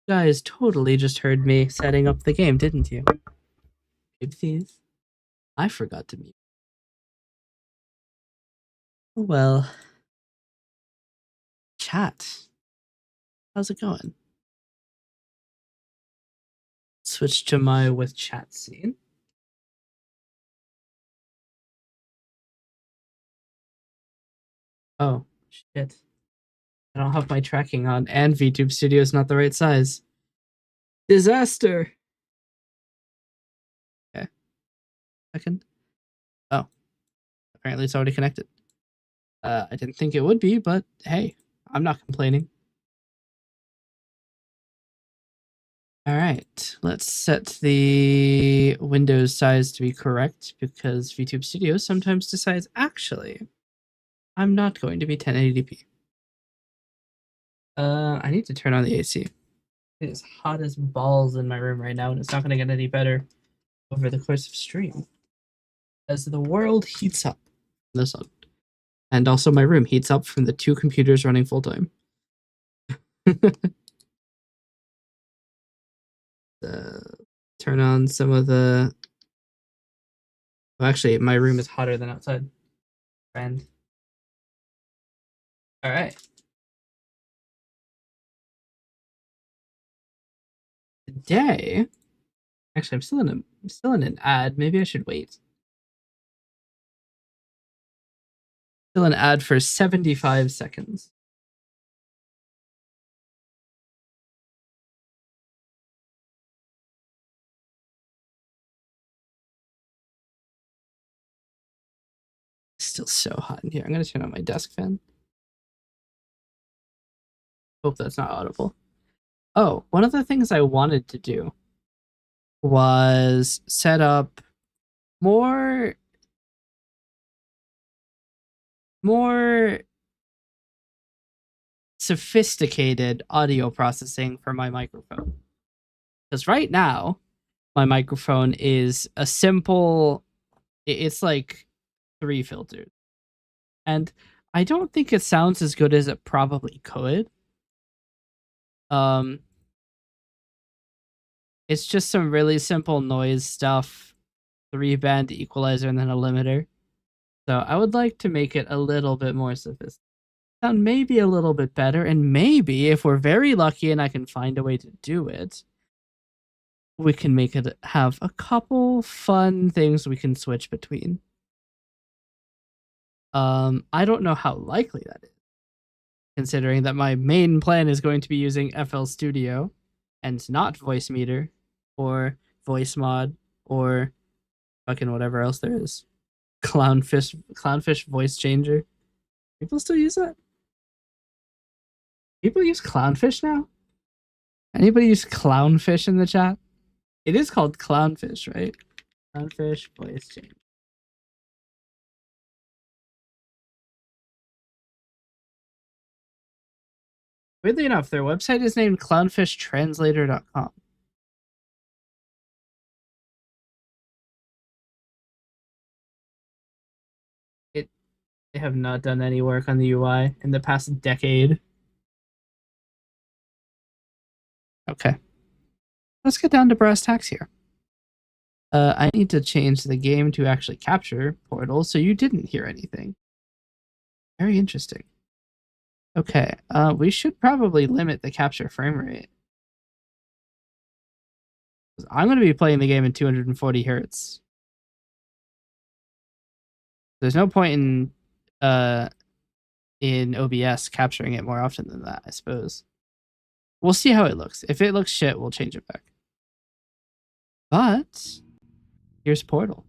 Guys totally just heard me setting up the game, didn't you? Oopsies. I forgot to mute. Oh well. Chat. How's it going? Switch to my with chat scene. Oh, shit. I don't have my tracking on, and VTube Studio is not the right size. Disaster! Okay. Second. Oh. Apparently it's already connected. I didn't think it would be, but hey, I'm not complaining. All right, let's set the Windows size to be correct because VTube Studio sometimes decides, actually, I'm not going to be 1080p. I need to turn on the AC. It is hot as balls in my room right now, and it's not going to get any better over the course of stream as the world heats up. The sun. And also my room heats up from the 2 computers running full time. Turn on some of the... Well, actually, my room is hotter than outside. Friend. All right. Today, actually, I'm still in an ad. Maybe I should wait. Still an ad for 75 seconds. It's still so hot in here. I'm gonna turn on my desk fan. Hope that's not audible. Oh, one of the things I wanted to do was set up more sophisticated audio processing for my microphone. Because right now, my microphone is a simple, it's like 3 filters. And I don't think it sounds as good as it probably could. It's just some really simple noise stuff, 3-band equalizer, and then a limiter. So I would like to make it a little bit more sophisticated. Sound maybe a little bit better, and maybe if we're very lucky and I can find a way to do it, we can make it have a couple fun things we can switch between. I don't know how likely that is, considering that my main plan is going to be using FL Studio and not Voicemeeter or Voicemod or fucking whatever else there is. Clownfish voice changer. People still use that? People use Clownfish now? Anybody use Clownfish in the chat? It is called Clownfish, right? Clownfish voice changer. Weirdly enough, their website is named clownfishtranslator.com. They have not done any work on the UI in the past decade. Okay. Let's get down to brass tacks here. I need to change the game to actually capture Portal, so you didn't hear anything. Very interesting. Okay, we should probably limit the capture frame rate. I'm going to be playing the game in 240 hertz. There's no point in OBS capturing it more often than that, I suppose. We'll see how it looks. If it looks shit, we'll change it back. But here's Portal.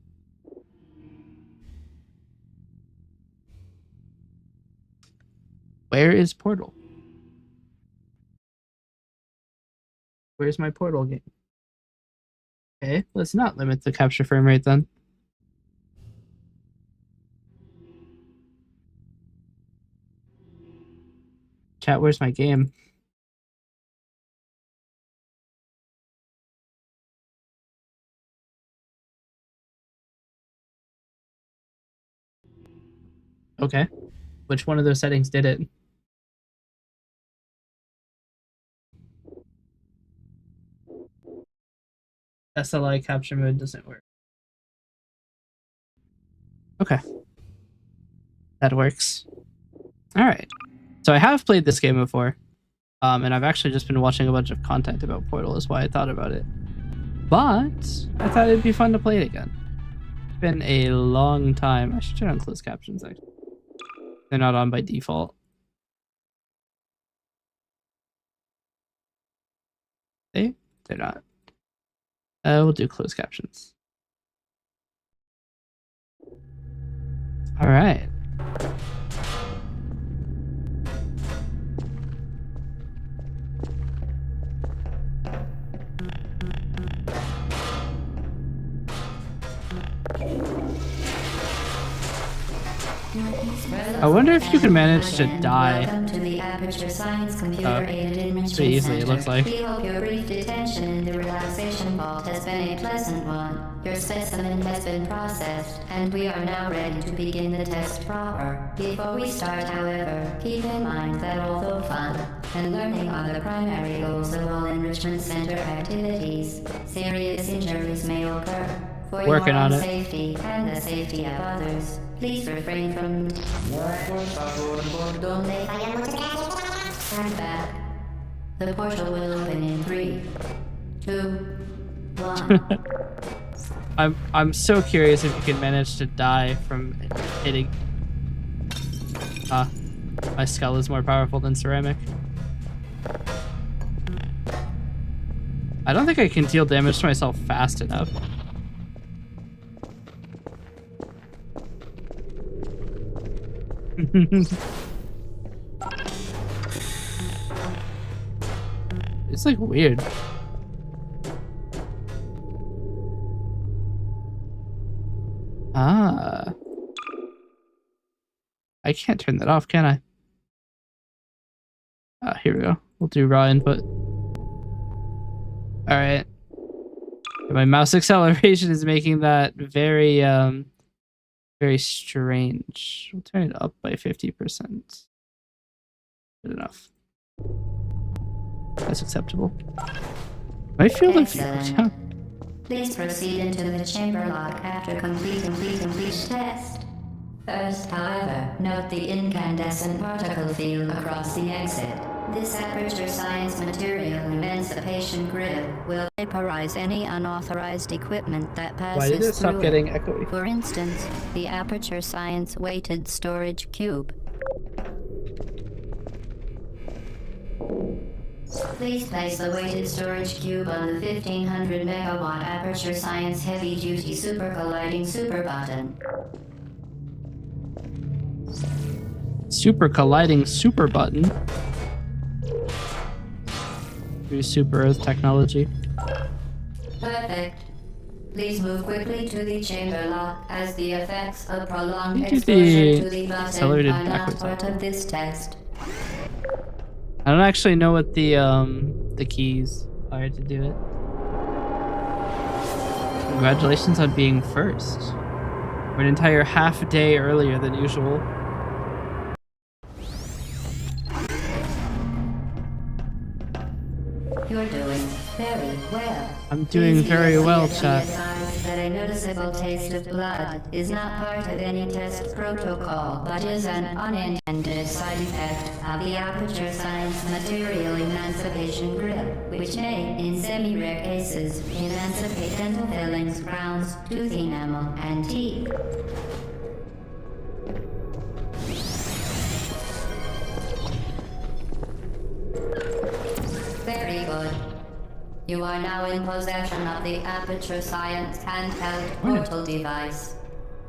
Where is Portal? Where's my Portal game? Okay, let's not limit the capture frame rate then. Chat, where's my game? Okay. Which one of those settings did it? SLI capture mode doesn't work. Okay. That works. Alright. So I have played this game before. And I've actually just been watching a bunch of content about Portal is why I thought about it. But I thought it'd be fun to play it again. It's been a long time. I should turn on closed captions actually. They're not on by default. They're not. We'll do closed captions. All right. I wonder if you can manage to die. To the Aperture Science computer-aided enrichment pretty easily, it looks like. We hope your brief detention in the relaxation vault has been a pleasant one. Your specimen has been processed, and we are now ready to begin the test proper. Before we start, however, keep in mind that although fun and learning are the primary goals of all enrichment center activities, serious injuries may occur. For Working your on own it. safety and the safety of others, please refrain from Stand back. The portal will open in 3, 2, 1. I'm so curious if you can manage to die from hitting. My skull is more powerful than ceramic. I don't think I can deal damage to myself fast enough. It's like weird. I can't turn that off, can I? Here we go. We'll do raw input. Alright. My mouse acceleration is making that very, very strange. We'll turn it up by 50%. Good enough. That's acceptable. I feel like Please proceed into the chamber lock after completing test. First, however, note the incandescent particle field across the exit. This Aperture Science material emancipation grid will vaporize any unauthorized equipment that passes Why did it stop through getting echoey? For instance, the Aperture Science weighted storage cube. Please place the weighted storage cube on the 1500 megawatt Aperture Science heavy duty super colliding super button. Super colliding super button. Through super Earth technology. Perfect. Please move quickly to the chamber lock as the effects of prolonged You do exposure the to the button accelerated are not backwards part of this test. I don't actually know what the keys are to do it. Congratulations on being first. We're an entire half day earlier than usual. You're doing very well. I'm doing Please very well, be chat. advised that a noticeable taste of blood is not part of any test protocol, but is an unintended side effect of the Aperture Science material emancipation grid, which may, in semi-rare cases, emancipate dental fillings, crowns, tooth enamel, and teeth. Very good. You are now in possession of the Aperture Science handheld portal device.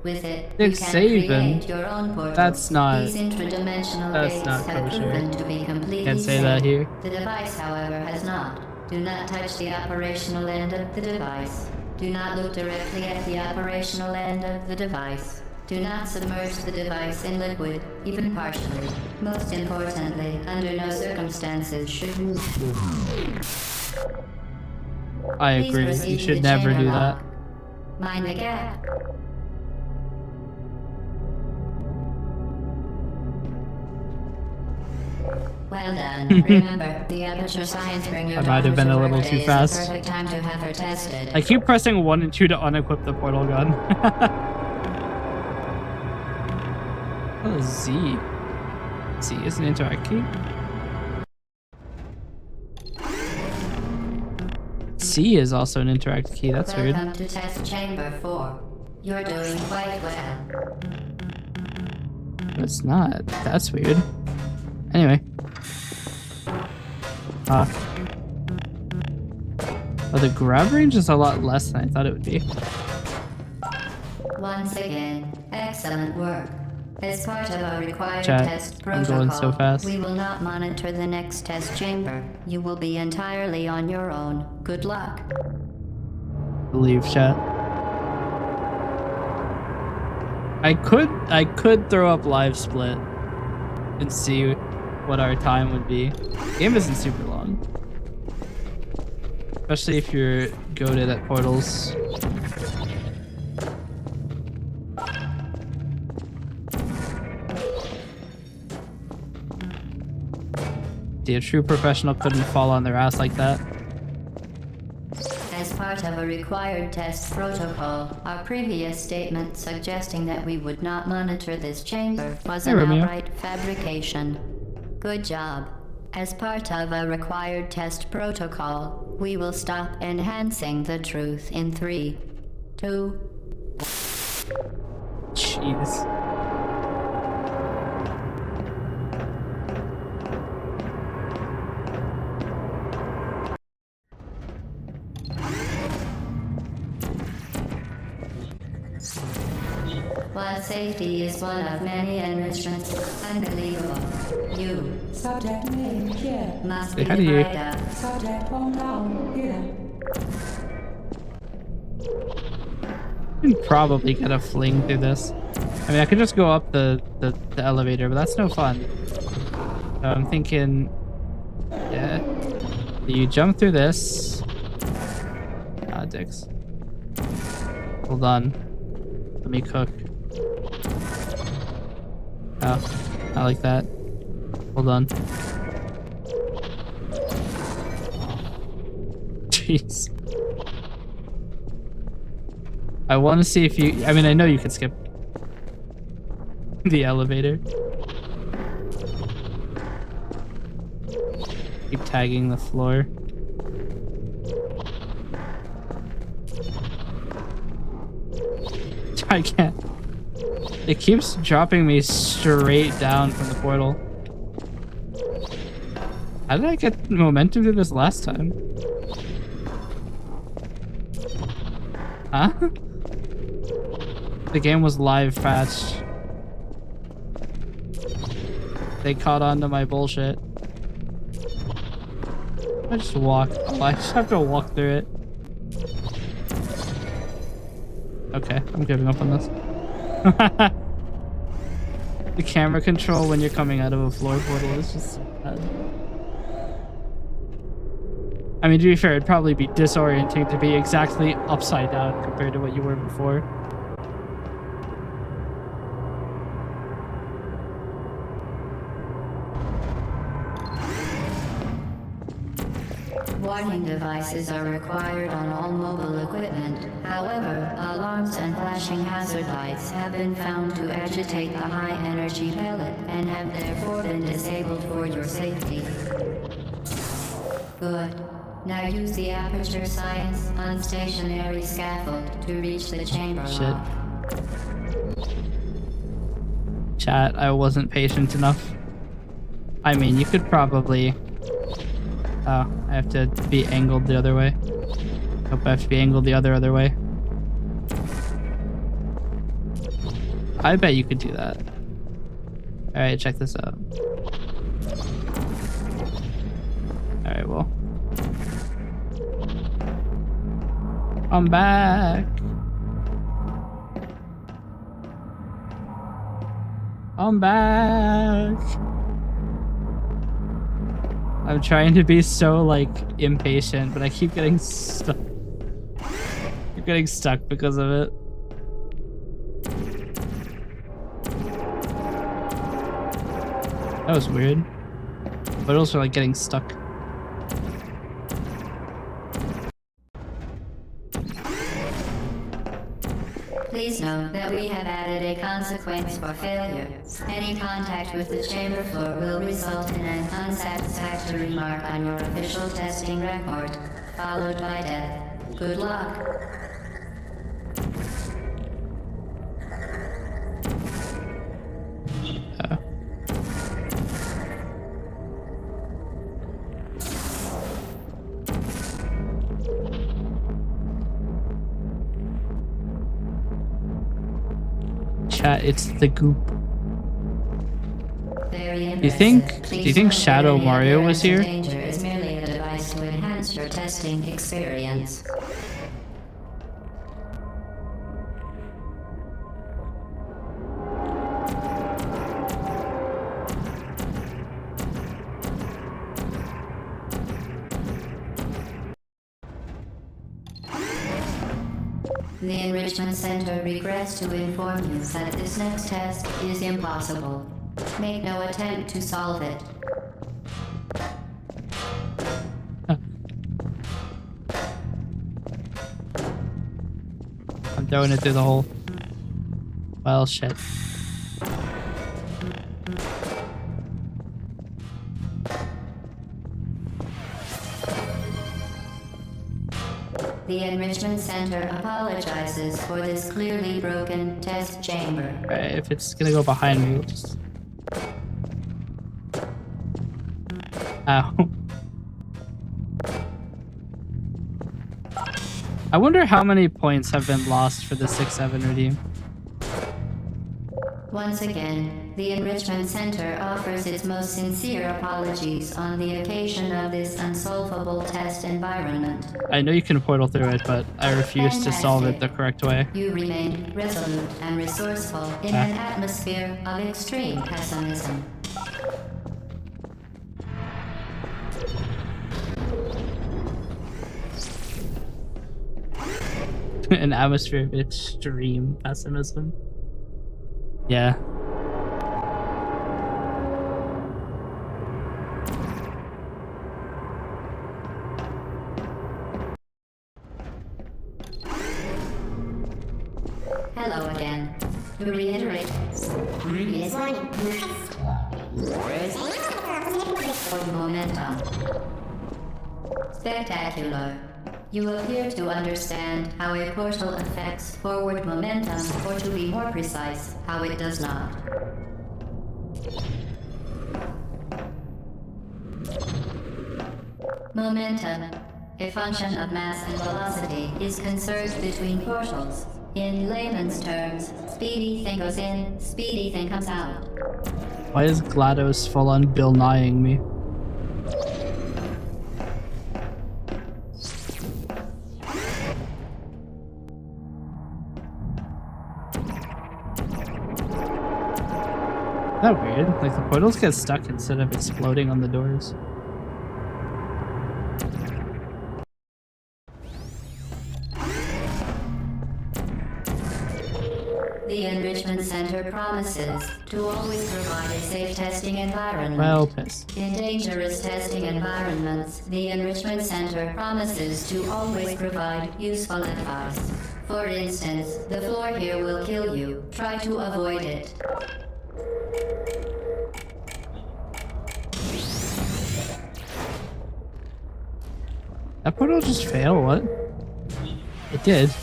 With it, you It's can saving. create your own portal. That's not- These intradimensional that's gates not have kosher. proven to be completely Can't say safe. that here. The device, however, has not. Do not touch the operational end of the device. Do not look directly at the operational end of the device. Do not submerge the device in liquid, even partially. Most importantly, under no circumstances should you... I Please agree. proceed You to should the never chamber do lock. that. Mind the gap. Well done. Remember, the Aperture Science Bringer I might have been a little too fast. Is the perfect time to have her tested. I keep pressing 1 and 2 to unequip the portal gun. Oh, Z. Z is an interact key. C is also an interact key. That's weird. Welcome to Test Chamber 4. You're doing quite well. It's not. That's weird. Anyway. Oh, the grab range is a lot less than I thought it would be. Once again, excellent work. As part of our required Chat, test I'm protocol, going so fast. we will not monitor the next test chamber. You will be entirely on your own. Good luck. Believe chat. I could throw up live split and see what our time would be. The game isn't super long. Especially if you're goated at portals. See, a true professional couldn't fall on their ass like that. As part of a required test protocol, our previous statement suggesting that we would not monitor this chamber was an Romeo. outright fabrication. Good job. As part of a required test protocol, we will stop enhancing the truth in 3, 2, Jeez. While safety is one of many enrichments, unbelievable. You Subject name here. must Say be hi the to you. fighter. Subject hometown here. I can probably get a fling through this. I mean, I could just go up the elevator, but that's no fun. So I'm thinking, yeah, you jump through this. Ah, dicks. Hold on. Let me cook. Oh, I like that. Hold on. Jeez. I want to see if you... I mean, I know you can skip the elevator. Keep tagging the floor. I can't. It keeps dropping me straight down from the portal. How did I get momentum through this last time? Huh? The game was live patched. They caught on to my bullshit. I just walk. Oh, I just have to walk through it. Okay, I'm giving up on this. The camera control when you're coming out of a floor portal is just so bad. I mean, to be fair, it'd probably be disorienting to be exactly upside down compared to what you were before. Warning devices are required on all mobile equipment. However, alarms and flashing hazard lights have been found to agitate the high-energy pellet and have therefore been disabled for your safety. Good. Now use the Aperture Science unstationary scaffold to reach the chamber Shit. lock. Chat, I wasn't patient enough. I mean, you could probably... Oh, I have to be angled the other way. Hope I have to be angled the other way. I bet you could do that. Alright, check this out. Alright, well. I'm back. I'm back. I'm trying to be so, like, impatient, but I keep getting stuck. Keep getting stuck because of it. That was weird. Portals are like getting stuck. Please note that we have added a consequence for failure. Any contact with the chamber floor will result in an unsatisfactory mark on your official testing record, followed by death. Good luck. Chat, it's the goop. Very Do you think impressive. do you think Please note Shadow that any Mario was here? apparent danger is merely a device to enhance your testing experience. The Enrichment Center regrets to inform you that this next test is impossible. Make no attempt to solve it. I'm throwing it through the hole. Well, shit. The Enrichment Center apologizes for this clearly broken test chamber. Alright, if it's gonna go behind me, we'll just... Ow. I wonder how many points have been lost for the 6-7 redeem. Once again, the Enrichment Center offers its most sincere apologies on the occasion of this unsolvable test environment. I know you can portal through it, but I refuse to solve it the correct way. You remained resolute and resourceful in an atmosphere of extreme pessimism. An atmosphere of extreme pessimism. Yeah. Hello again. To reiterate, momentum. Spectacular. You appear to understand how a portal affects forward momentum, or to be more precise, how it does not. Momentum, a function of mass and velocity, is conserved between portals. In layman's terms, speedy thing goes in, speedy thing comes out. Why is GLaDOS full on Bill Nyeing me? Is that weird? Like the portals get stuck instead of exploding on the doors. The Enrichment Center promises to always provide a safe testing environment. Well, piss. In dangerous testing environments, the Enrichment Center promises to always provide useful advice. For instance, the floor here will kill you. Try to avoid it. That portal just failed? What? It did.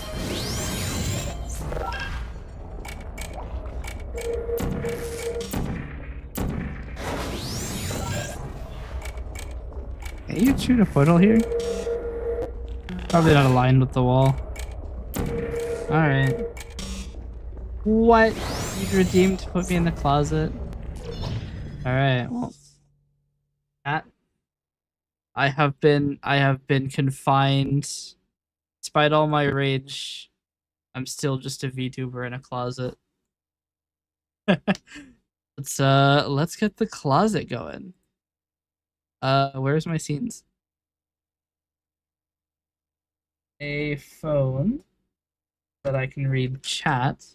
Can you shoot a portal here? Probably not aligned with the wall. Alright. What? You redeemed to put me in the closet? Alright, well. That I have been confined. Despite all my rage, I'm still just a VTuber in a closet. Let's get the closet going. Where's my scenes? A phone that I can read chat.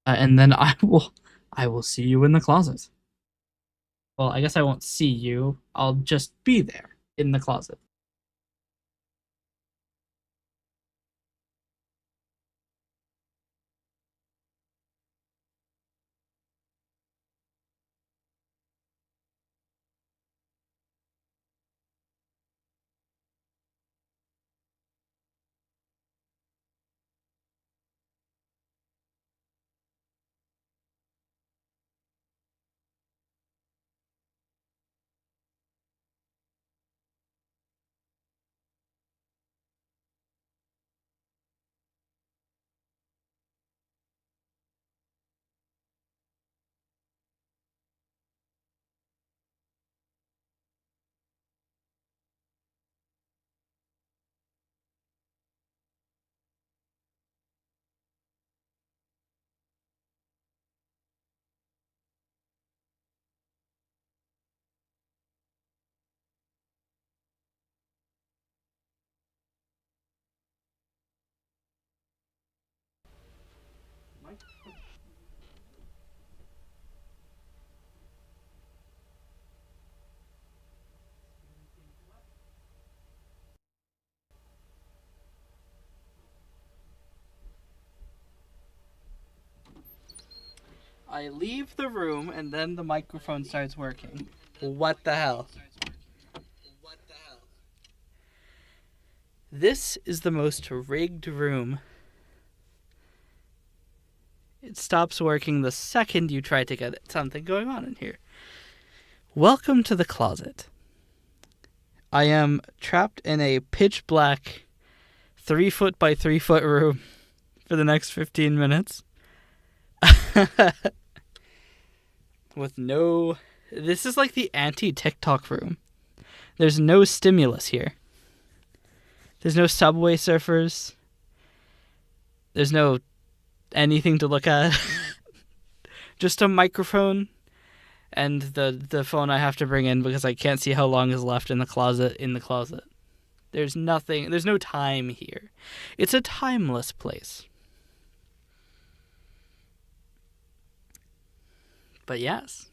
And then I will see you in the closet. Well, I guess I won't see you. I'll just be there in the closet. I leave the room and then the microphone starts working. What the hell? This is the most rigged room. It stops working the second you try to get something going on in here. Welcome to the closet. I am trapped in a pitch black 3 foot by 3 foot room for the next 15 minutes. With no... This is like the anti-TikTok room. There's no stimulus here. There's no Subway Surfers. There's no anything to look at. Just a microphone and the phone I have to bring in because I can't see how long is left in the closet. There's nothing. There's no time here. It's a timeless place. But yes.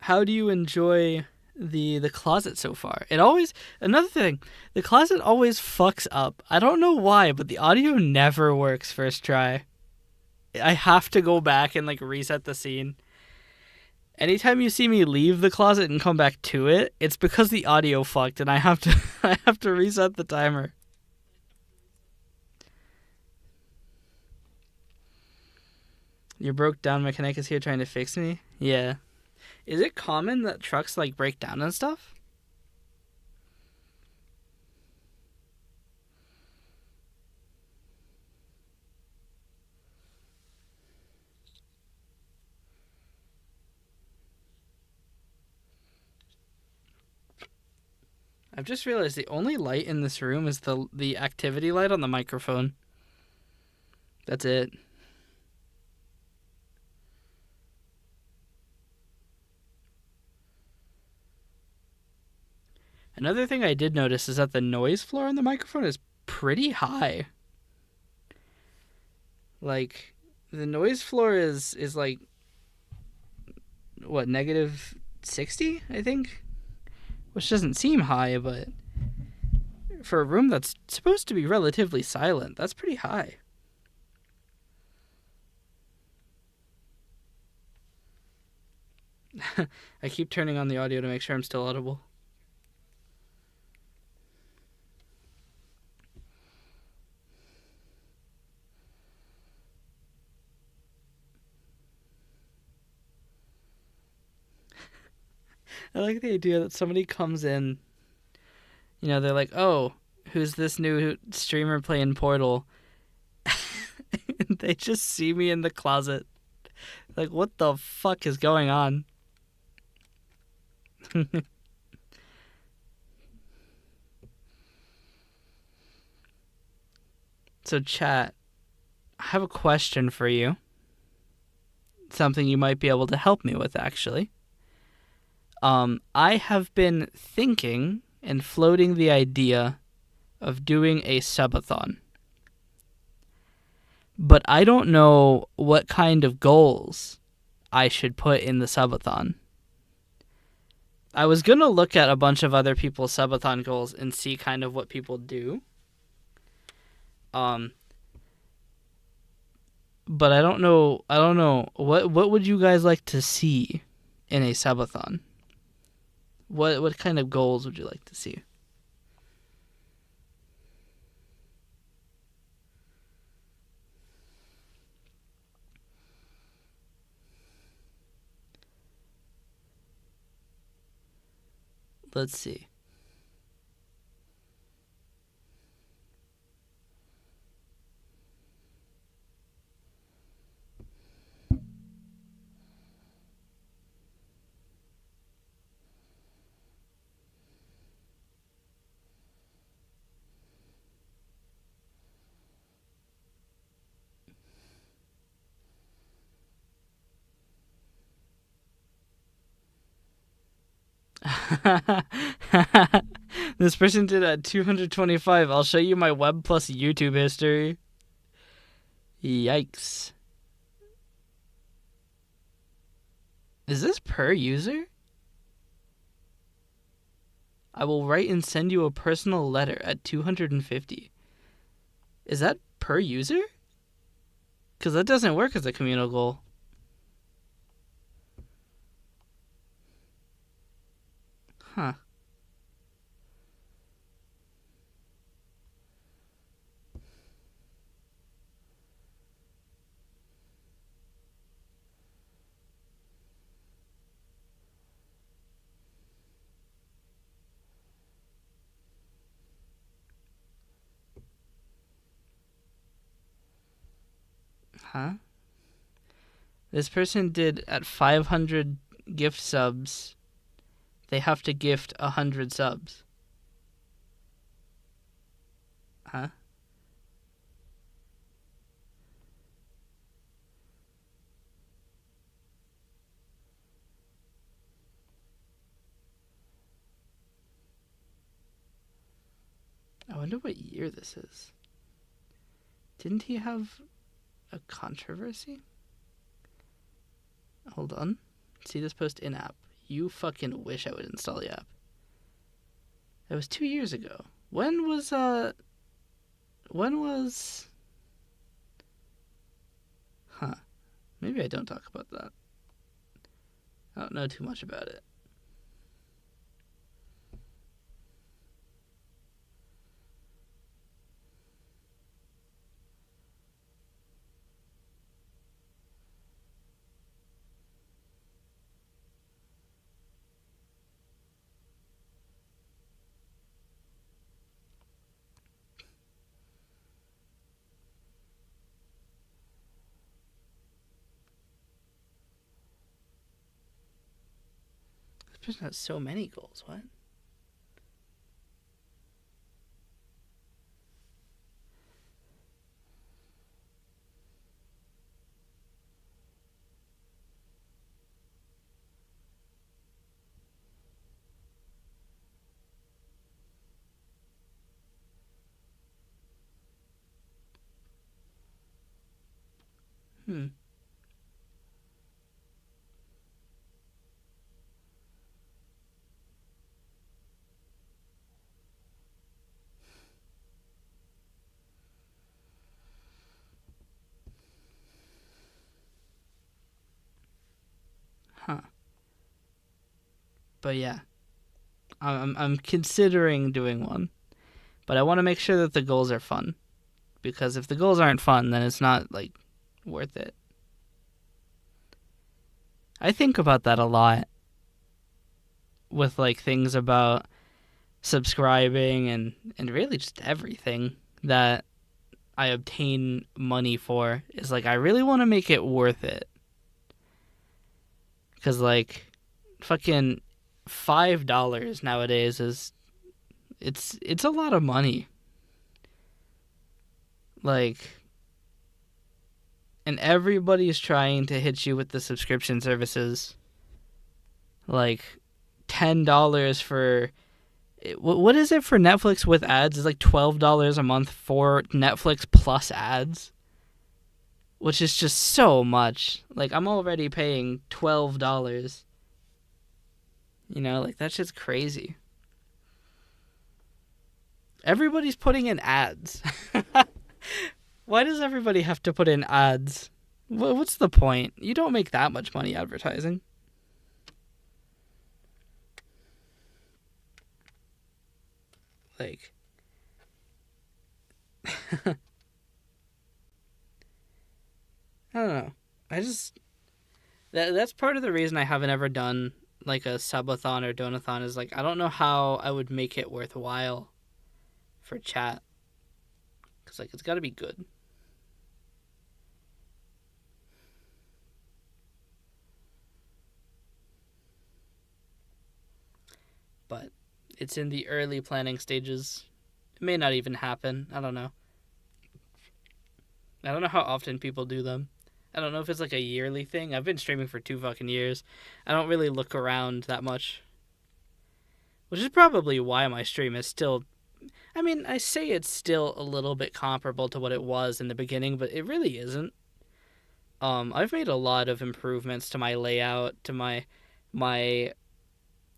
How do you enjoy the closet so far? Another thing, the closet always fucks up. I don't know why, but the audio never works first try. I have to go back and like reset the scene. Anytime you see me leave the closet and come back to it, it's because the audio fucked and I have to reset the timer. Your broke down mechanic is here trying to fix me? Yeah. Is it common that trucks like break down and stuff? I've just realized the only light in this room is the activity light on the microphone. That's it. Another thing I did notice is that the noise floor on the microphone is pretty high. Like, the noise floor is like, what, negative 60, I think? Which doesn't seem high, but for a room that's supposed to be relatively silent, that's pretty high. I keep turning on the audio to make sure I'm still audible. I like the idea that somebody comes in, you know, they're like, oh, who's this new streamer playing Portal? And they just see me in the closet. Like, what the fuck is going on? So, chat, I have a question for you. Something you might be able to help me with, actually. I have been thinking and floating the idea of doing a subathon. But I don't know what kind of goals I should put in the subathon. I was gonna look at a bunch of other people's subathon goals and see kind of what people do. But I don't know. What would you guys like to see in a subathon? What kind of goals would you like to see? Let's see. This person did at 225. I'll show you my web plus YouTube history. Yikes. Is this per user? I will write and send you a personal letter at 250. Is that per user? Because that doesn't work as a communal goal. Huh. Huh? This person did at 500 gift subs. They have to gift 100 subs. Huh? I wonder what year this is. Didn't he have a controversy? Hold on. See this post in app. You fucking wish I would install the app. That was 2 years ago. When was Huh. Maybe I don't talk about that. I don't know too much about it. This person has so many goals. What? Huh. But yeah, I'm considering doing one, but I want to make sure that the goals are fun, because if the goals aren't fun, then it's not like worth it. I think about that a lot with like things about subscribing and really just everything that I obtain money for is like I really want to make it worth it. Cause like fucking $5 nowadays is it's a lot of money. Like, and everybody's trying to hit you with the subscription services. Like $10 for what is it for Netflix with ads? It's like $12 a month for Netflix plus ads, which is just so much. Like I'm already paying $12. You know, like, that shit's crazy. Everybody's putting in ads. Why does everybody have to put in ads? What's the point? You don't make that much money advertising. Like, I don't know. That's part of the reason I haven't ever done like a subathon or donathon is like I don't know how I would make it worthwhile for chat. Cuz like it's got to be good. But it's in the early planning stages. It may not even happen. I don't know. I don't know how often people do them. I don't know if it's like a yearly thing. I've been streaming for 2 fucking years. I don't really look around that much. Which is probably why my stream is still... I mean, I say it's still a little bit comparable to what it was in the beginning, but it really isn't. I've made a lot of improvements to my layout, to my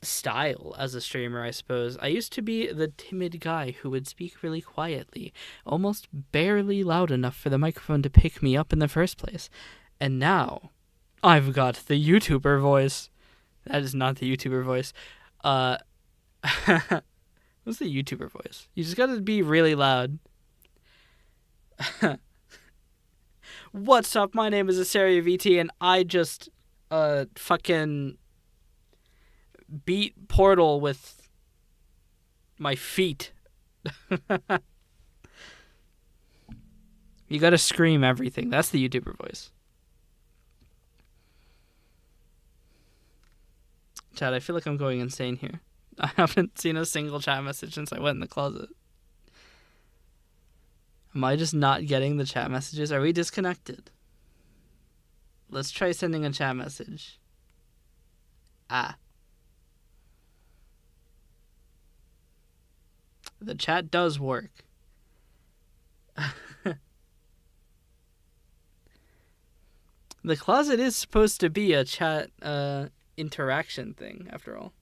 style as a streamer, I suppose. I used to be the timid guy who would speak really quietly, almost barely loud enough for the microphone to pick me up in the first place. And now, I've got the YouTuber voice. That is not the YouTuber voice. What's the YouTuber voice? You just gotta be really loud. What's up? My name is Asaria VT, and I just, fucking beat Portal with my feet. You gotta scream everything. That's the YouTuber voice. Chad, I feel like I'm going insane here. I haven't seen a single chat message since I went in the closet. Am I just not getting the chat messages? Are we disconnected? Let's try sending a chat message. The chat does work. The closet is supposed to be a chat interaction thing, after all.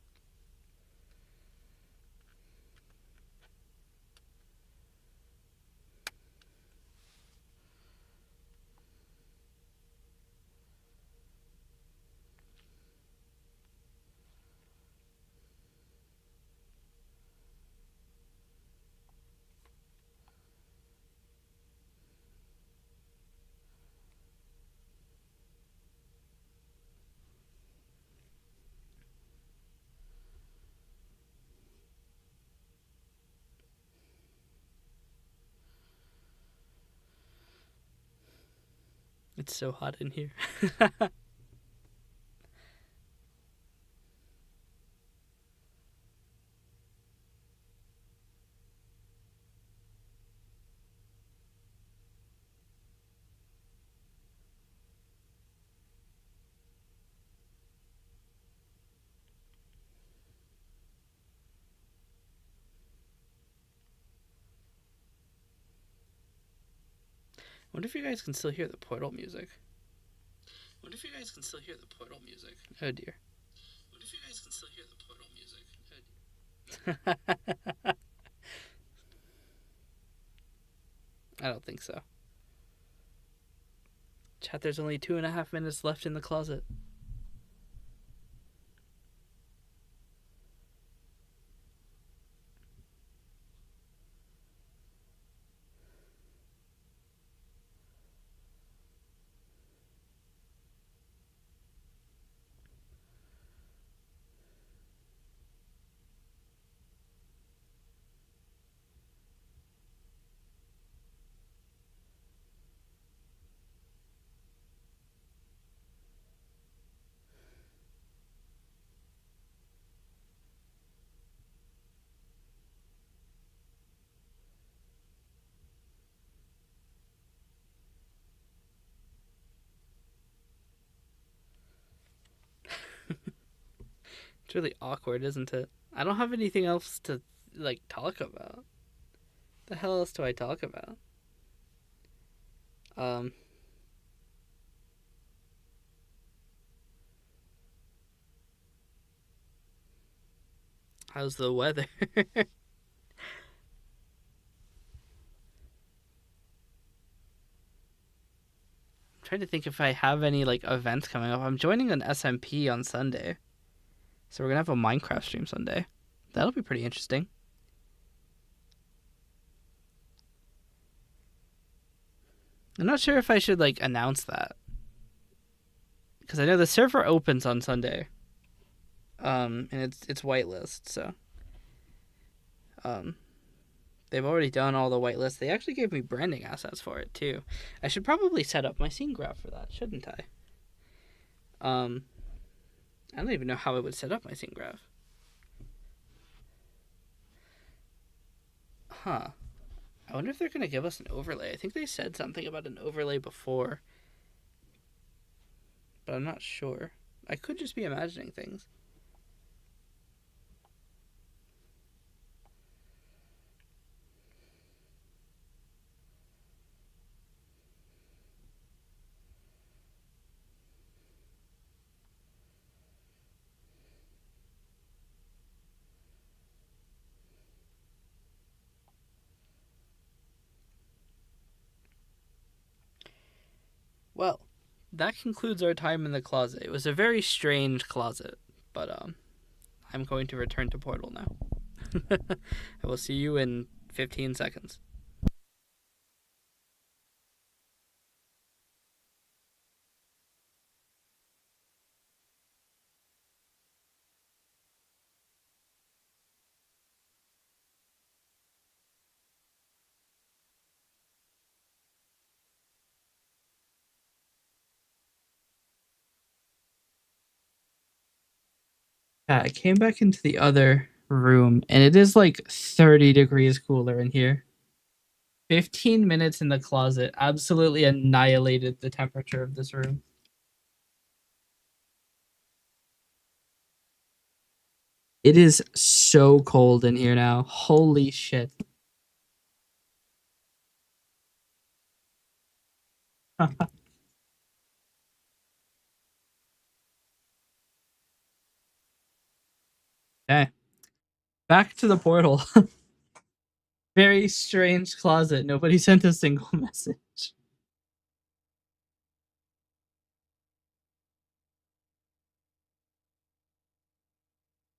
It's so hot in here. I wonder if you guys can still hear the Portal music. Oh dear. I don't think so. Chat, there's only 2.5 minutes left in the closet. It's really awkward, isn't it? I don't have anything else to, like, talk about. The hell else do I talk about? How's the weather? Trying to think if I have any like events coming up. I'm joining an SMP on Sunday, so we're gonna have a Minecraft stream Sunday. That'll be pretty interesting. I'm not sure if I should like announce that, because I know the server opens on Sunday, and it's whitelist, so they've already done all the whitelist. They actually gave me branding assets for it too. I should probably set up my scene graph for that, shouldn't I? I don't even know how I would set up my scene graph. Huh. I wonder if they're going to give us an overlay. I think they said something about an overlay before, but I'm not sure. I could just be imagining things. Well, that concludes our time in the closet. It was a very strange closet, but I'm going to return to Portal now. I will see you in 15 seconds. Yeah, I came back into the other room, and it is like 30 degrees cooler in here. 15 minutes in the closet absolutely annihilated the temperature of this room. It is so cold in here now. Holy shit. Okay. Back to the portal. Very strange closet. Nobody sent a single message.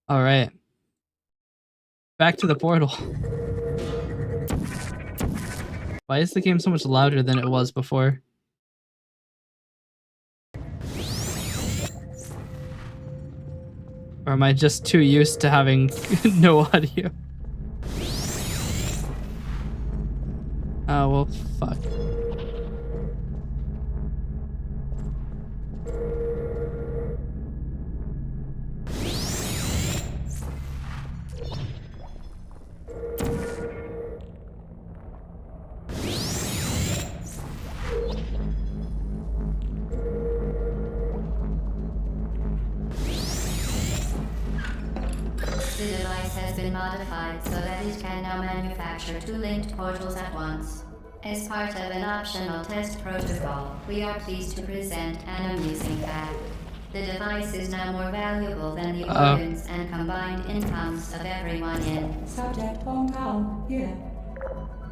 All right. Back to the portal. Why is the game so much louder than it was before? Or am I just too used to having no audio? Oh, well, fuck. The device has been modified so that it can now manufacture two linked portals at once. As part of an optional test protocol, we are pleased to present an amusing fact. The device is now more valuable than the organs and combined incomes of everyone in. Subject hometown, here.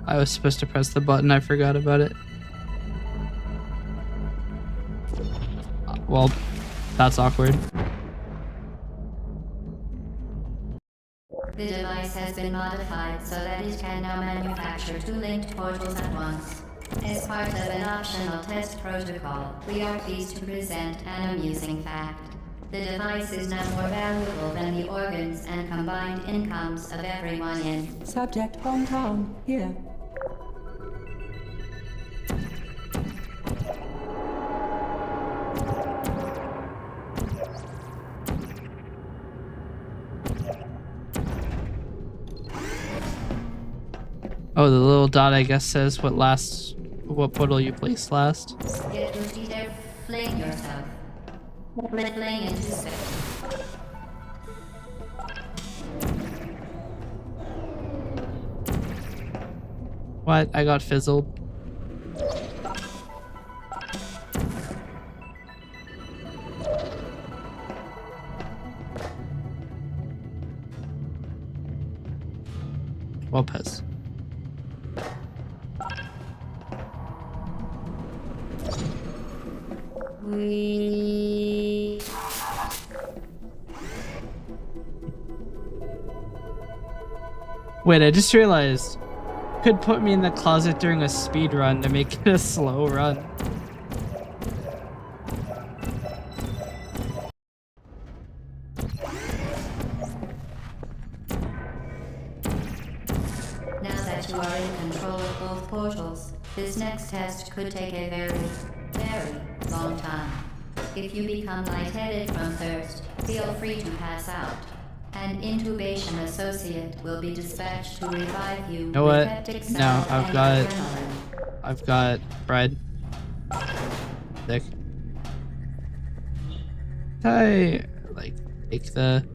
I was supposed to press the button. I forgot about it. Well, that's awkward. The device has been modified so that it can now manufacture two linked portals at once. As part of an optional test protocol, we are pleased to present an amusing fact. The device is now more valuable than the organs and combined incomes of everyone in. Subject hometown, here. Oh, the little dot I guess says what portal you placed last. It would either fling yourself. Fling into space. What? I got fizzled. Lopez. We... Wait, I just realized. Could put me in the closet during a speed run to make it a slow run. Now that you are in control of both portals, this next test could take a very, very long time. If you become lightheaded from thirst, feel free to pass out. An intubation associate will be dispatched to revive you. You know with what? peptic No, salve I've and got- adrenaline. I've got bread. Sick. I like take the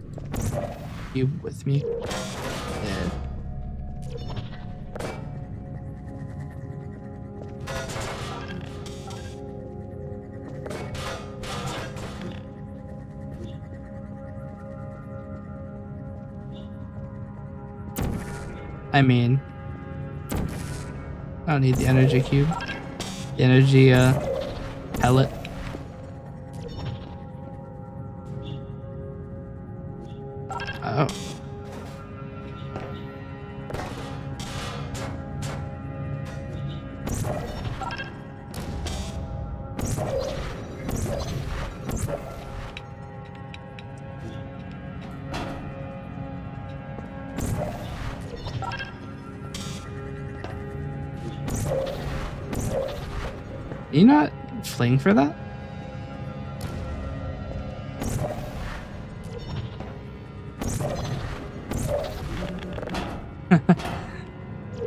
cube with me. Yeah. I mean, I don't need the energy cube. The energy pellet. Oh. Can you not fling for that?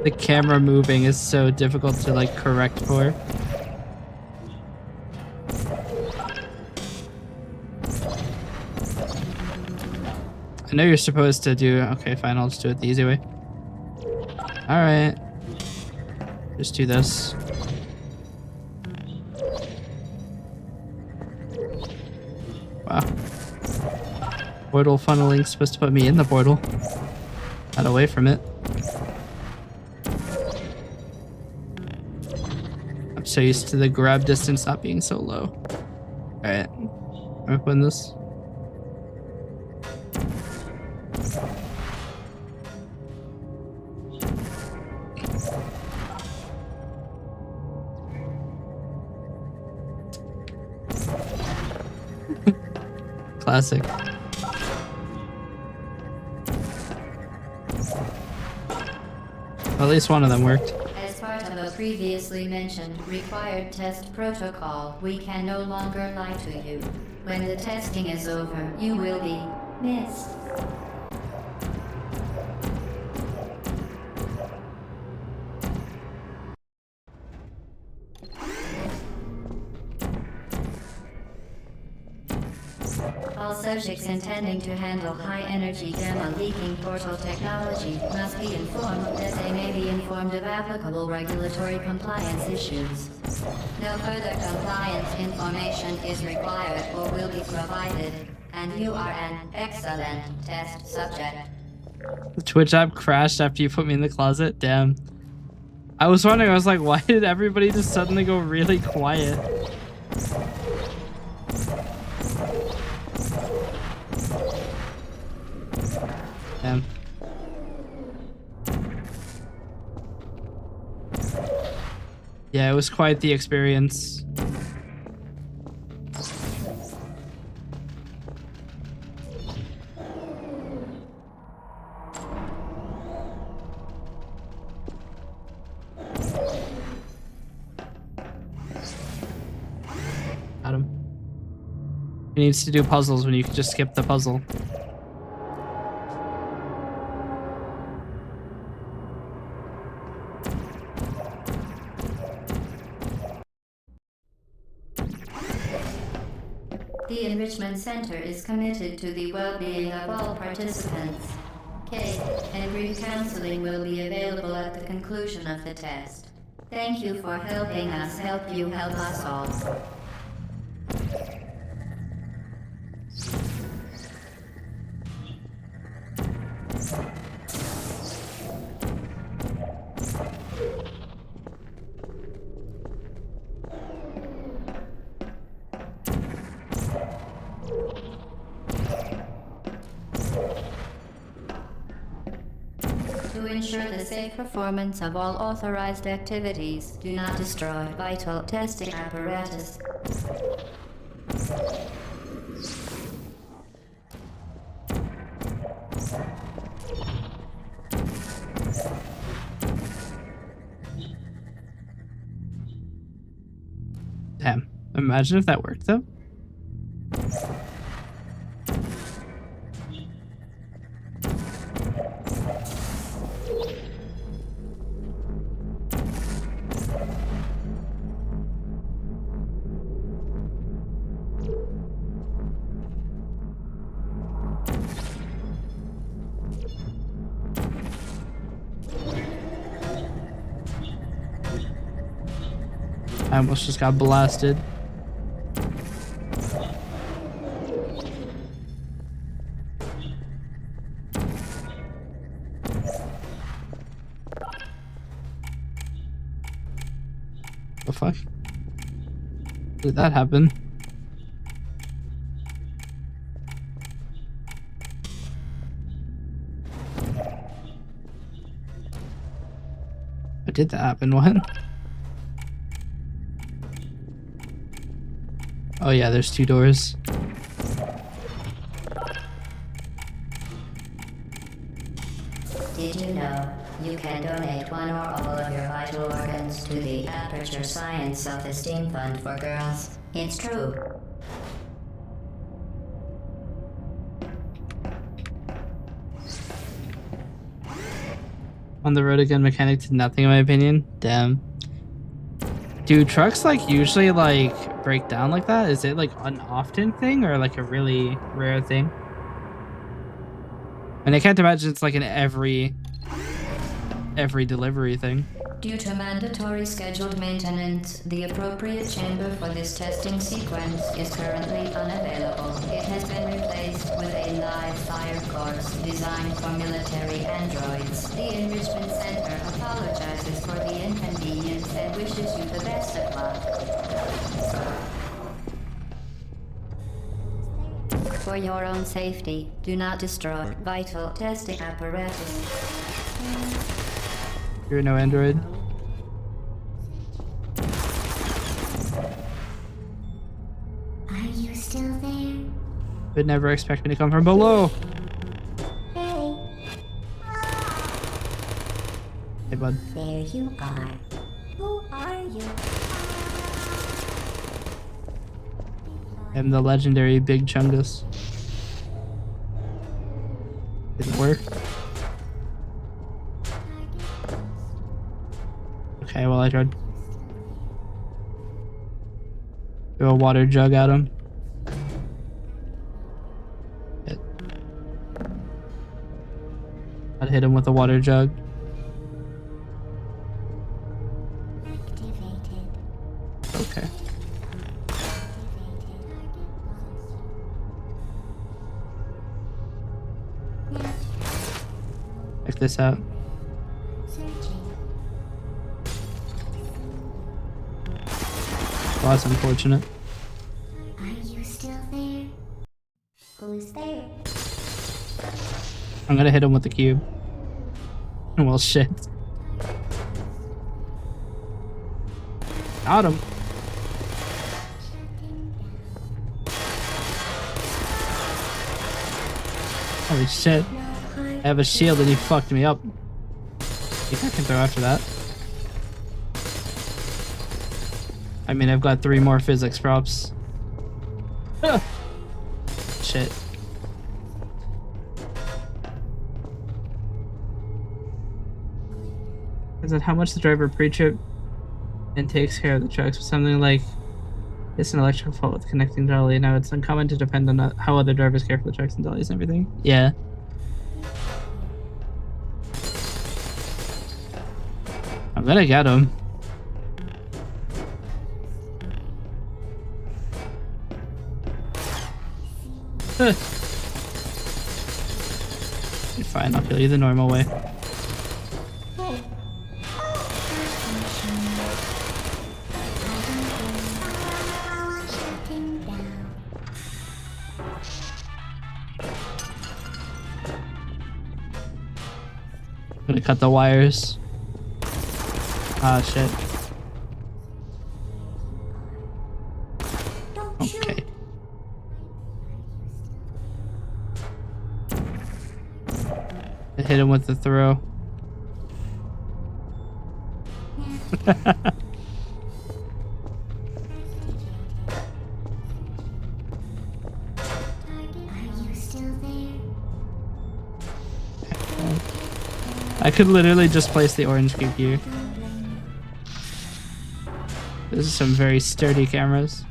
The camera moving is so difficult to like correct for. I know you're supposed to do. Okay, fine. I'll just do it the easy way. All right. Just do this. Wow. Portal funneling supposed to put me in the portal, not away from it. I'm so used to the grab distance not being so low. Alright. I'm open this. Classic. Well, at least one of them worked. As part of a previously mentioned required test protocol, we can no longer lie to you. When the testing is over, you will be missed. All subjects intending to handle high-energy gamma-leaking portal technology must be informed as they may be informed of applicable regulatory compliance issues. No further compliance information is required or will be provided, and you are an excellent test subject. The Twitch app crashed after you put me in the closet? Damn. I was wondering, I was like, why did everybody just suddenly go really quiet? Damn. Yeah, it was quite the experience. Adam. He needs to do puzzles when you can just skip the puzzle. The Enrichment Center is committed to the well-being of all participants. Cake and brief counseling will be available at the conclusion of the test. Thank you for helping us help you help us all. ensure the safe performance of all authorized activities, do not destroy vital testing apparatus. Damn. Imagine if that worked though. I almost just got blasted. The fuck? How did that happen? How did that happen? What? Oh yeah, there's 2 doors. Did you know you can donate one or all of your vital organs to the Aperture Science Self-Esteem Fund for Girls? It's true. On the road again, mechanic did nothing in my opinion. Damn. Do trucks like usually like break down like that? Is it like an often thing or like a really rare thing? And I can't imagine it's like an every delivery thing. Due to mandatory scheduled maintenance, the appropriate chamber for this testing sequence is currently unavailable. It has been replaced with a live fire course designed for military androids. The Enrichment Center apologizes for the inconvenience and wishes you the best of luck. For your own safety, do not destroy vital testing apparatus. You're no android. Are you still there? Would never expect me to come from below. Hey. Hey bud. There you are. Who are you? I'm the legendary Big Chungus. Didn't work. Okay, well I tried. Throw a water jug at him. Hit. I'd hit him with a water jug. Activated. Okay. Check this out. Searching. Well, that's unfortunate. Are you still there? Who's there? I'm gonna hit him with the cube. Well, shit. Got him. Holy shit. I have a shield and he fucked me up. Think I can throw after that? I mean, I've got 3 more physics props. Ah! Shit. Is that how much the driver pre-trip and takes care of the trucks? Something like it's an electrical fault with connecting dolly. Now it's uncommon to depend on how other drivers care for the trucks and dollies and everything. Yeah. I'm gonna get him. You're fine, I'll kill you the normal way. I'm gonna cut the wires. Ah, shit. Okay. I hit him with the throw. I could literally just place the orange cube here. This is some very sturdy cameras.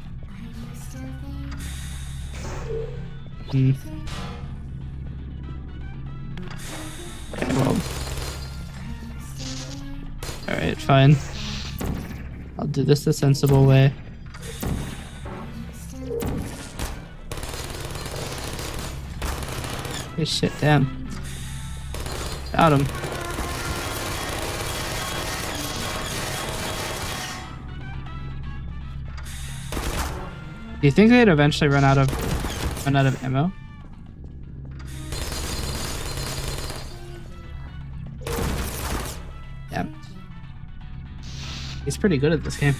Hmm. Okay, well. Alright, fine. I'll do this the sensible way. Hey, shit, damn. Got him. Do you think they'd eventually run out of ammo? Yeah. He's pretty good at this game.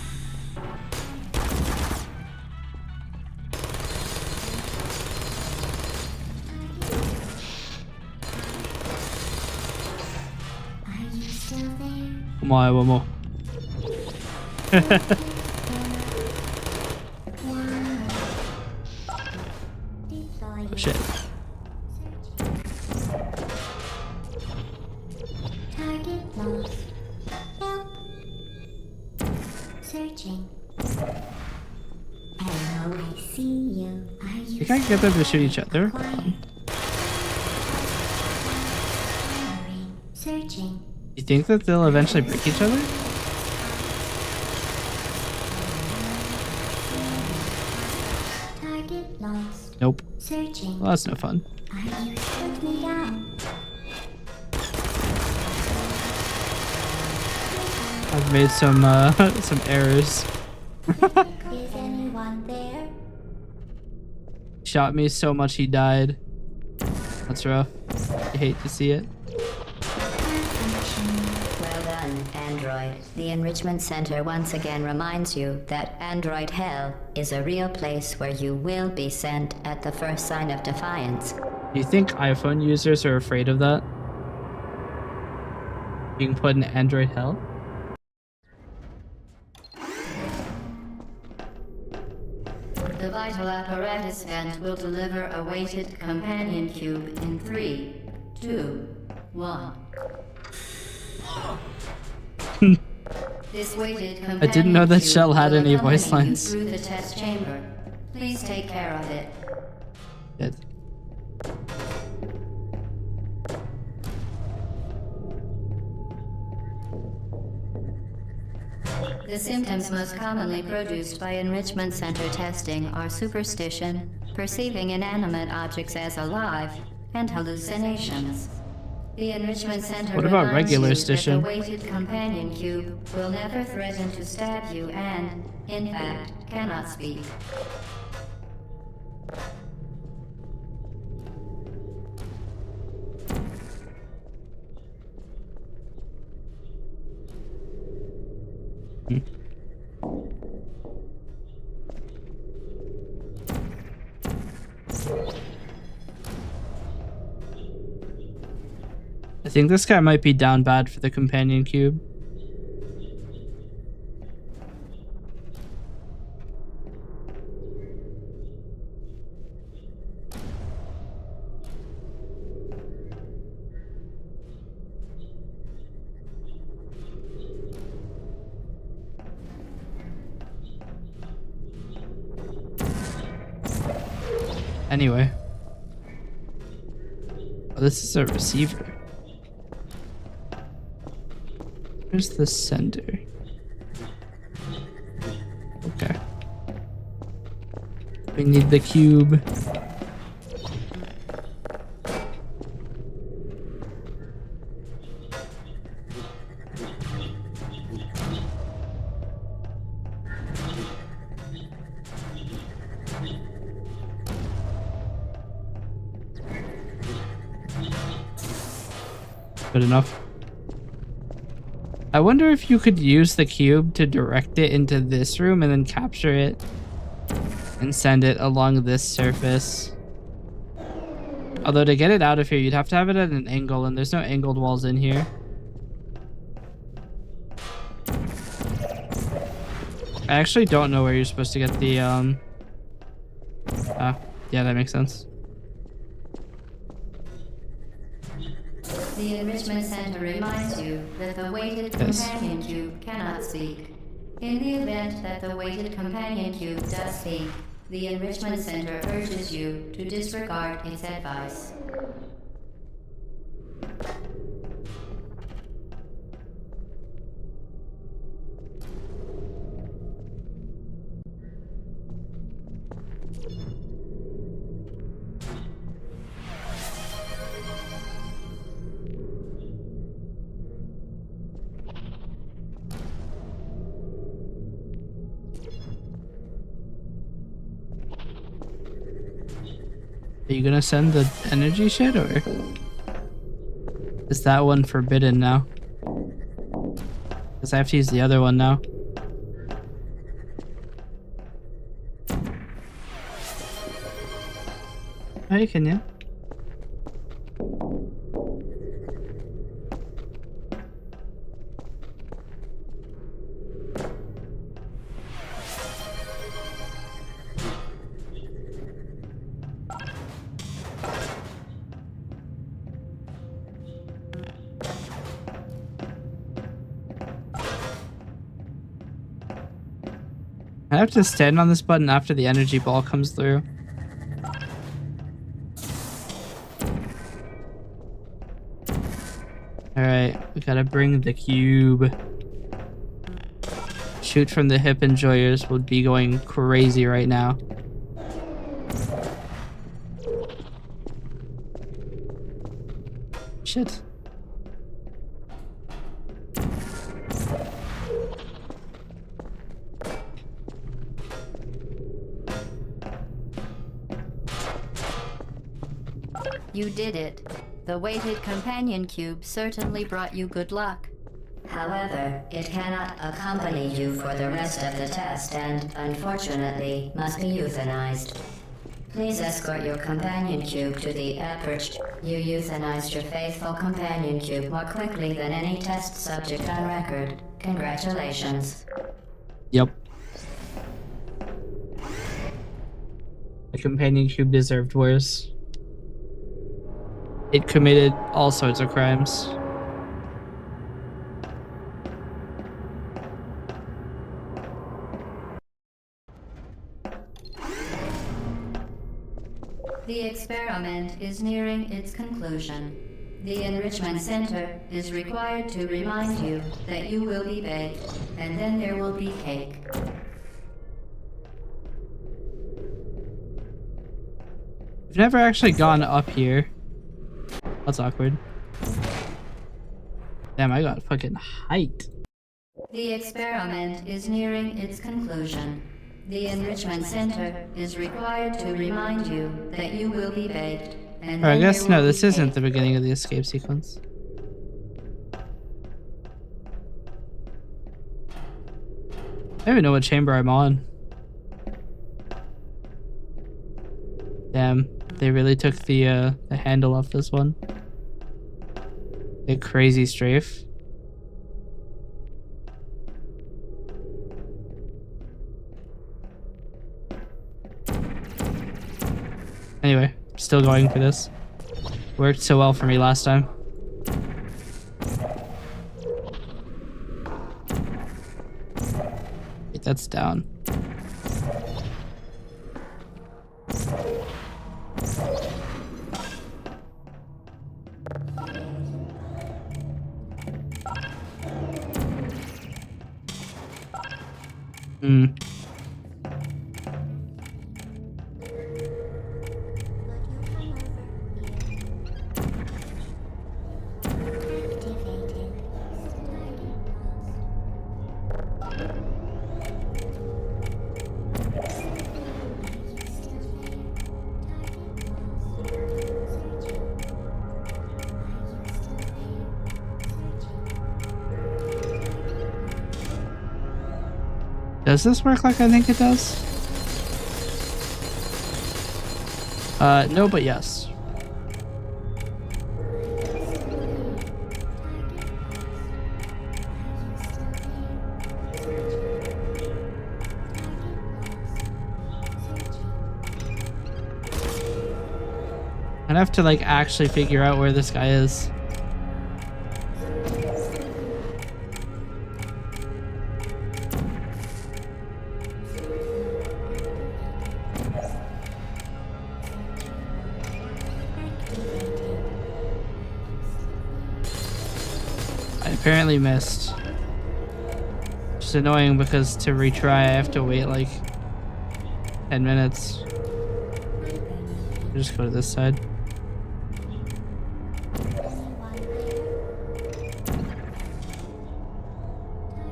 One more. Oh shit. Target lost. Help. Searching. Hello, I see you. Are you You can't get them to shoot each other. searching? You think that they'll eventually break each other? Target lost. Nope. Searching. Well, that's no fun. Are you took me down? I've made some some errors. Is anyone there? Shot me so much he died. That's rough. You hate to see it. Well done, Android. The Enrichment Center once again reminds you that Android Hell is a real place where you will be sent at the first sign of defiance. Do you think iPhone users are afraid of that? Being put in Android hell? The vital apparatus vent will deliver a weighted companion cube in 3, 2, 1. This weighted companion I didn't know that cube Shell had will any voice accompany you lines. through the test chamber. Please take care of it. Good. The symptoms most commonly produced by enrichment center testing are superstition, perceiving inanimate objects as alive, and hallucinations. The enrichment center What about reminds regular you that stition? the weighted companion cube will never threaten to stab you and, in fact, cannot speak. I think this guy might be down bad for the companion cube. Anyway. Oh, this is a receiver. Where's the sender? Okay. We need the cube. Good enough. I wonder if you could use the cube to direct it into this room and then capture it and send it along this surface. Although to get it out of here, you'd have to have it at an angle, and there's no angled walls in here. I actually don't know where you're supposed to get the, yeah, that makes sense. The Enrichment Center reminds you that the weighted Yes. companion cube cannot speak. In the event that the weighted companion cube does speak, the Enrichment Center urges you to disregard its advice. Are you gonna send the energy shit, or is that one forbidden now? Because I have to use the other one now. Hey, can you? I have to stand on this button after the energy ball comes through. Alright, we gotta bring the cube. Shoot from the hip enjoyers would be going crazy right now. Shit. You did it. The weighted companion cube certainly brought you good luck. However, it cannot accompany you for the rest of the test and, unfortunately, must be euthanized. Please escort your companion cube to the aperture. You euthanized your faithful companion cube more quickly than any test subject on record. Congratulations. Yep. The companion cube deserved worse. It committed all sorts of crimes. The experiment is nearing its conclusion. The Enrichment Center is required to remind you that you will be baked, and then there will be cake. I've never actually gone up here. That's awkward. Damn, I got fucking height. The experiment is nearing its conclusion. The Enrichment Center is required to remind you that you will be baked, and Or I then guess there no, will this be isn't cake. the beginning of the escape sequence. I don't even know what chamber I'm on. Damn, they really took the handle off this one. A crazy strafe. Anyway, still going for this. Worked so well for me last time. Wait, that's down. Hmm. Does this work like I think it does? No, but yes. I'd have to like actually figure out where this guy is. I apparently missed. Which is annoying because to retry I have to wait like 10 minutes. I'll just go to this side.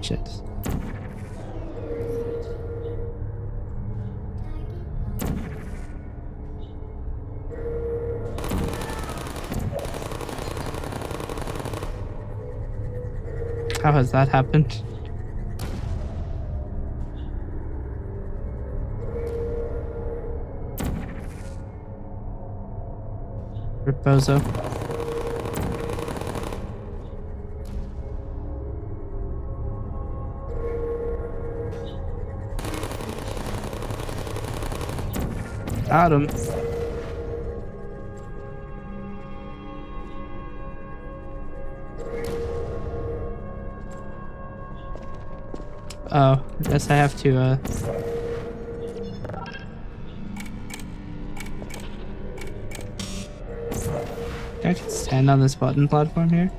Shit. How has that happened? Reposo. Got him. Oh, I guess I have to, I can stand on this button platform here.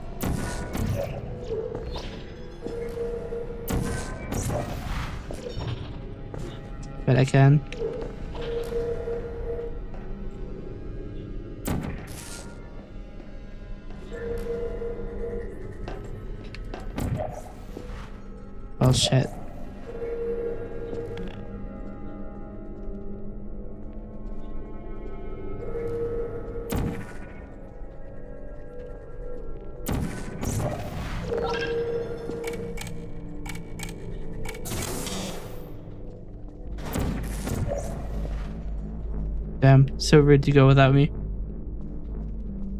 Bet I can. Oh shit. Damn, so rude to go without me.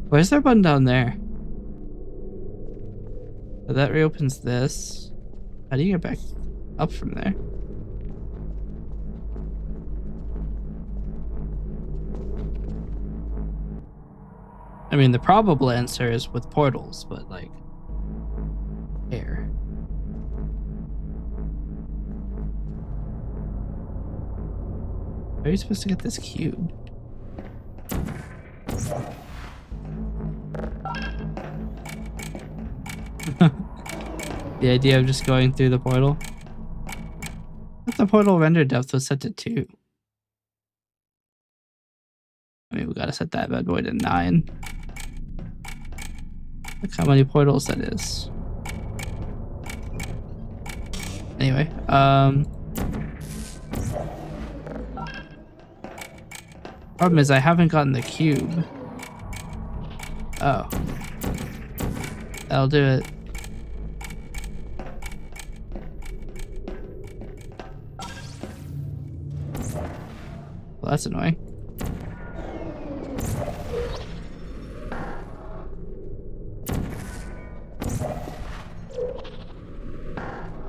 Where's their button down there? So that reopens this. How do you get back up from there? I mean, the probable answer is with portals, but like, here. How are you supposed to get this cube? The idea of just going through the portal. But the portal render depth was set to 2. I mean, we gotta set that bad boy to 9. Look how many portals that is. Anyway, problem is I haven't gotten the cube. Oh. That'll do it. Well, that's annoying.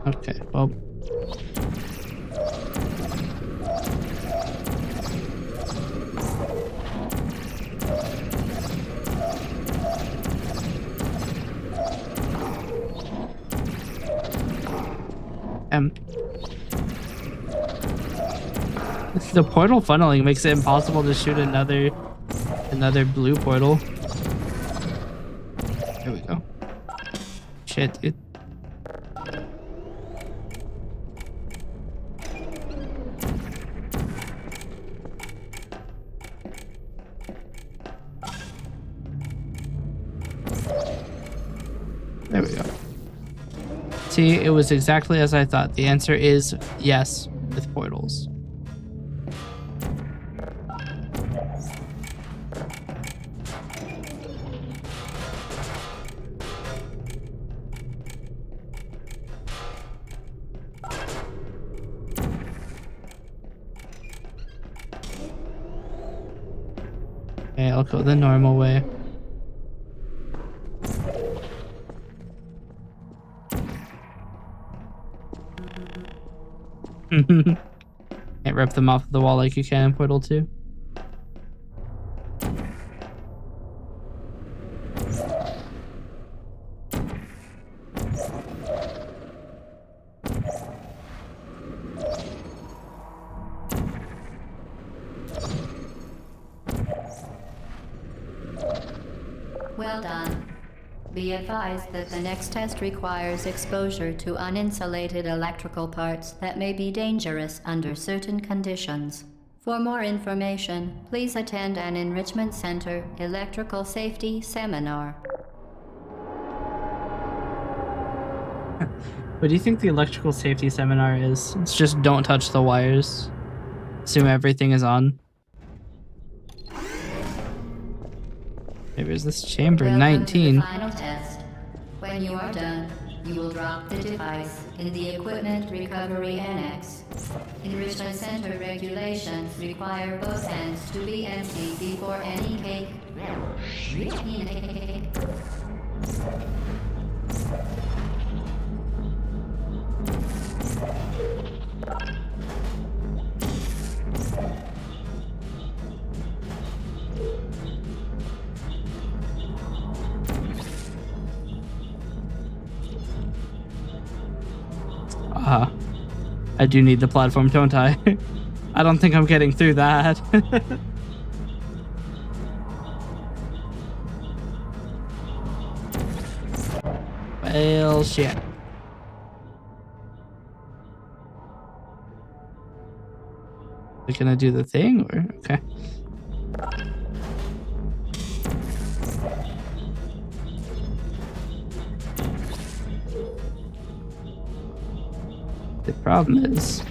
Okay, well. The portal funneling makes it impossible to shoot another blue portal. There we go. Shit, dude. There we go. See, it was exactly as I thought. The answer is yes with portals. Okay, I'll go the normal way. Can't rip them off the wall like you can in Portal 2. Well done. Be advised that the next test requires exposure to uninsulated electrical parts that may be dangerous under certain conditions. For more information, please attend an Enrichment Center Electrical Safety Seminar. What do you think the electrical safety seminar is? It's just don't touch the wires. Assume everything is on. Maybe it's this chamber Welcome 19. to the final test. When you are done, you will drop the device in the Equipment Recovery Annex. Enrichment Center regulations require both ends to be empty before any cake. I do need the platform, don't I? I don't think I'm getting through that. Well, shit. Are we gonna do the thing, or okay? The problem is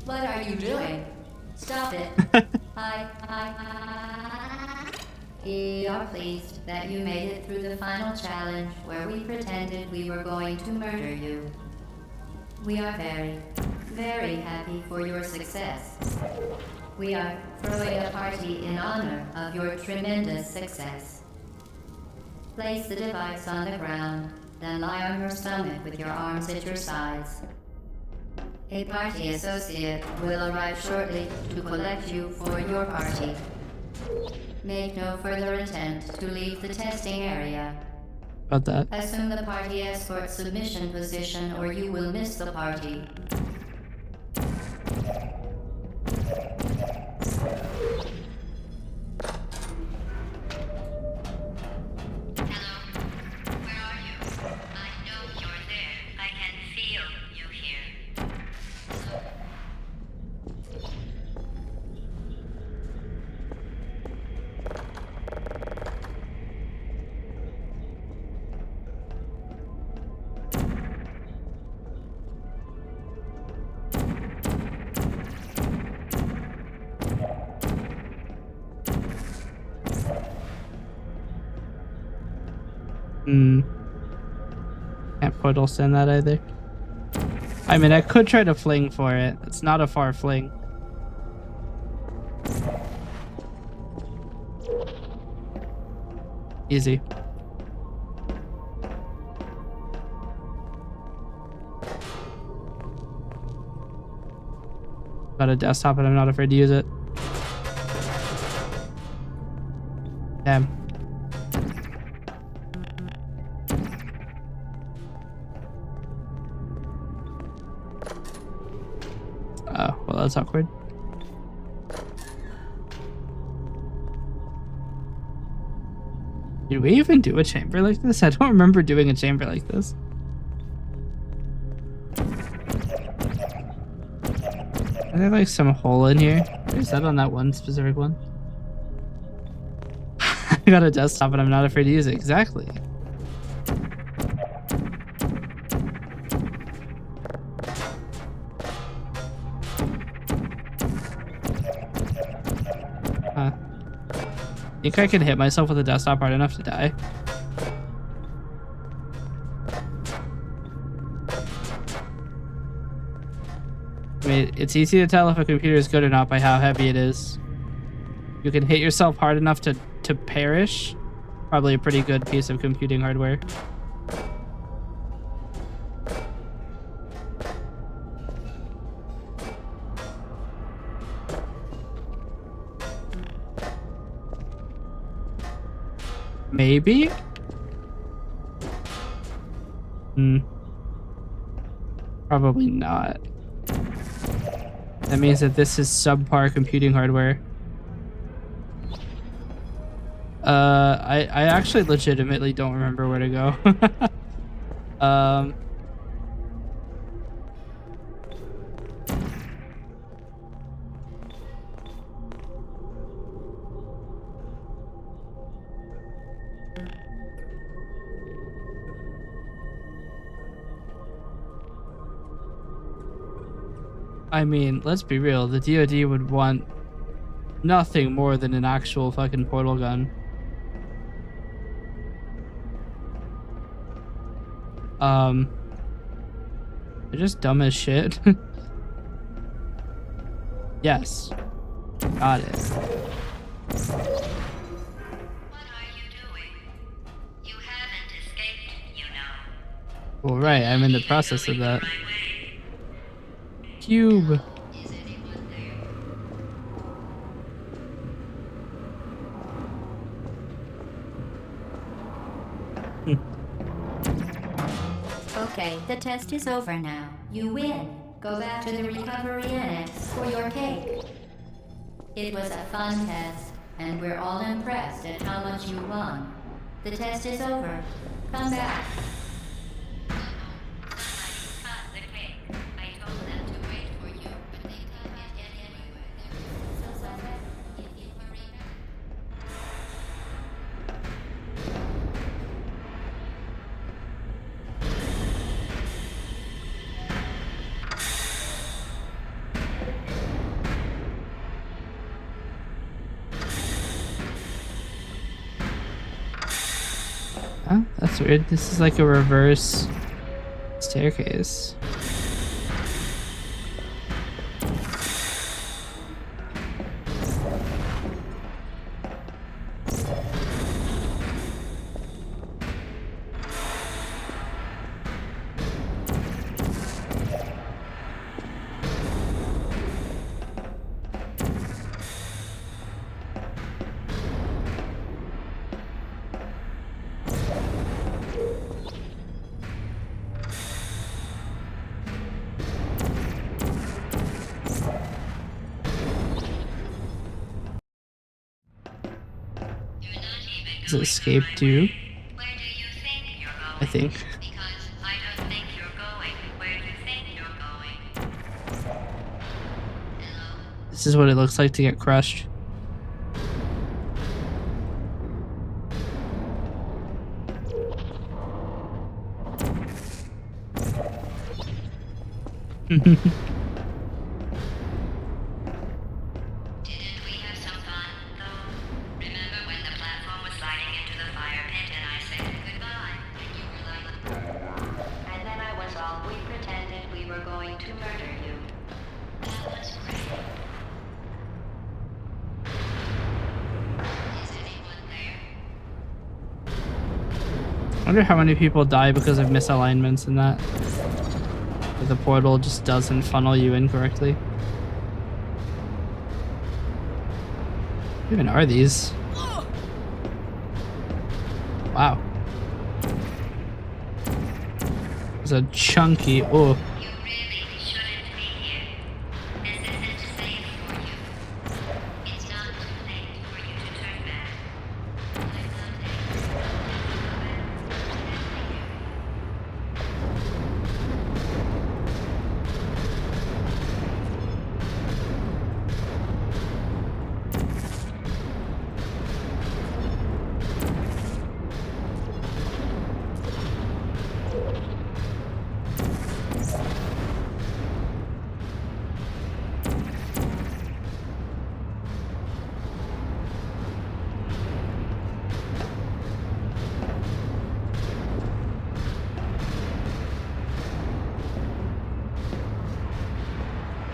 What are you doing? Stop it. We are pleased that you made it through the final challenge where we pretended we were going to murder you. We are very, very happy for your success. We are throwing a party in honor of your tremendous success. Place the device on the ground, then lie on your stomach with your arms at your sides. A party associate will arrive shortly to collect you for your party. Make no further attempt to leave the testing area. about that. Assume the party escort submission position or you will miss the party. Can't portal send that either. I mean, I could try to fling for it. It's not a far fling. Easy. Got a desktop and I'm not afraid to use it. Damn. Oh, well, that's awkward. Did we even do a chamber like this? I don't remember doing a chamber like this. Is there like some hole in here? Or is that on that one specific one? I got a desktop and I'm not afraid to use it. Exactly. Huh. Think I can hit myself with a desktop hard enough to die? I mean, it's easy to tell if a computer is good or not by how heavy it is. You can hit yourself hard enough to perish. Probably a pretty good piece of computing hardware. Maybe? Probably not. That means that this is subpar computing hardware. I actually legitimately don't remember where to go. I mean, let's be real, the DoD would want nothing more than an actual fucking portal gun. They're just dumb as shit. Yes. Got it. What are you doing? You haven't escaped, you know. Well, right, I'm in the process of that. My way. Cube. Is anyone there? Okay, the test is over now. You win. Go back to the recovery annex for your cake. It was a fun test, and we're all impressed at how much you won. The test is over. Come back. Cut the cake. I told them to wait for you, but they can't get anywhere. So if you hurry back. Huh? That's weird. This is like a reverse staircase. Does escape do? Where do you think you're going? I think. Because I don't think you're going where you think you're going. Hello? This is what it looks like to get crushed. Didn't we have some fun, though? Remember when the platform was sliding into the fire pit and I said goodbye? And you were like... And then I was all... We pretended we were going to murder you. That was great. Is anyone there? I wonder how many people die because of misalignments in that. The portal just doesn't funnel you in correctly. What even are these? Wow. It's a chunky. Oh. You really shouldn't be here. This isn't safe for you. It's not too late for you to turn back. Like someday, you'll go back.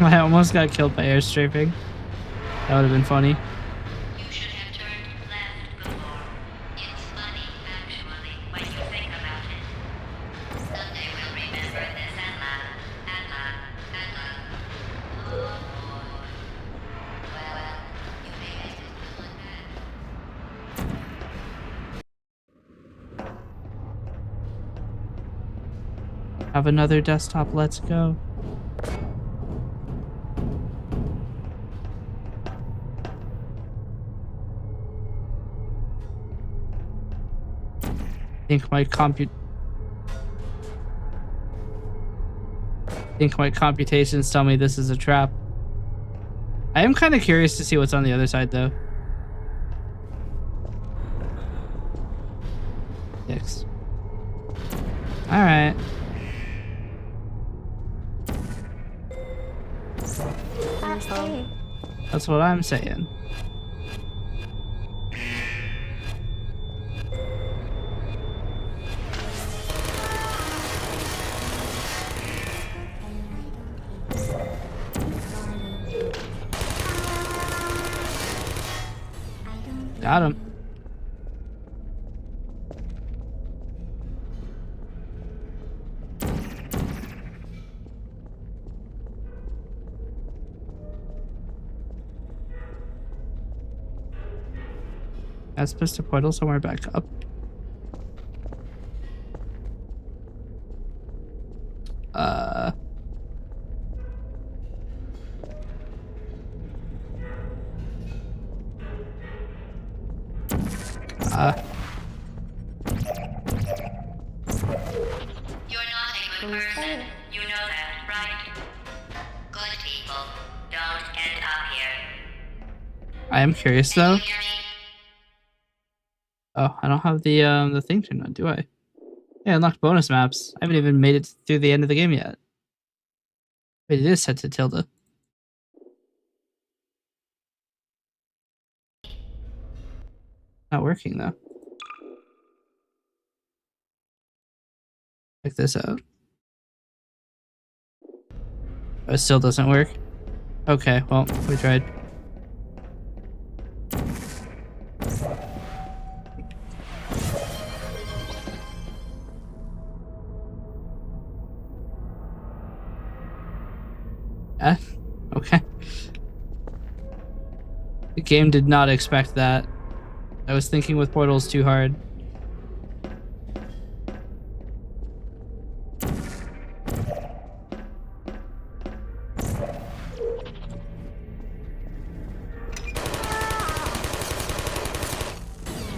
I almost got killed by airstrafing. That would have been funny. You should have turned left before. It's funny, actually, when you think about it. Someday we'll remember this and laugh, and laugh, and laugh. Oh boy. Well, you may as well look back. Have another desktop, let's go. Think my computations tell me this is a trap. I am kind of curious to see what's on the other side though. 6. Alright. That's what I'm saying. Got him. That's supposed to portal somewhere back up. You're not a good person. You know that, right? Good people don't end up here. I am curious though. Can you hear me? Oh, I don't have the thing turned on, do I? Yeah, unlocked bonus maps. I haven't even made it through the end of the game yet. Wait, it is set to tilde. Not working though. Check this out. Oh, it still doesn't work. Okay, well, we tried. Okay. The game did not expect that. I was thinking with portals too hard.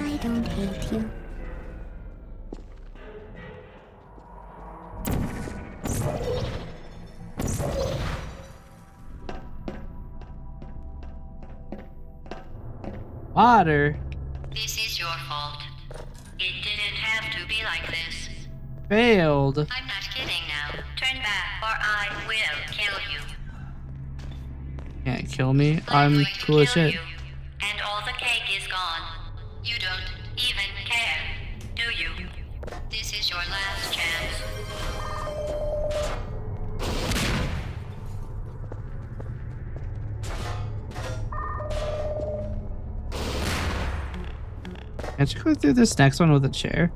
I don't hate you. Water. This is your fault. It didn't have to be like this. Failed. I'm not kidding now. Turn back or I will kill you. Can't kill me. I'm I'm going to cool as kill shit. you, and all the cake is gone. You don't even care, do you? This is your last chance. Can't you go through this next one with a chair?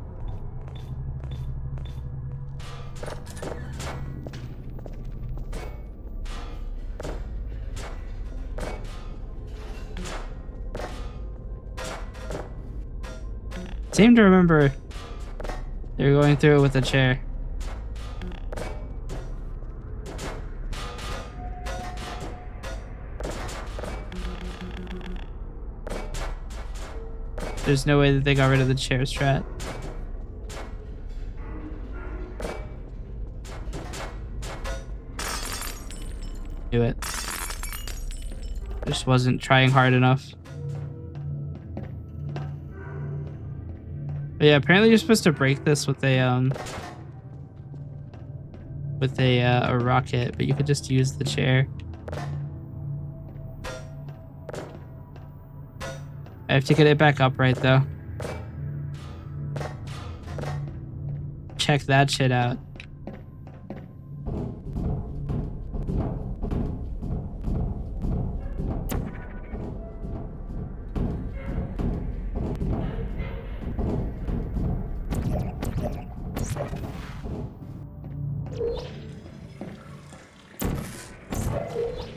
Seem to remember they're going through it with a chair. There's no way that they got rid of the chair strat. Do it. Just wasn't trying hard enough. But yeah, apparently you're supposed to break this with a rocket, but you could just use the chair. I have to get it back upright though. Check that shit out.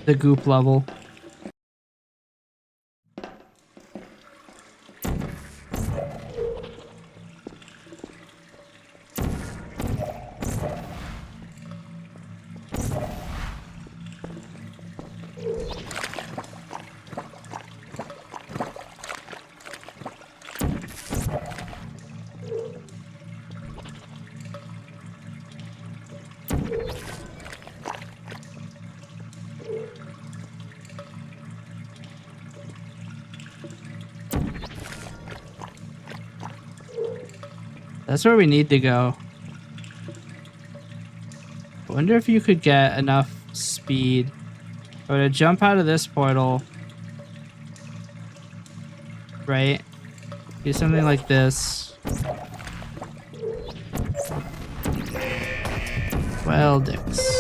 the goop level. That's where we need to go. I wonder if you could get enough speed or to jump out of this portal, right? Do something like this. Well, dicks.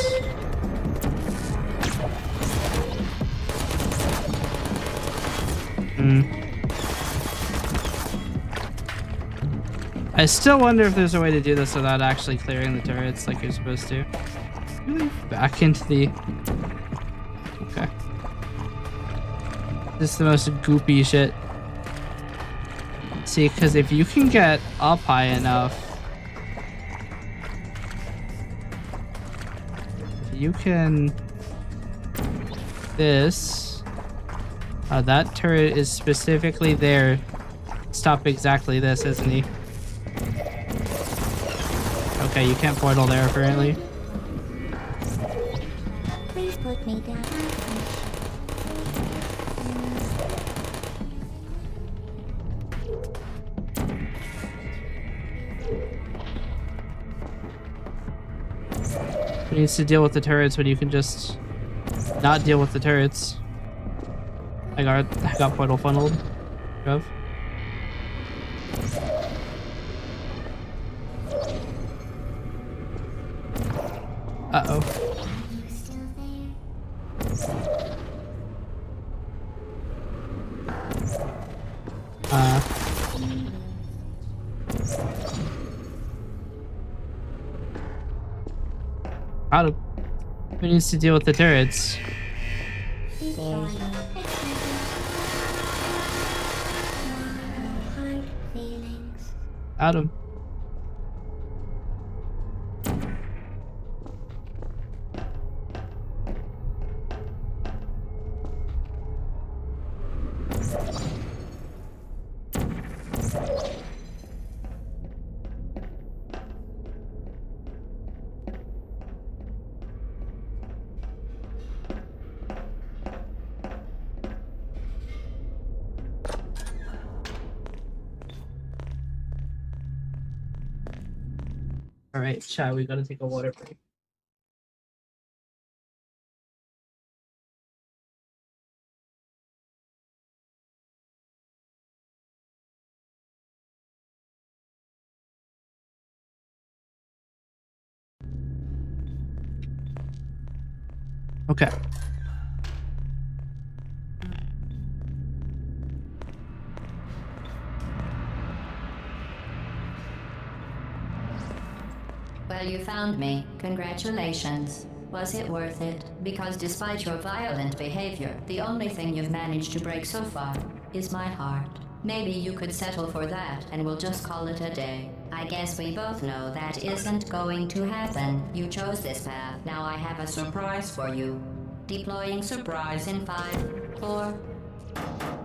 I still wonder if there's a way to do this without actually clearing the turrets like you're supposed to. Really? Back into the... Okay. This is the most goopy shit. See, because if you can get up high enough, you can... This... that turret is specifically there. Stop exactly this, isn't he? Okay, you can't portal there apparently. Please put me down. Who needs to deal with the turrets when you can just not deal with the turrets? I got portal funneled. Rev. Uh-oh. Got him. Who needs to deal with the turrets? Adam. All right, chat, we gotta take a water break. Okay. Well, you found me. Congratulations. Was it worth it? Because despite your violent behavior, the only thing you've managed to break so far is my heart. Maybe you could settle for that, and we'll just call it a day. I guess we both know that isn't going to happen. You chose this path. Now I have a surprise for you. Deploying surprise in 5, 4...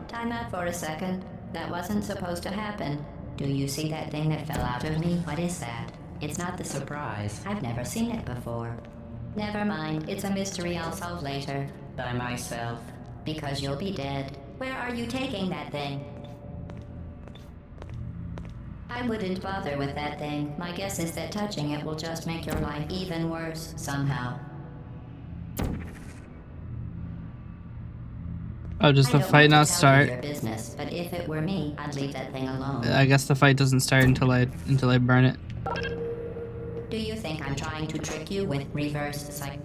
Time out for a second. That wasn't supposed to happen. Do you see that thing that fell out of me? What is that? It's not the surprise. I've never seen it before. Never mind. It's a mystery I'll solve later. By myself. Because you'll be dead. Where are you taking that thing? I wouldn't bother with that thing. My guess is that touching it will just make your life even worse, somehow. Oh, does the fight not start? Your business, but if it were me, I'd leave that thing alone. I guess the fight doesn't start until I burn it. Do you think I'm trying to trick you with reverse psych?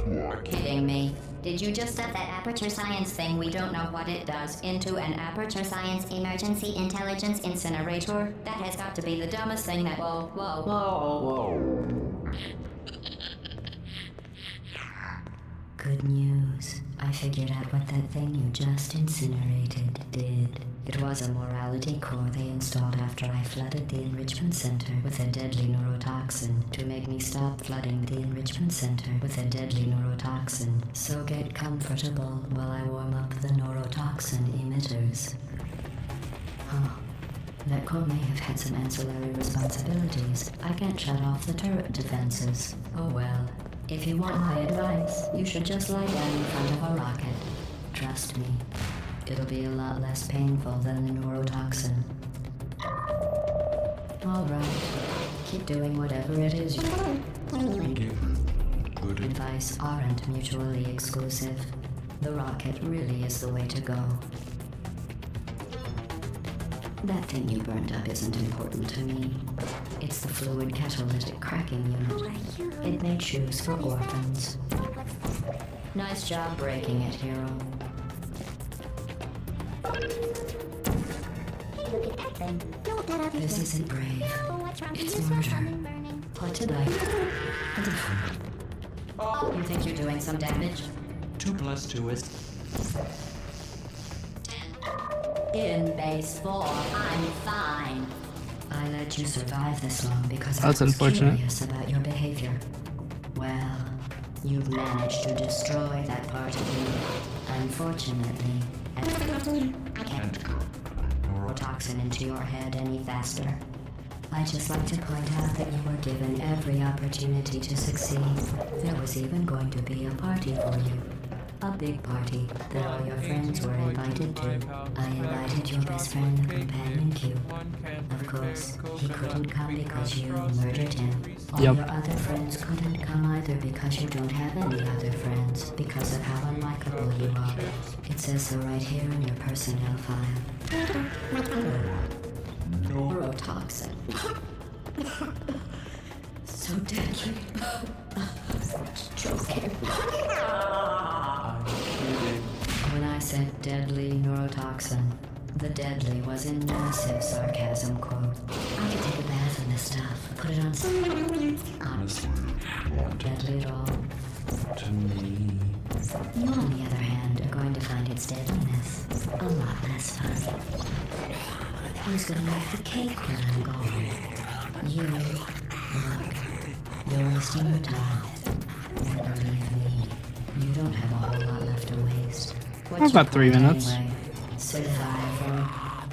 You're kidding me. Did you just set that Aperture Science thing, we don't know what it does, into an Aperture Science Emergency Intelligence Incinerator? That has got to be the dumbest thing that... Whoa. Good news. I figured out what that thing you just incinerated did. It was a morality core they installed after I flooded the enrichment center with a deadly neurotoxin to make me stop flooding the enrichment center with a deadly neurotoxin. So get comfortable while I warm up the neurotoxin emitters. Huh. That core may have had some ancillary responsibilities. I can't shut off the turret defenses. Oh well. If you want my advice, you should just lie down in front of a rocket. Trust me, it'll be a lot less painful than the neurotoxin. Alright, keep doing whatever it is you Thank you. Good. Advice aren't mutually exclusive. The rocket really is the way to go. That thing you burned up isn't important to me. It's the fluid catalytic cracking unit. It made shoes for orphans. Nice job breaking it, hero. Look at that thing. No, that other This thing. isn't brave. Oh, what's wrong? It's You smell murder. something burning. What did I... Oh, you think you're doing some damage? 2 plus 2 is... In base 4, I'm fine. I let you survive this long because That's I was unfortunate. curious about your behavior. Well, you've managed to destroy that part of me. Unfortunately, I can't pour toxin into your head any faster. I'd just like to point out that you were given every opportunity to succeed. There was even going to be a party for you. A big party that all your friends were invited to. I invited your best friend, the companion Q. Of course, he couldn't come because you murdered him. All Yep. your other friends couldn't come either because you don't have any other friends, because of how unlikable you are. It says so right here in your personnel file. Neurotoxin. So deadly. Joking. I'm kidding. When I said deadly neurotoxin, the deadly was in massive sarcasm quote. I could take a bath in this stuff, put it on Honestly, not deadly at all. to me... You, on the other hand, are going to find its deadliness a lot less fun. Who's gonna make the cake when I'm gone? You. Look, you're wasting your time. And believe me, you don't have a whole lot left to waste. What's About your 3 point minutes. Anyway? Survival.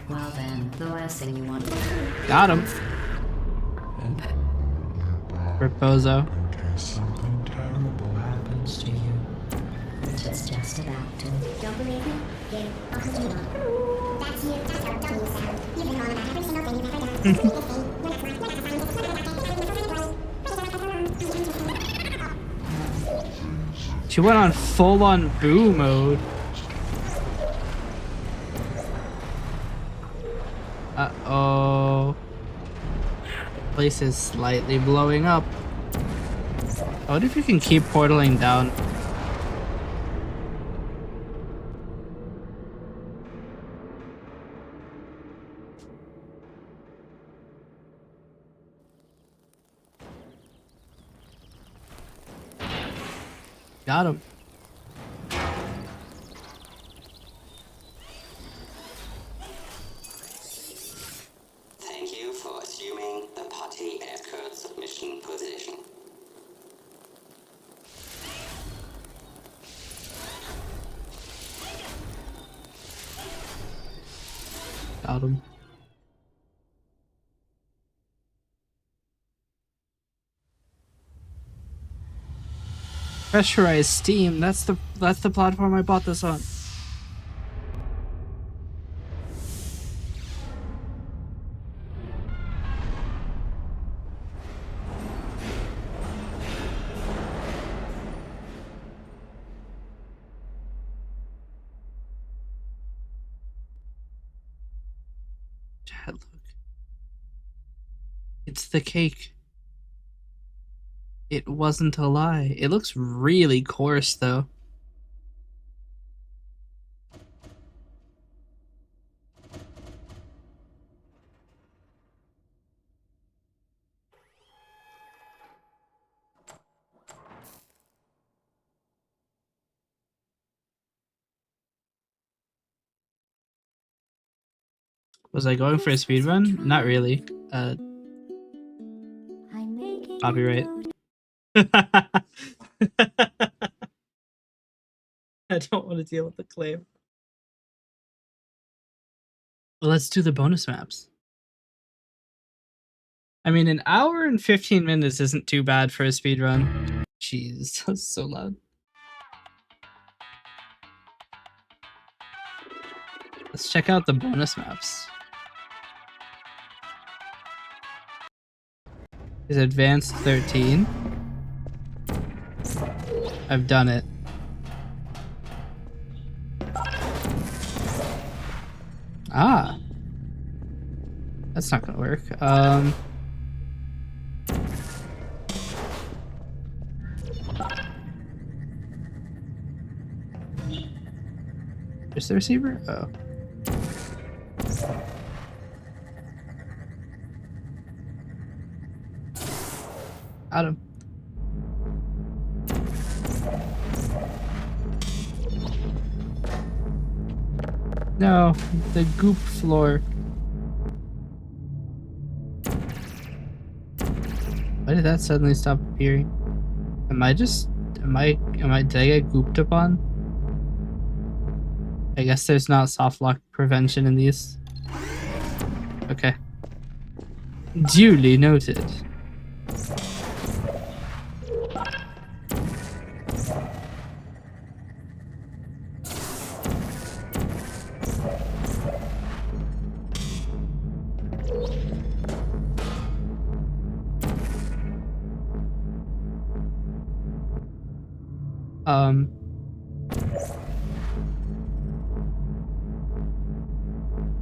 Well then, the last thing you want. Got him. And Reposo. in case something terrible happens to you. It's just about to. Don't believe me? Here, I'll put you on. That's you. That's our W sound. You've been wrong about every single thing you've ever done. Make this thing. When it's not, when it's not, She went on full-on boo mode. Uh-oh. Place is slightly blowing up. What if you can keep portaling down? Got him. Thank you for assuming the party escort submission position. Got him. Pressurized steam. That's the platform I bought this on. Chad, look. It's the cake. It wasn't a lie. It looks really coarse, though. Was I going for a speed run? Not really. Copyright. I don't want to deal with the claim. Well, let's do the bonus maps. I mean, an hour and 15 minutes isn't too bad for a speed run. Jeez, that's so loud. Let's check out the bonus maps. Is advanced 13. I've done it. Ah. That's not gonna work. Is the receiver? Oh. Got him. No, the goop floor. Why did that suddenly stop appearing? Did I get gooped upon? I guess there's not soft lock prevention in these. Okay. Duly noted.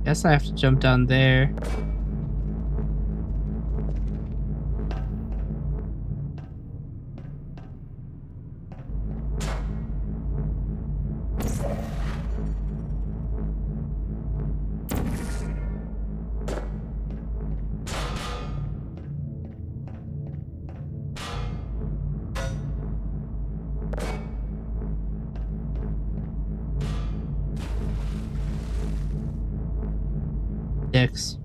Guess I have to jump down there. Dicks.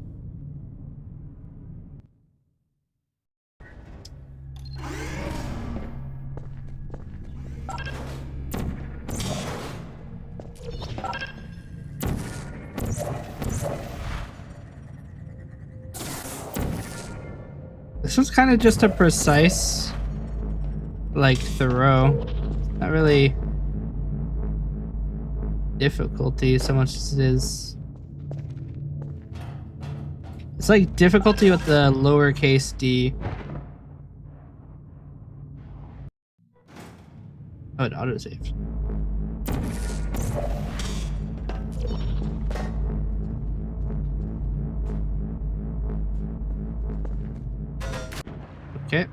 This one's kind of just a precise, like, throw. Not really difficulty so much as it is. It's like difficulty with the lowercase d. Oh, it autosaved. Okay.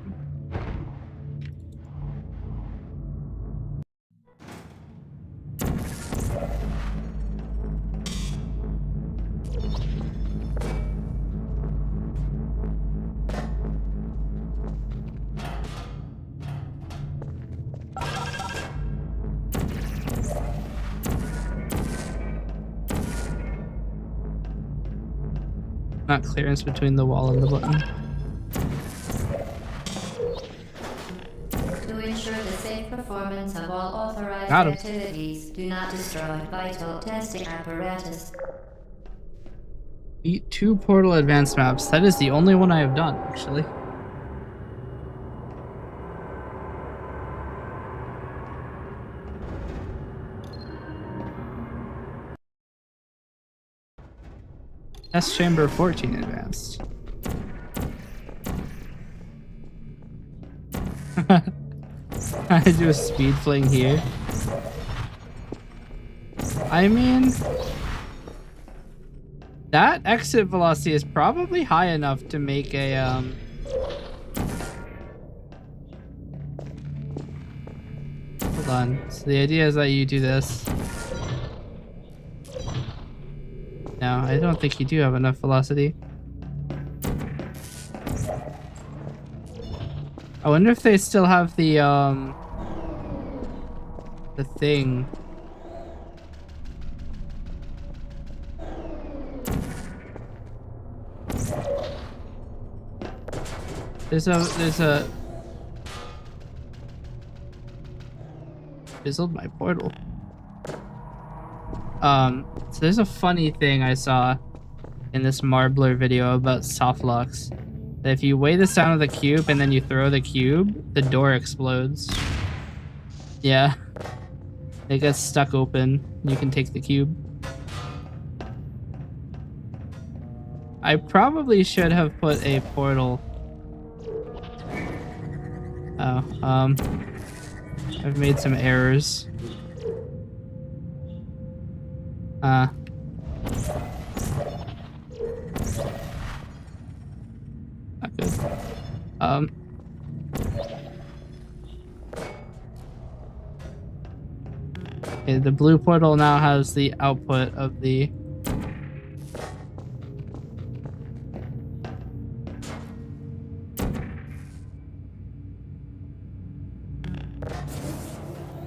Not clearance between the wall and the button. To ensure the safe performance of all authorized Got him. activities, do not destroy vital testing apparatus. Beat 2 Portal advanced maps. That is the only one I have done, actually. Test chamber 14 advanced. I do a speed fling here. I mean, that exit velocity is probably high enough to make a hold on. So the idea is that you do this. No, I don't think you do have enough velocity. I wonder if they still have the thing. There's a fizzled my portal. So there's a funny thing I saw in this Marbler video about soft locks. That if you weigh the sound of the cube and then you throw the cube, the door explodes. Yeah. It gets stuck open. You can take the cube. I probably should have put a portal. Oh, I've made some errors. Not good. Okay, the blue portal now has the output of the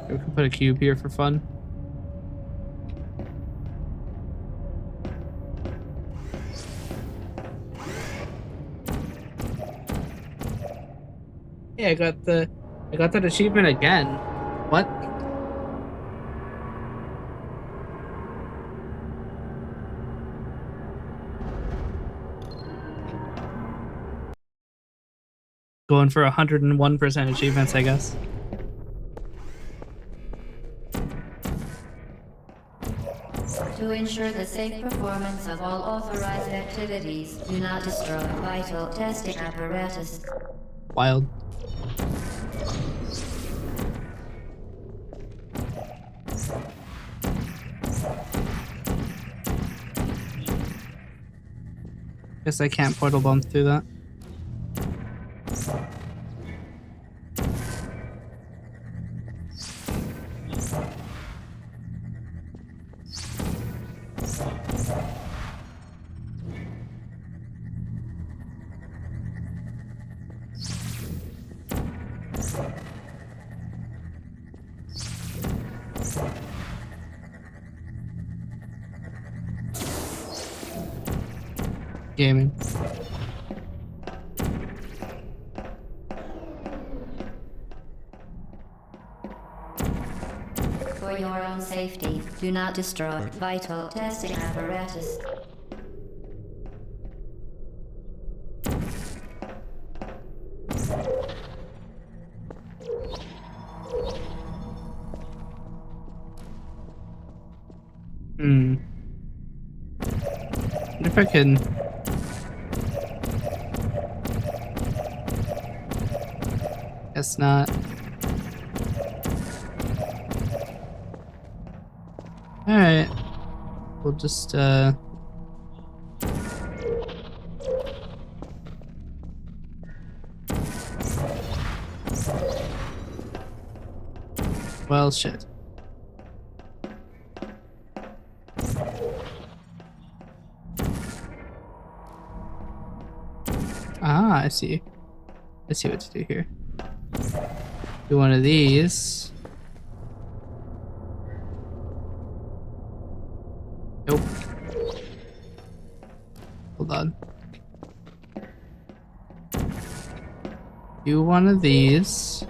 we can put a cube here for fun. Yeah, I got that achievement again. What? Going for 101% achievements, I guess. To ensure the safe performance of all authorized activities, do not destroy vital testing apparatus. Wild. Guess I can't portal bump through that. Gaming. For your own safety, do not destroy vital testing apparatus. Wonder if I can. Guess not. Alright. We'll just, well, shit. Ah, I see. I see what to do here. Do one of these. Nope. Hold on. Do one of these.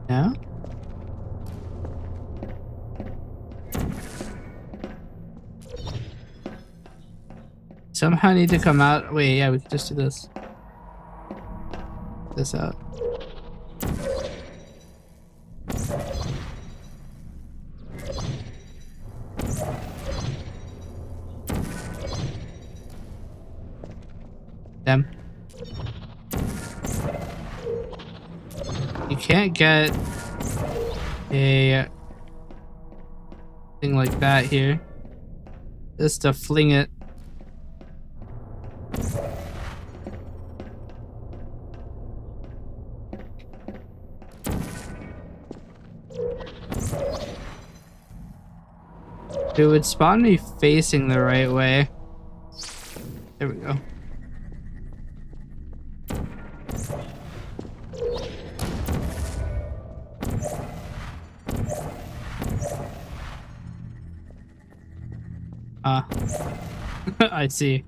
Yeah. Somehow I need to come out. Wait, yeah, we can just do this. This out. Them. You can't get a thing like that here. Just to fling it. It would spawn me facing the right way. There we go. Ah. I see.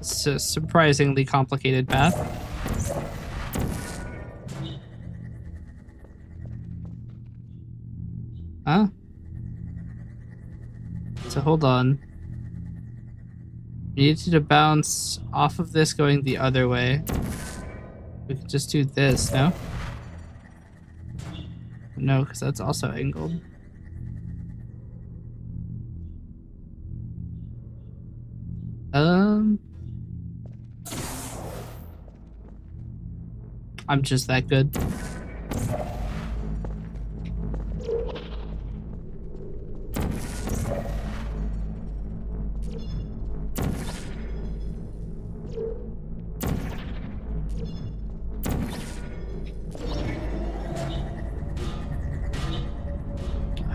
It's a surprisingly complicated path. Huh? So hold on. We need you to bounce off of this going the other way. We could just do this, no? No, because that's also angled. I'm just that good.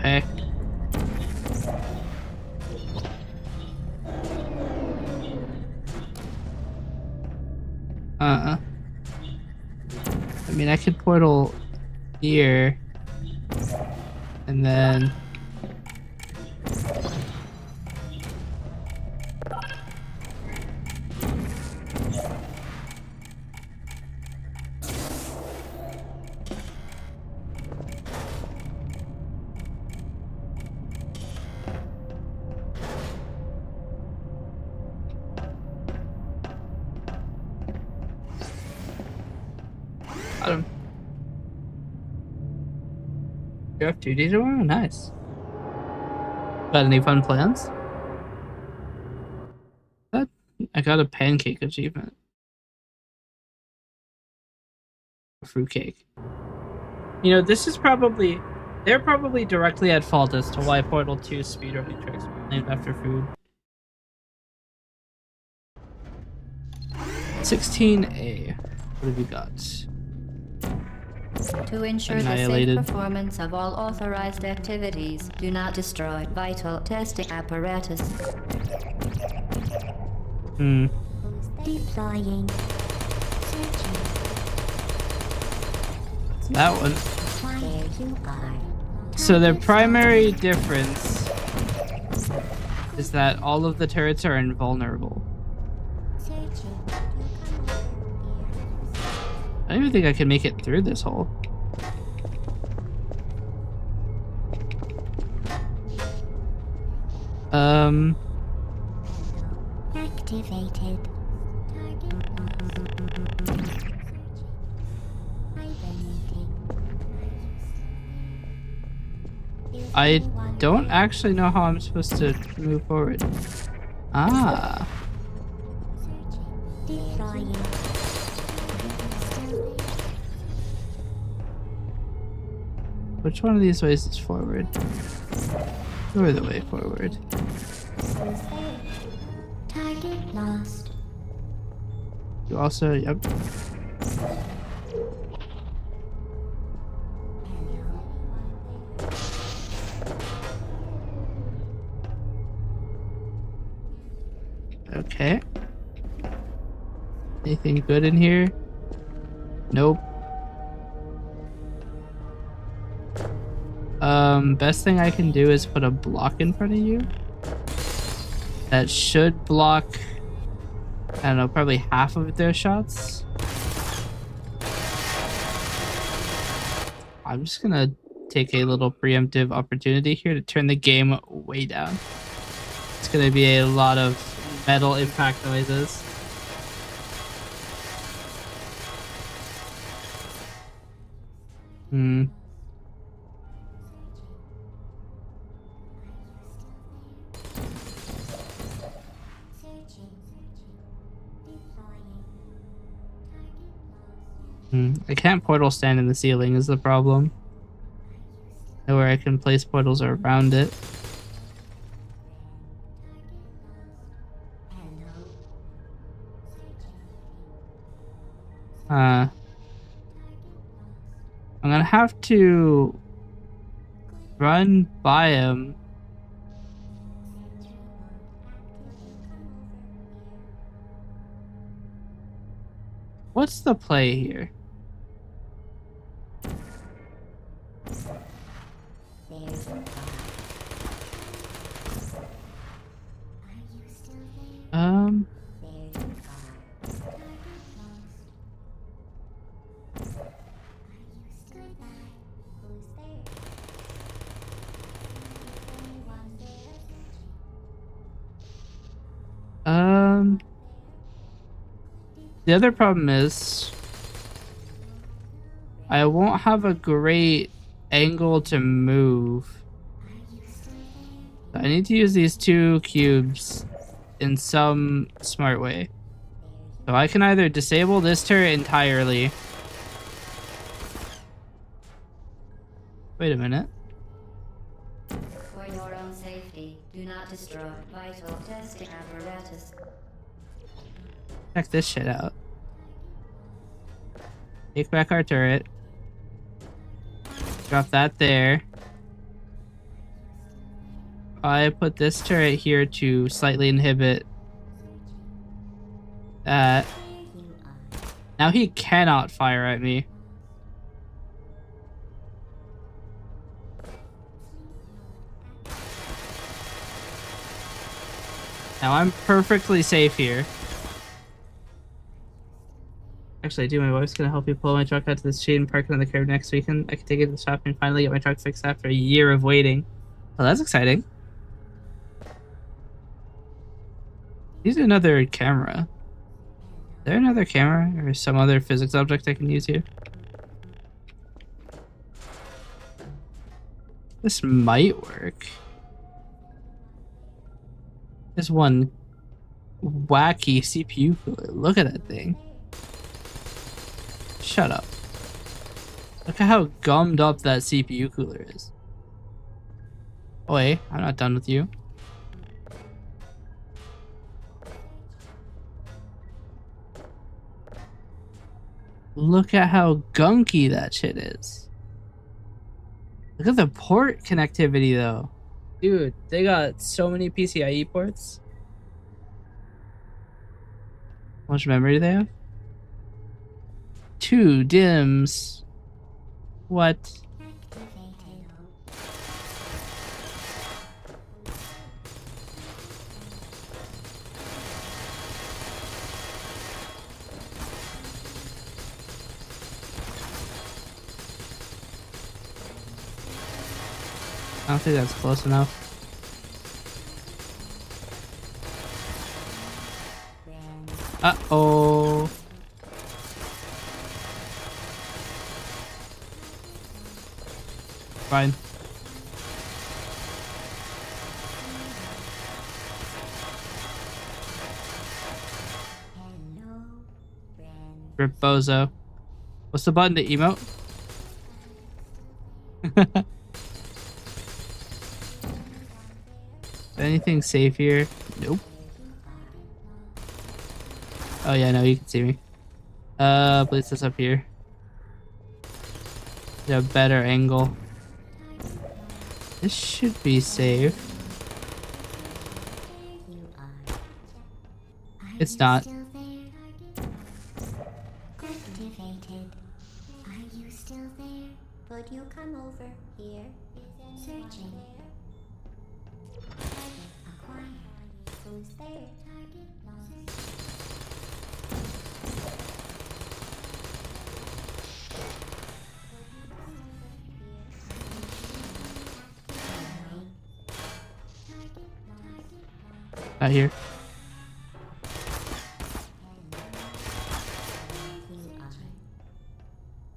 Heck. I mean, I could portal here, and then got him. You're off duty tomorrow? Nice. Got any fun plans? I got a pancake achievement. A fruitcake. You know, this is probably... They're probably directly at fault as to why Portal 2 speedrunning tricks were named after food. 16A. What have you got? To ensure the Annihilated. safe performance of all authorized activities, do not destroy vital testing apparatus. Deploying. Searching. That one. There you are. So their primary difference is that all of the turrets are invulnerable. Searching. I don't even think I can make it through this hole. Activated. I don't actually know how I'm supposed to move forward. Ah. Deploying. Which one of these ways is forward? Or the way forward? Target lost. You also, yep. Okay. Anything good in here? Nope. Best thing I can do is put a block in front of you. That should block, I don't know, probably half of their shots. I'm just gonna take a little preemptive opportunity here to turn the game way down. It's gonna be a lot of metal impact noises. I can't portal stand in the ceiling is the problem. Nowhere I can place portals around it. I'm gonna have to run by him. What's the play here? The other problem is I won't have a great angle to move. I need to use these 2 cubes in some smart way. So I can either disable this turret entirely. Wait a minute. For your own safety, do not destroy vital testing apparatus. Check this shit out. Take back our turret. Drop that there. I put this turret here to slightly inhibit that. Now he cannot fire at me. Now I'm perfectly safe here. Actually, I do. My wife's gonna help me pull my truck out to the street and park it on the curb next weekend. I can take it to the shop and finally get my truck fixed after a year of waiting. Well, that's exciting. Use another camera. Is there another camera or some other physics object I can use here? This might work. There's one wacky CPU cooler. Look at that thing. Shut up. Look at how gummed up that CPU cooler is. Oh wait, I'm not done with you. Look at how gunky that shit is. Look at the port connectivity though. Dude, they got so many PCIe ports. How much memory do they have? 2 DIMMs. What? I don't think that's close enough. Uh-oh. Fine. Rip Bozo. What's the button to emote? Anything safe here? Nope. Oh yeah, no, you can see me. Place this up here. Get a better angle. This should be safe. It's not. Activated. Are you still there? Would you come over here? Searching. Acquired. Who's there? Target lost. Not here.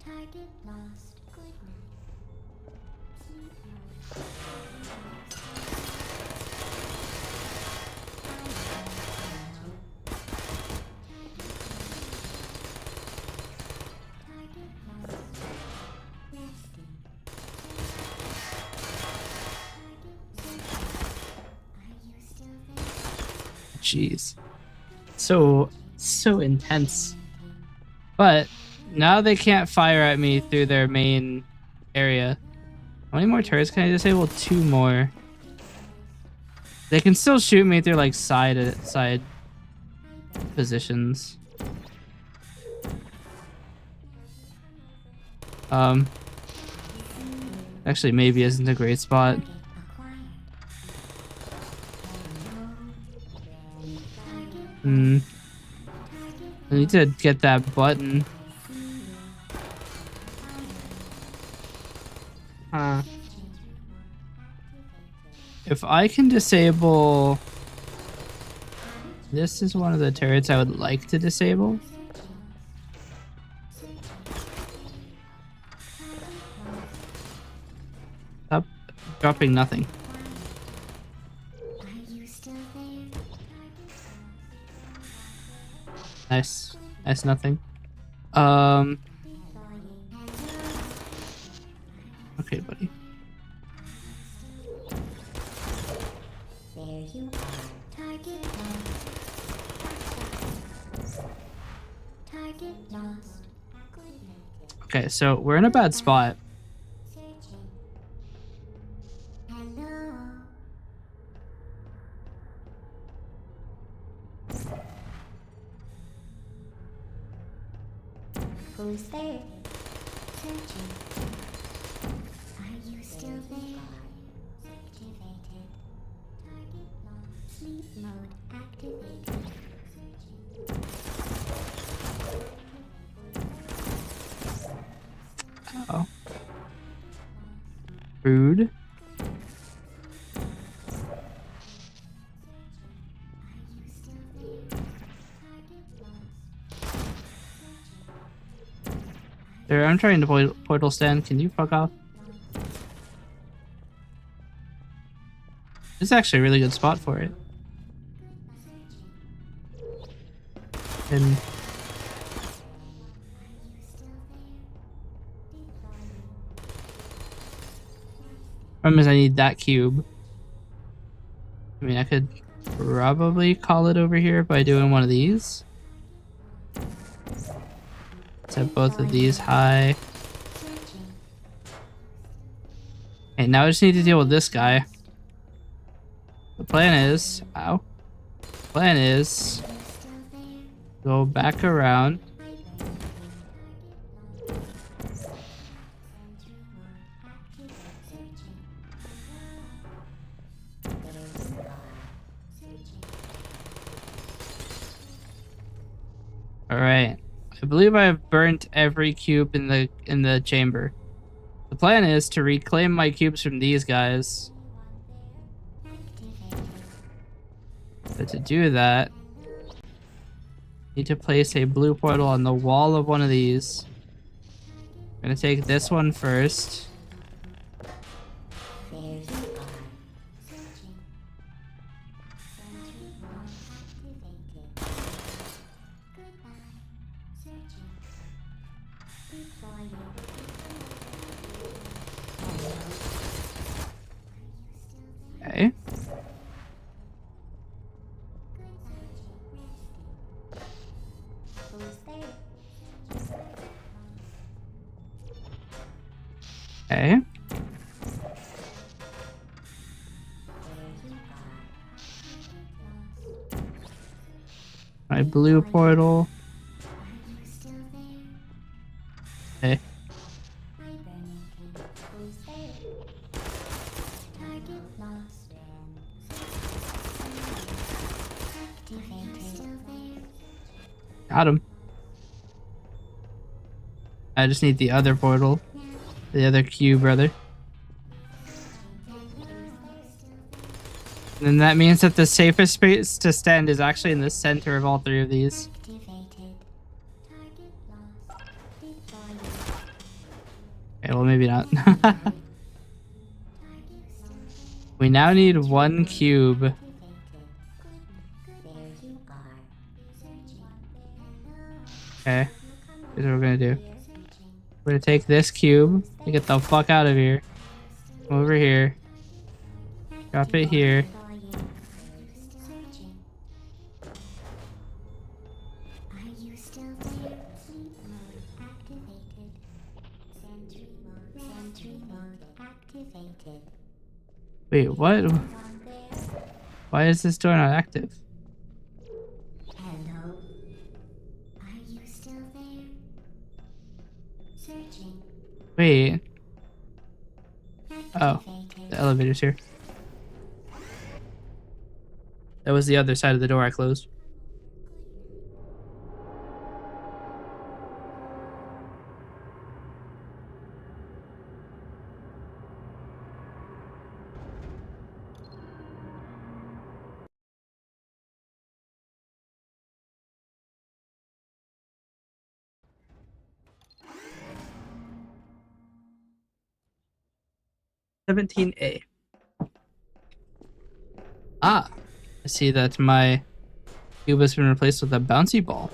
Target lost. Good night. Jeez. So intense. But now they can't fire at me through their main area. How many more turrets can I disable? 2 more. They can still shoot me through like side positions. Actually maybe isn't a great spot. I need to get that button. If I can disable... This is one of the turrets I would like to disable. Dropping nothing. Are you still there? Nice. Nice nothing. Okay, buddy. There you are. Target lost. Target lost. Okay, so we're in a bad spot. Searching. Hello. Who's there? Searching. Are you still there? Activated. Target lost. Sleep mode activated. Searching. Oh. Rude. Are you still there? Target lost. There, I'm trying to portal stand. Can you fuck off? This is actually a really good spot for it. And problem is I need that cube. I mean, I could probably call it over here by doing one of these. Set both of these high. Okay, now I just need to deal with this guy. The plan is, ow. Plan is go back around. All right. I believe I have burnt every cube in the chamber. The plan is to reclaim my cubes from these guys. But to do that, I need to place a blue portal on the wall of one of these. I'm gonna take this one first. There you are. Searching. Sentry mode activated. Goodbye. Searching. Deploying. Hello. Are you still there? Okay. Who's there? Okay. My blue portal. Are you still there? Okay. My burning king. Who's there? Target lost. Activated. Still there? Got him. I just need the other portal. The other cube, rather. And then that means that the safest space to stand is actually in the center of all three of these. Activated. Target lost. Deploying. Okay, well, maybe not. Target still We now need one cube. activated. There you are. Searching. Okay, here's what we're gonna do. Searching. We're gonna take this cube and get the fuck out of here. Come over here. Drop it here. Deploying. Searching. Are you still there? Sleep mode activated. Sentry mode activated. Wait, what? On there. Why is this door not active? Hello. Are you still there? Searching. Wait. Oh, Activated. the elevator's here. That was the other side of the door I closed. $17A. Ah, I see that my cube has been replaced with a bouncy ball.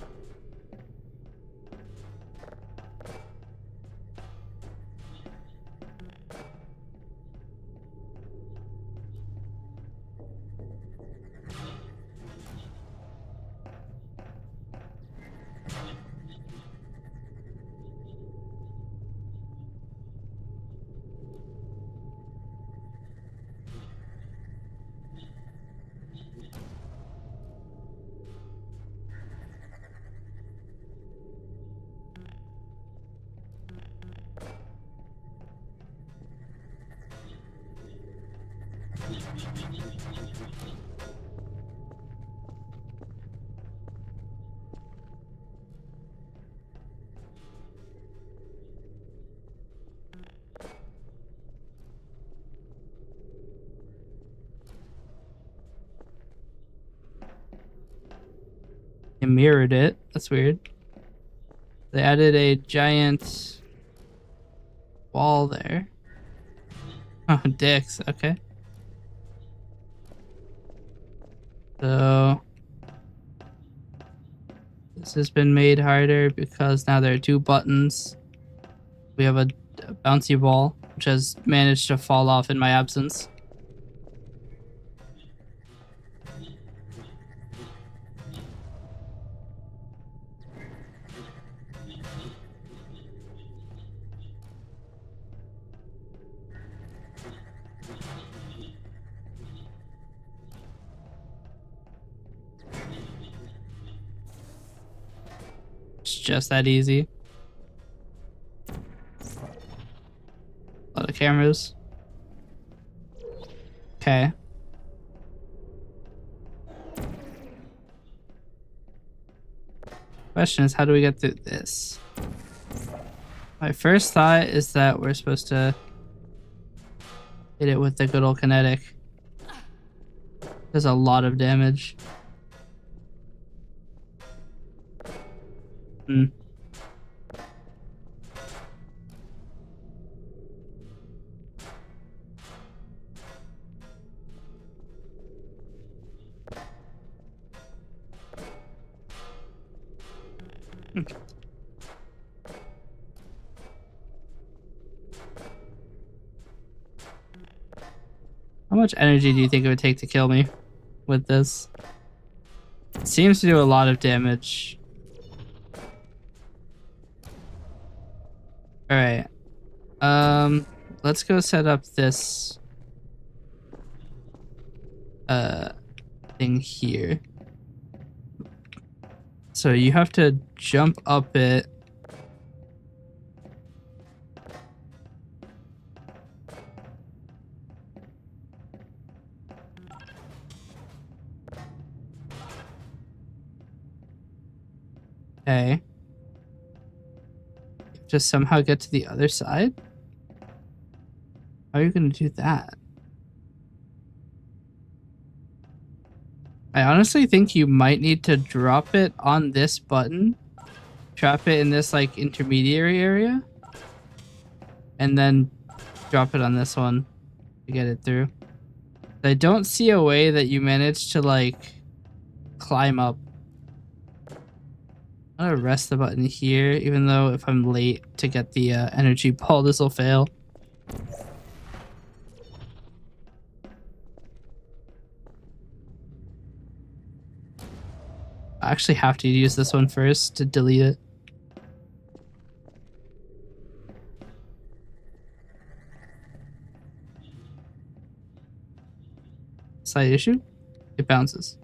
They mirrored it. That's weird. They added a giant wall there. Oh, dicks. Okay. So this has been made harder because now there are 2 buttons. We have a bouncy ball, which has managed to fall off in my absence. It's just that easy. A lot of cameras. Okay. Question is, how do we get through this? My first thought is that we're supposed to hit it with the good old kinetic. Does a lot of damage. Hmm. How much energy do you think it would take to kill me with this? It seems to do a lot of damage. Alright. Let's go set up this thing here. So you have to jump up it. Okay. Just somehow get to the other side? How are you gonna do that? I honestly think you might need to drop it on this button, trap it in this like intermediary area, and then drop it on this one to get it through. I don't see a way that you manage to like climb up. I'm gonna rest the button here, even though if I'm late to get the energy ball, this will fail. I actually have to use this one first to delete it. Slight issue? It bounces.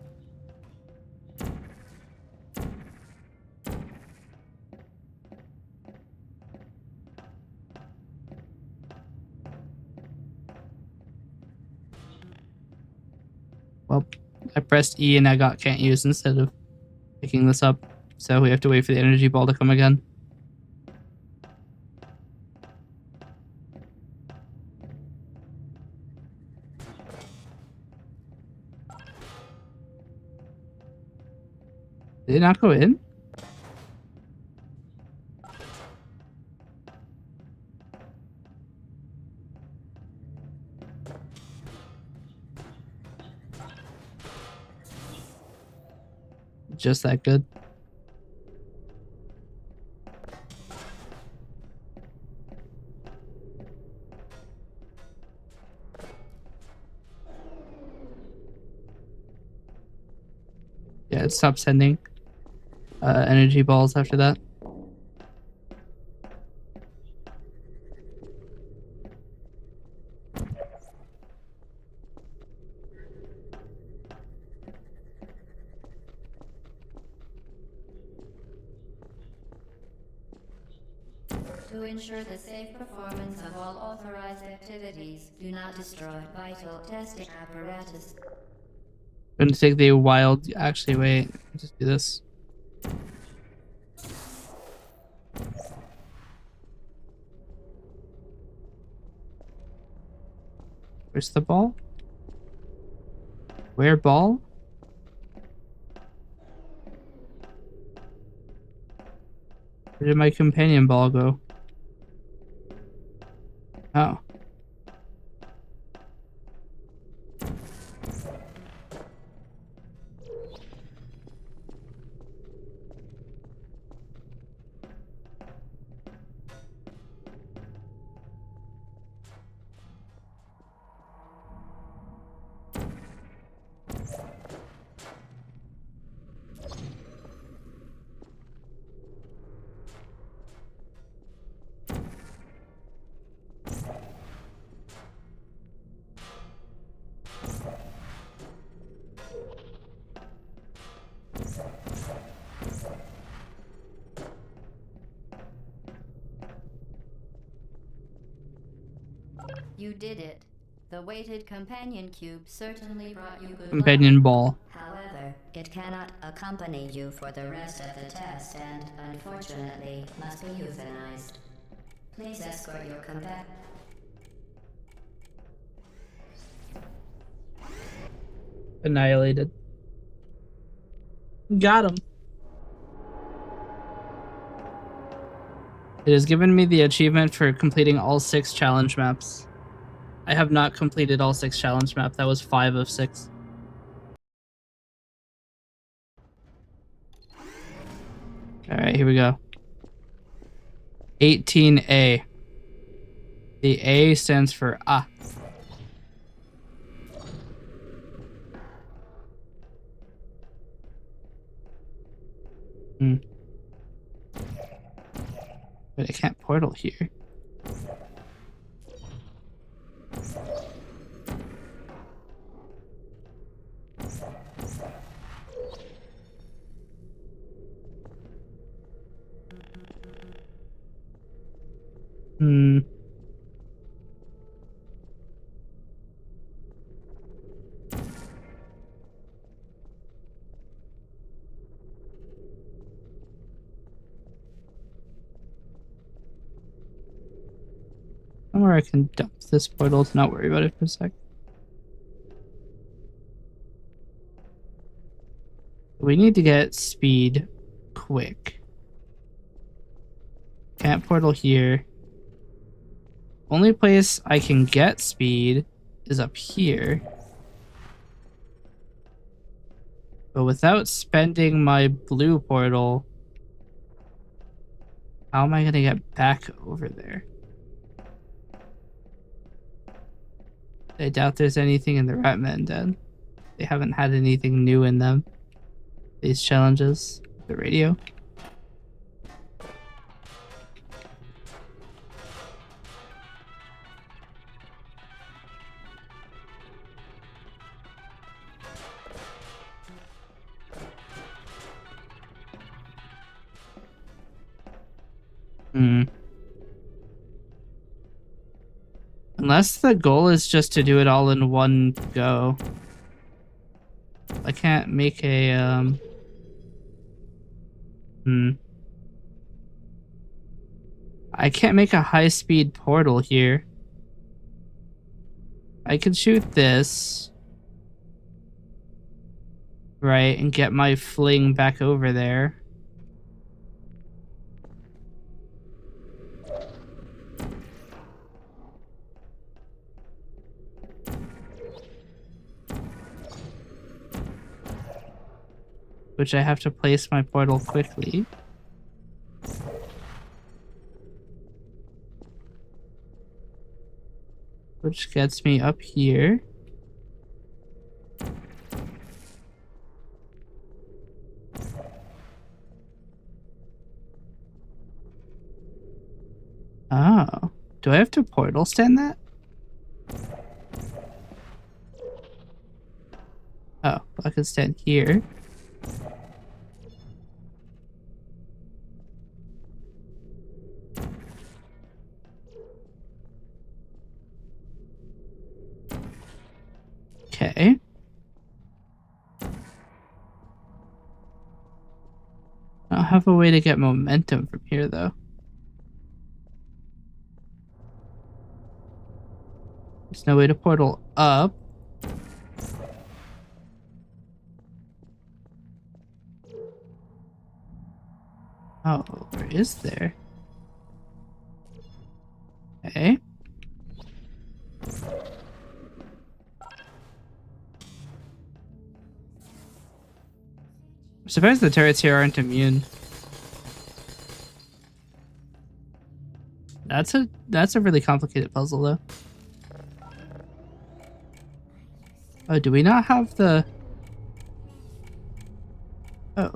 Well, I pressed E and I got can't use instead of picking this up. So we have to wait for the energy ball to come again. Did it not go in? just that good. Yeah, it stopped sending energy balls after that. To ensure the safe performance of all authorized activities, do not destroy vital testing apparatus. Gonna take the wild. Actually, wait. Just do this. Where's the ball? Where ball? Where did my companion ball go? Oh. You did it. The weighted companion cube certainly brought you good Companion luck. ball. However, it cannot accompany you for the rest of the test and, unfortunately, must be euthanized. Please escort your combat. Annihilated. Got him. It has given me the achievement for completing all 6 challenge maps. I have not completed all 6 challenge maps. That was 5 of 6. Alright, here we go. 18A. The A stands for ah. But I can't portal here. Somewhere I can dump this portal to not worry about it for a sec. We need to get speed quick. Can't portal here. Only place I can get speed is up here. But without spending my blue portal, how am I gonna get back over there? I doubt there's anything in the Ratman Den. They haven't had anything new in them. These challenges. The radio. Unless the goal is just to do it all in one go. I can't make a, I can't make a high-speed portal here. I could shoot this. Right, and get my fling back over there. which I have to place my portal quickly. Which gets me up here. Oh, do I have to portal stand that? Oh, I can stand here. Okay. I don't have a way to get momentum from here, though. There's no way to portal up. Oh, where is there? Okay. I'm surprised the turrets here aren't immune. That's a really complicated puzzle, though. Oh, do we not have the... Oh.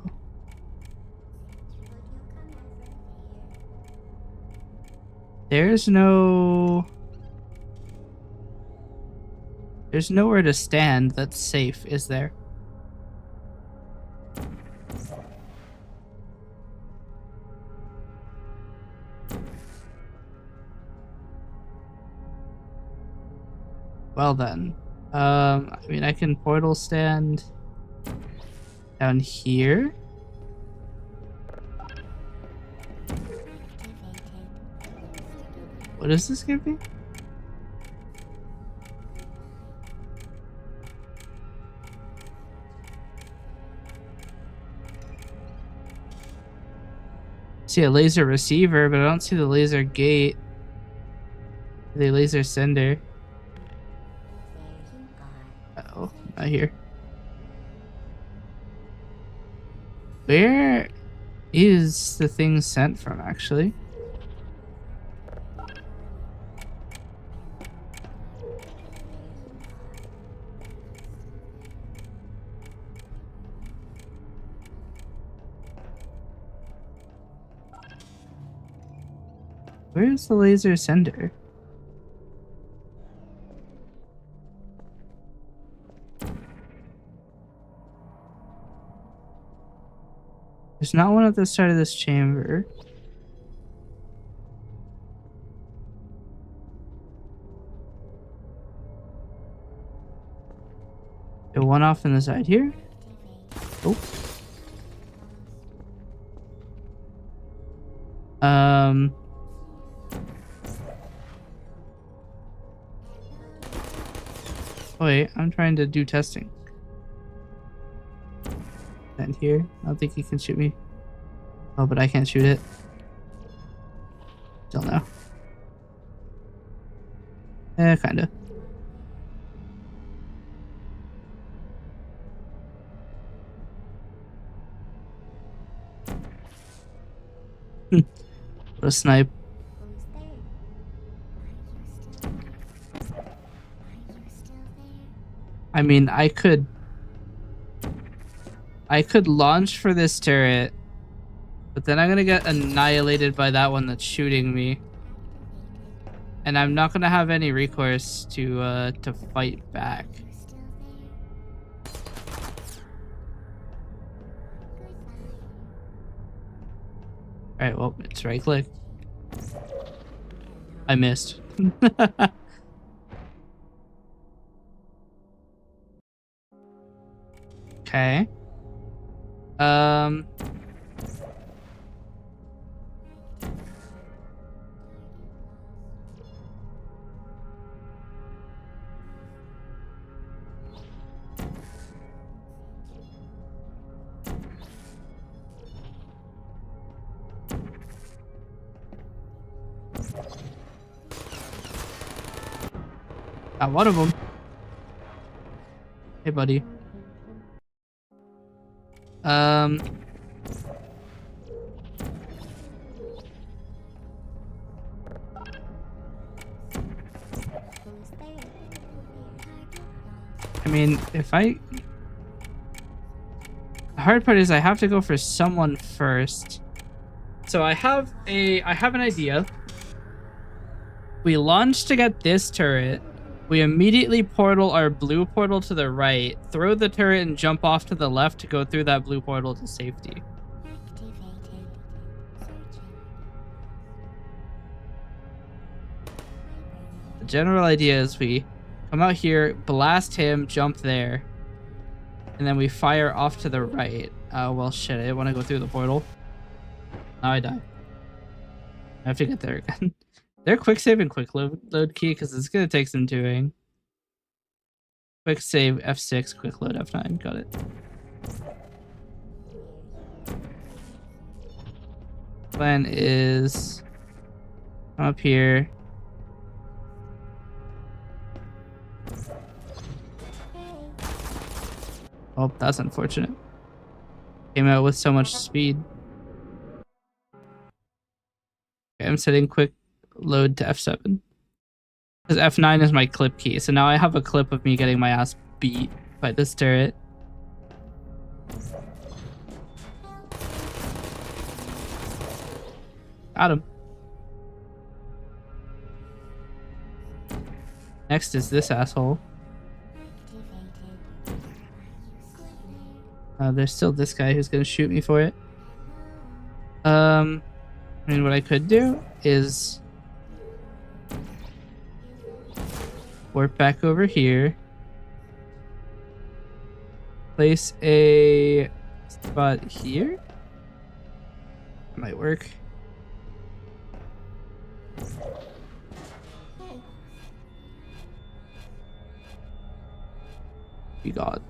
There's nowhere to stand that's safe, is there? Well then. I mean, I can portal stand down here. What does this give me? See a laser receiver, but I don't see the laser gate. The laser sender. Uh-oh, not here. Where is the thing sent from, actually? Where's the laser sender? There's not one at the start of this chamber. There's one off in the side here. Oh. Wait, I'm trying to do testing. And here, I don't think he can shoot me. Oh, but I can't shoot it. Still no. Kinda. What a snipe. I mean, I could launch for this turret, but then I'm gonna get annihilated by that one that's shooting me, and I'm not gonna have any recourse to fight back. All right, well, it's right click. I missed. Okay. Got one of them. Hey, buddy. I mean, if I... The hard part is I have to go for someone first. So I have an idea. We launch to get this turret. We immediately portal our blue portal to the right, throw the turret and jump off to the left to go through that blue portal to safety. The general idea is we come out here, blast him, jump there, and then we fire off to the right. Well, shit, I didn't want to go through the portal. Now I die. I have to get there again. They're quick save and quick load key because it's going to take some doing. Quick save F6, quick load F9. Got it. Plan is come up here. Oh, that's unfortunate. Came out with so much speed. Okay, I'm setting quick load to F7. Because F9 is my clip key, so now I have a clip of me getting my ass beat by this turret. Got him. Next is this asshole. There's still this guy who's gonna shoot me for it. I mean, what I could do is warp back over here, place a spot here. That might work. You got.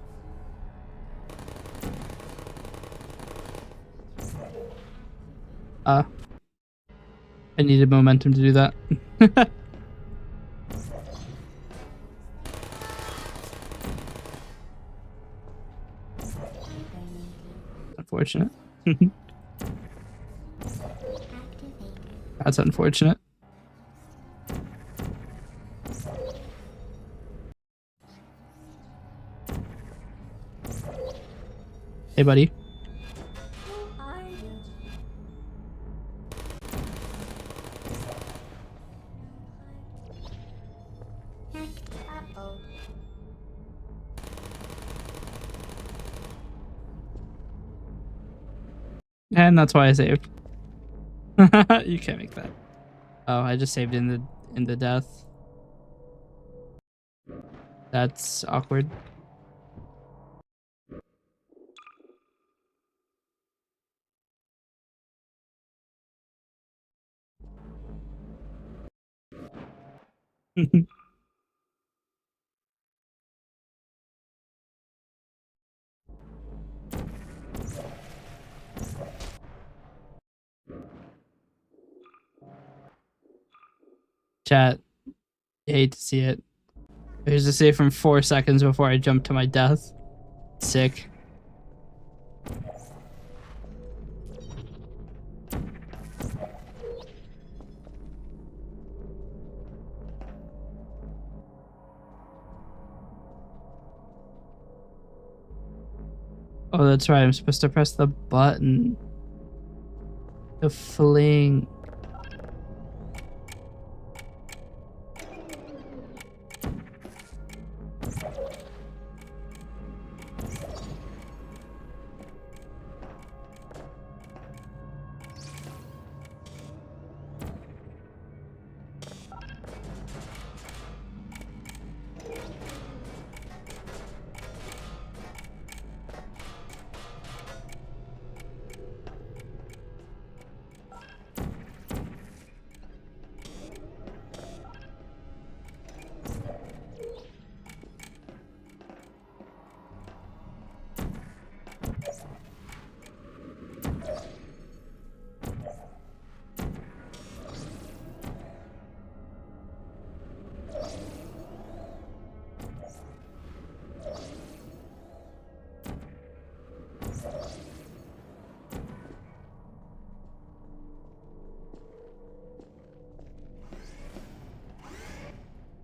I needed momentum to do that. Unfortunate. That's unfortunate. Hey, buddy. And that's why I saved. You can't make that. Oh, I just saved in the death. That's awkward. Chat, I hate to see it. Here's to save from 4 seconds before I jump to my death. Sick. Oh, that's right. I'm supposed to press the button to fling.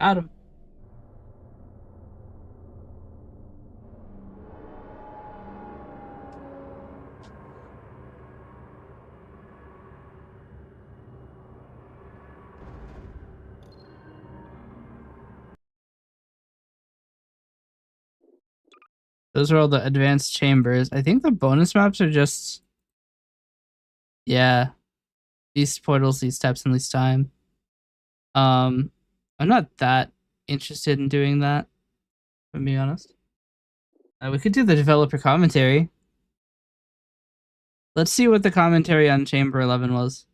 Adam. Those are all the advanced chambers. I think the bonus maps are just, yeah, least portals, least steps, and least time. I'm not that interested in doing that, to be honest. We could do the developer commentary. Let's see what the commentary on Chamber 11 was.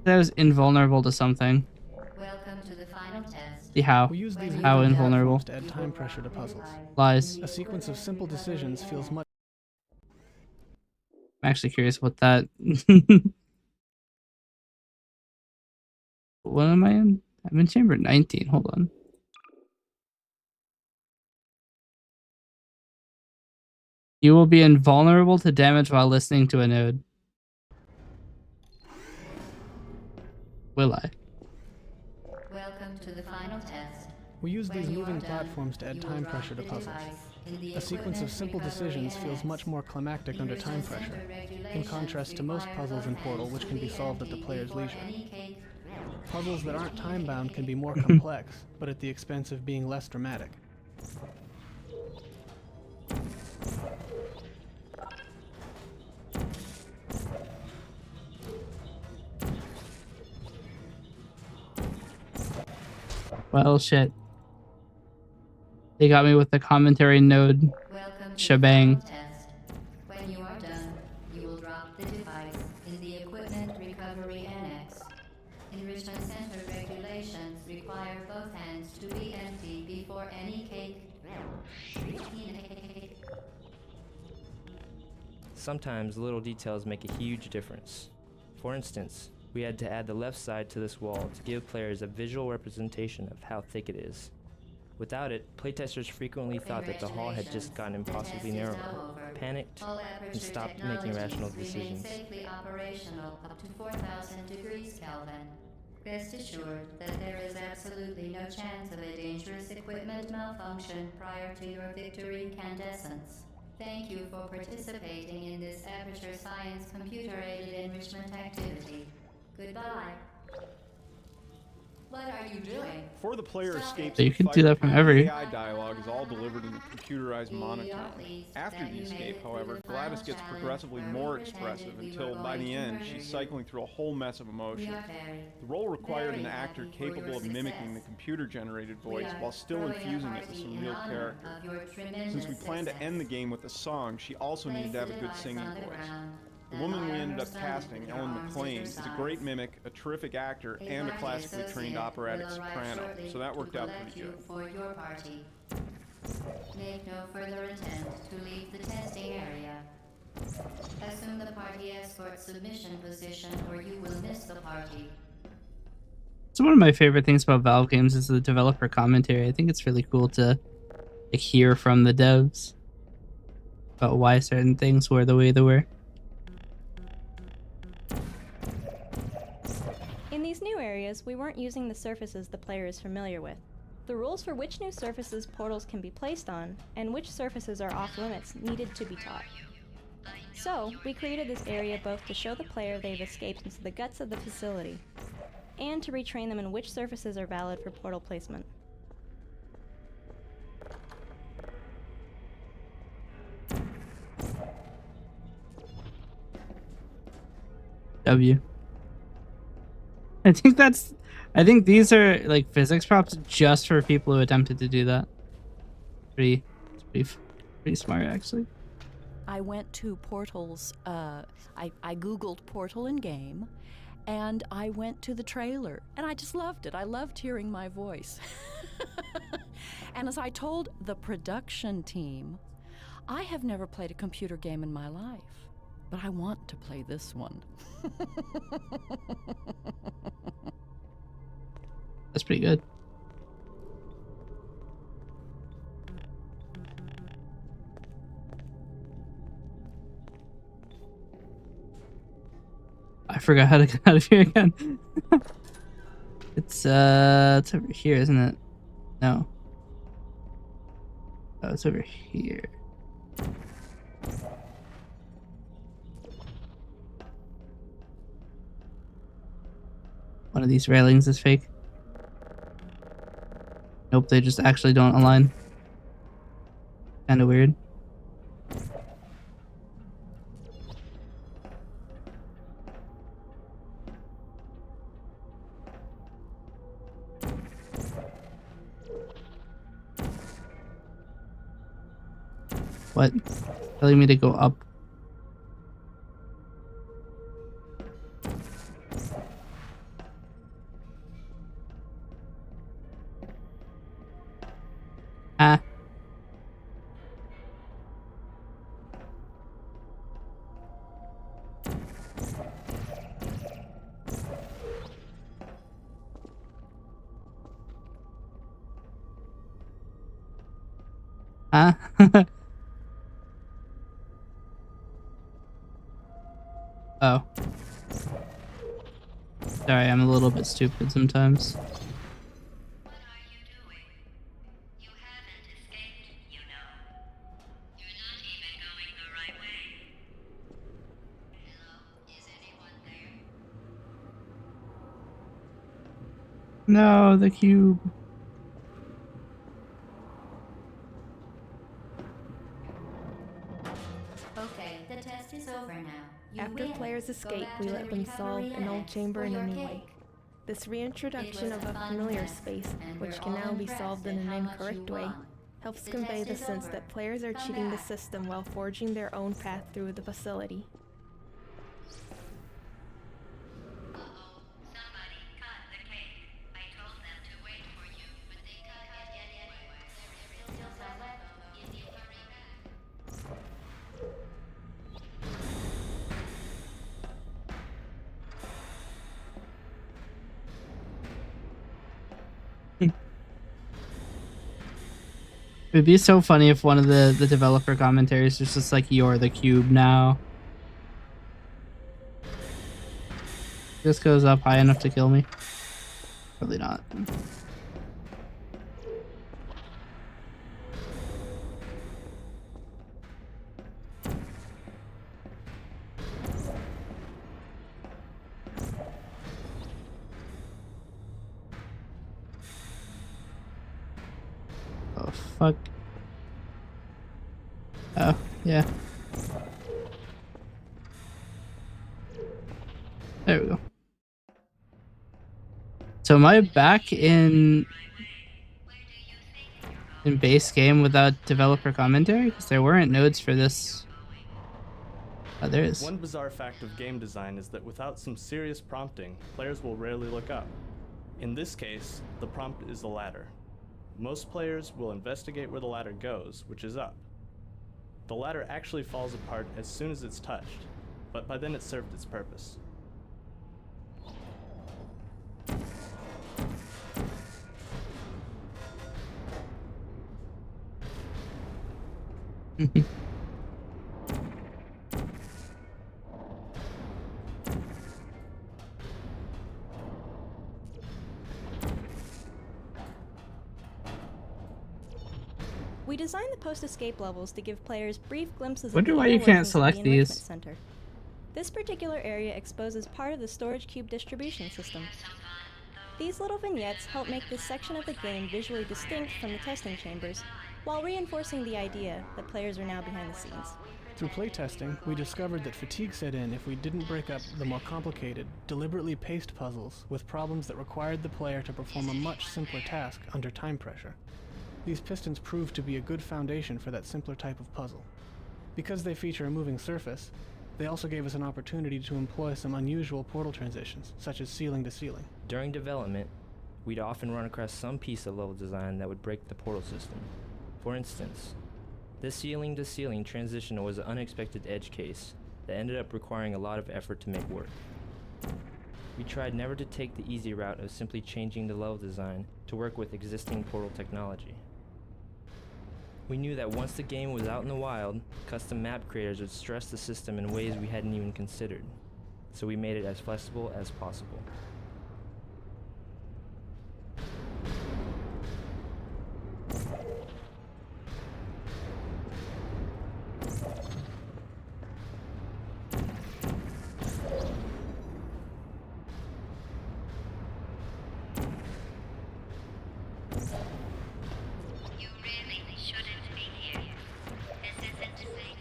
That was invulnerable to something. Welcome to the final test. See how. We use these How moving invulnerable. platforms to add time pressure to puzzles. Lies. A sequence of simple decisions feels much. I'm actually curious what that. What am I in? I'm in chamber 19. Hold on. You will be invulnerable to damage while listening to a node. Will I? Welcome to the final test. We use these When you moving are done, platforms to add you will time drop pressure to the puzzles. device in the A sequence of equipment simple recovery decisions feels annex. much more climactic The under time Enrichment pressure, Center in regulations contrast to most require puzzles in both Portal, hands which to can be solved at the empty player's before leisure. any cake. Puzzles that aren't time-bound can be more complex, but at the expense of being less dramatic. Well, shit. They got me with the commentary node. Welcome to Shebang. the final test. When you are done, you will drop the device in the equipment recovery annex. Enrichment Center regulations require both hands to be empty before any cake. Sometimes little details make a huge difference. For instance, we had to add the left side to this wall to give players a visual representation of how thick it is. Without it, playtesters frequently thought that the hall had just gotten impossibly narrower, panicked, All and aperture stopped making rational technologies remain decisions. safely operational up to 4,000 degrees Kelvin. Rest assured that there is absolutely no chance of a dangerous equipment malfunction prior to your victory incandescence. Thank you for participating in this Aperture Science computer-aided enrichment activity. Goodbye. What are you doing? Before the player escapes So you the can fight, do that from every- AI dialogue is all delivered in a computerized monotone. After the escape, however, Gladys gets progressively more expressive until, by the end, she's cycling through a whole mess of We emotion. are very, The role required very an actor happy for your capable of mimicking the success. computer-generated We voice are while still throwing a infusing it with party some in real honor character. of your tremendous Since we planned to success. end the game with a song, she also needed to have a Place good device singing on the voice. ground, The and woman we lie on ended your up stomach casting, with your Ellen arms at McLean, your is a sides. great mimic, a terrific actor, A and a party classically trained associate operatic will arrive soprano, shortly so that to worked out collect pretty you good. for your party. Make no further attempt to leave the testing area. Assume the party escort submission position or you will miss the party. So one of my favorite things about Valve games is the developer commentary. I think it's really cool to like, hear from the devs about why certain things were the way they were. In these new areas, we weren't using the surfaces the player is familiar with. The rules for which new surfaces portals can be placed on, and which surfaces are off limits, needed to be taught. So, we created this area both to show the player they've escaped into the guts of the facility, and to retrain them in which surfaces are valid for portal placement. W. I think these are like physics props just for people who attempted to do that. Pretty smart actually. I went to Portal's, I Googled Portal in game, and I went to the trailer, and I just loved it. I loved hearing my voice. And as I told the production team, I have never played a computer game in my life, but I want to play this one. That's pretty good. I forgot how to get out of here again. It's over here, isn't it? No. Oh, it's over here. One of these railings is fake. Nope, they just actually don't align. Kinda weird. What? Telling me to go up. Ah. Ah. Oh. Sorry, I'm a little bit stupid sometimes. No, the cube. Okay, the test is over now. You After win. players Go escape, back we to let the them recovery solve an old annex chamber for in a your new cake. way. This reintroduction It of was a a fun familiar test, space, and which we're can all now be impressed solved at in an how much incorrect you way, won. helps The convey test the is sense over. that players are Come cheating the back. system while forging their own path through the facility. It'd be so funny if one of the developer commentaries was just like, "You're the cube now." This goes up high enough to kill me? Probably not. Oh, fuck. Oh, yeah. There we go. So am I back in base game without developer commentary? Because there weren't nodes for this. Oh, there is. One bizarre fact of game design is that without some serious prompting, players will rarely look up. In this case, the prompt is the ladder. Most players will investigate where the ladder goes, which is up. The ladder actually falls apart as soon as it's touched, but by then it's served its purpose. We designed the post-escape levels to give players brief glimpses Wonder of the why you inner can't workings of select the these. Enrichment Center. This particular area exposes part of the storage cube distribution system. These little vignettes help make this section of the game visually distinct from the testing chambers, while reinforcing the idea that players are now behind the scenes. Through playtesting, we discovered that fatigue set in if we didn't break up the more complicated, deliberately paced puzzles with problems that required the player to perform a much simpler task under time pressure. These pistons proved to be a good foundation for that simpler type of puzzle. Because they feature a moving surface, they also gave us an opportunity to employ some unusual portal transitions, such as ceiling to ceiling. During development, we'd often run across some piece of level design that would break the portal system. For instance, this ceiling to ceiling transition was an unexpected edge case that ended up requiring a lot of effort to make work. We tried never to take the easy route of simply changing the level design to work with existing portal technology. We knew that once the game was out in the wild, custom map creators would stress the system in ways we hadn't even considered. so we made it as flexible as possible. You really shouldn't be here. This isn't safe.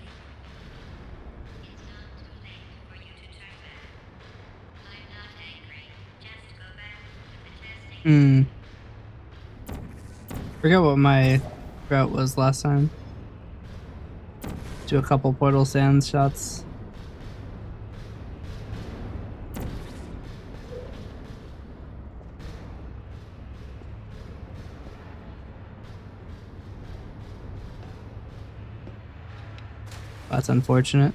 It's not too late for you to turn back. I'm not angry. Just go back to the testing. Forget what my route was last time. Do a couple portal sand shots. That's unfortunate.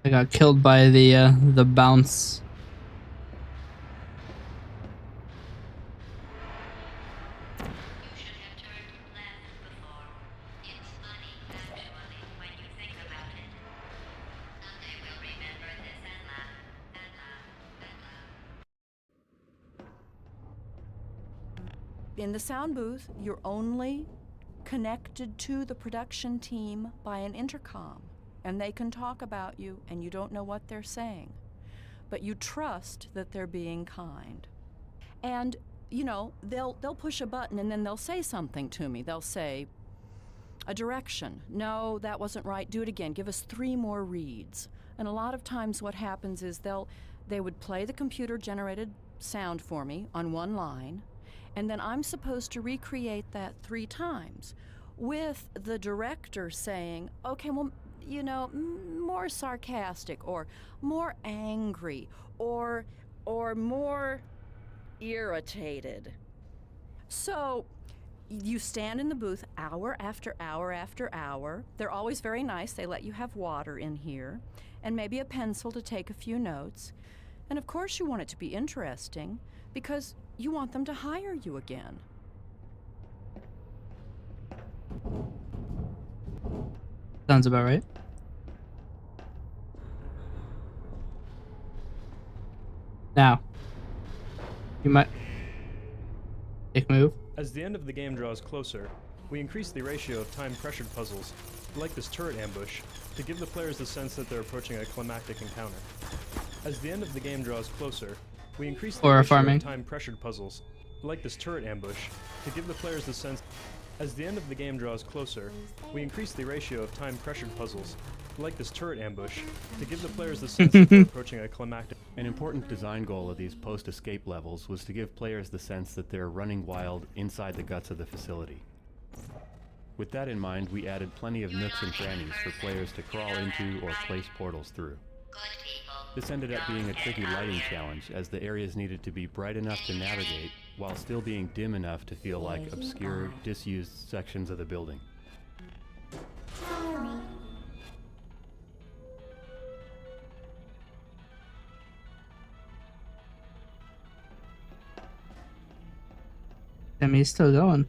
I got killed by the bounce. In the sound booth, you're only connected to the production team by an intercom, and they can talk about you, and you don't know what they're saying. But you trust that they're being kind. And, you know, they'll push a button and then they'll say something to me. They'll say, a direction. No, that wasn't right. Do it again. Give us 3 more reads. And a lot of times what happens is they would play the computer-generated sound for me on one line, and then I'm supposed to recreate that 3 times with the director saying, okay, well, you know, more sarcastic or more angry or more irritated. So you stand in the booth hour after hour after hour. They're always very nice. They let you have water in here and maybe a pencil to take a few notes. And of course you want it to be interesting because you want them to hire you again. Sounds about right. Now, you might take move. As the end of the game draws closer, we increase the ratio of time-pressured puzzles, like this turret ambush, to give the players the sense that they're approaching a climactic encounter. As the end of the game draws closer, we increase the ratio of time-pressured puzzles, like this turret ambush, to give the players the sense. As the end of the game draws closer, we increase the ratio of time-pressured puzzles, like this turret ambush, to give the players the sense that they're approaching a climactic. An important design goal of these post-escape levels was to give players the sense that they're running wild inside the guts of the facility. With that in mind, we added plenty of nooks and crannies for players to crawl into or place portals through. This ended up being a tricky lighting challenge, as the areas needed to be bright enough to navigate, while still being dim enough to feel like obscure, disused sections of the building. Damn, he's still going.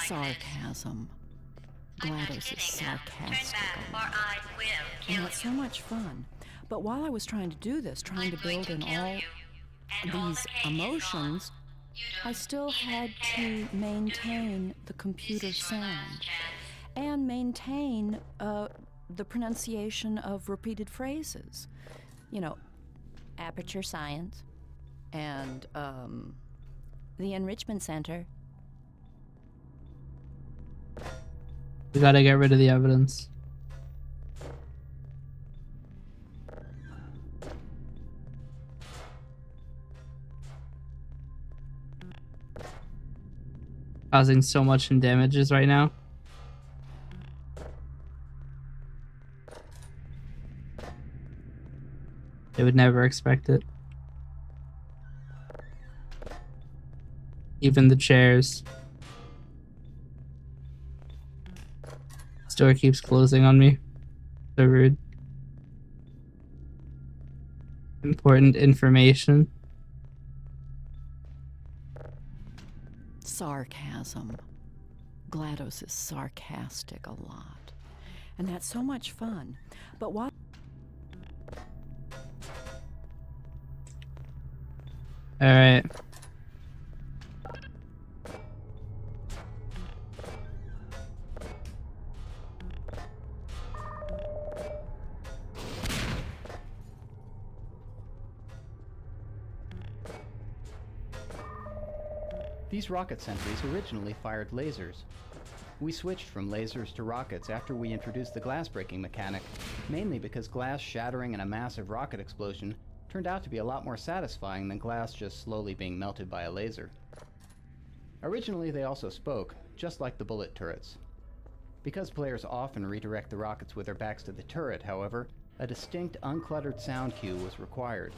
Sarcasm. GLaDOS is sarcastic. And it's so much fun. But while I was trying to do this, trying to build in all these emotions, I still had to maintain the computer sound and maintain the pronunciation of repeated phrases. You know, Aperture Science and the Enrichment Center. We gotta get rid of the evidence. causing so much in damages right now. They would never expect it. Even the chairs. This door keeps closing on me. So rude. Important information. Sarcasm. GLaDOS is sarcastic a lot. And that's so much fun. But while Alright. These rocket sentries originally fired lasers. We switched from lasers to rockets after we introduced the glass breaking mechanic, mainly because glass shattering in a massive rocket explosion turned out to be a lot more satisfying than glass just slowly being melted by a laser. Originally, they also spoke, just like the bullet turrets. Because players often redirect the rockets with their backs to the turret, however, a distinct, uncluttered sound cue was required.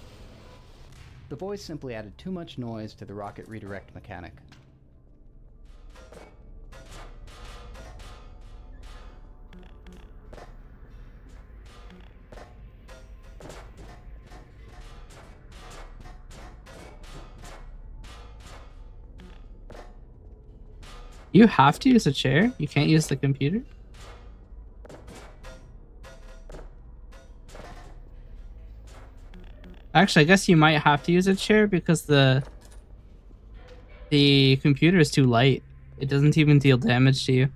The voice simply added too much noise to the rocket redirect mechanic. You have to use a chair? You can't use the computer? Actually, I guess you might have to use a chair because the computer is too light. It doesn't even deal damage to you.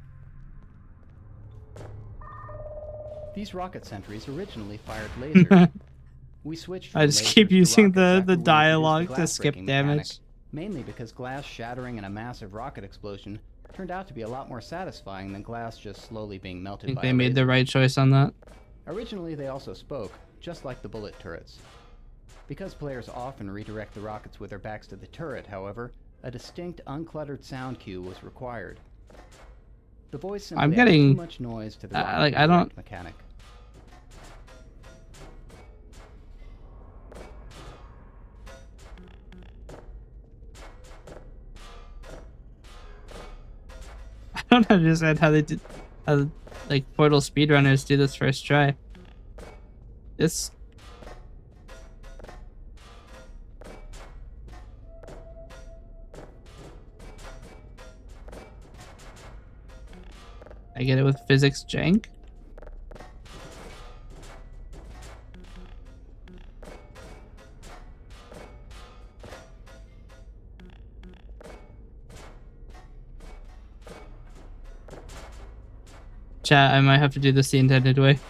These rocket sentries originally fired lasers. We switched from I just lasers keep to using rockets the after we introduced the dialogue to glass skip breaking damage. mechanic, mainly because glass shattering in a massive rocket explosion turned out to be a lot more satisfying than glass just slowly being I melted think by they a made the laser. right choice on that. Originally, they also spoke, just like the bullet turrets. Because players often redirect the rockets with their backs to the turret, however, a distinct, uncluttered sound cue was required. The voice simply I'm added getting too much noise to the rocket like I don't redirect mechanic. I don't understand how they did how like Portal speedrunners do this first try. This I get it with physics jank. Chat, I might have to do this the intended way.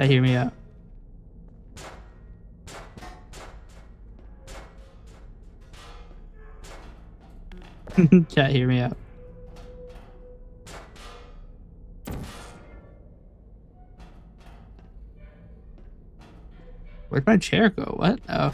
Hear me out. Chat, hear me out. Where'd my chair go? What? Oh.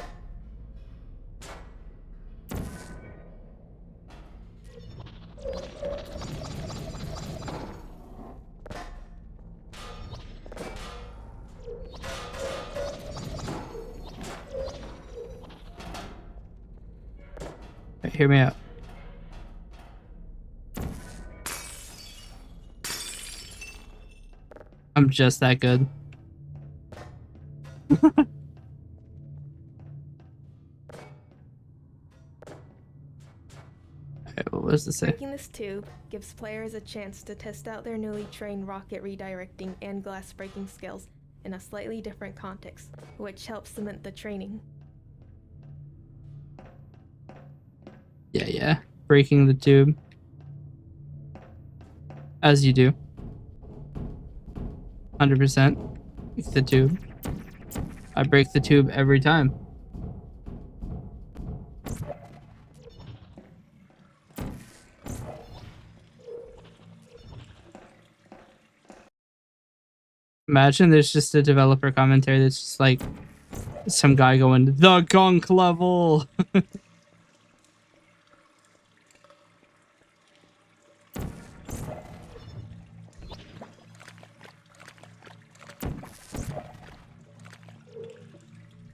Hear me out. I'm just that good. Alright, what was the say? Breaking this tube gives players a chance to test out their newly trained rocket redirecting and glass breaking skills in a slightly different context, which helps cement the training. Yeah. Breaking the tube. As you do. 100%. Break the tube. I break the tube every time. Imagine there's just a developer commentary that's just like some guy going, the gunk level.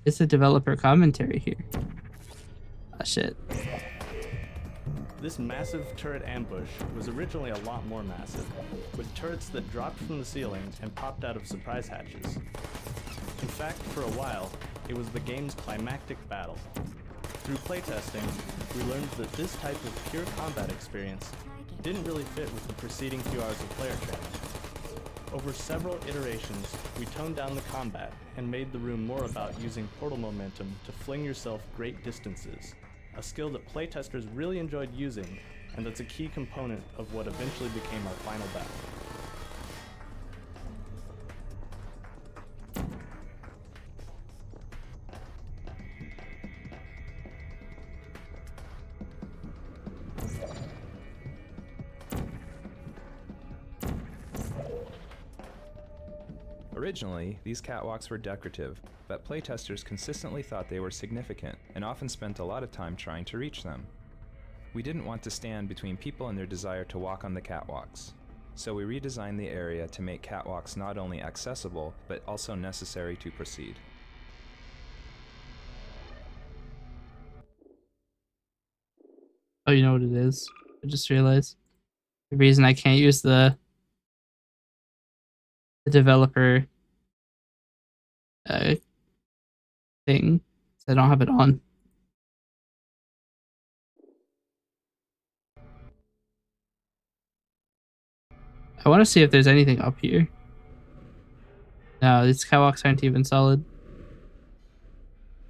It's a developer commentary here. Ah, shit. This massive turret ambush was originally a lot more massive, with turrets that dropped from the ceiling and popped out of surprise hatches. In fact, for a while, it was the game's climactic battle. Through playtesting, we learned that this type of pure combat experience didn't really fit with the preceding few hours of player training. Over several iterations, we toned down the combat and made the room more about using portal momentum to fling yourself great distances, a skill that playtesters really enjoyed using, and that's a key component of what eventually became our final battle. Originally, these catwalks were decorative, but playtesters consistently thought they were significant and often spent a lot of time trying to reach them. We didn't want to stand between people and their desire to walk on the catwalks, so we redesigned the area to make catwalks not only accessible, but also necessary to proceed. Oh, you know what it is? I just realized. The reason I can't use the developer thing is I don't have it on. I want to see if there's anything up here. No, these catwalks aren't even solid.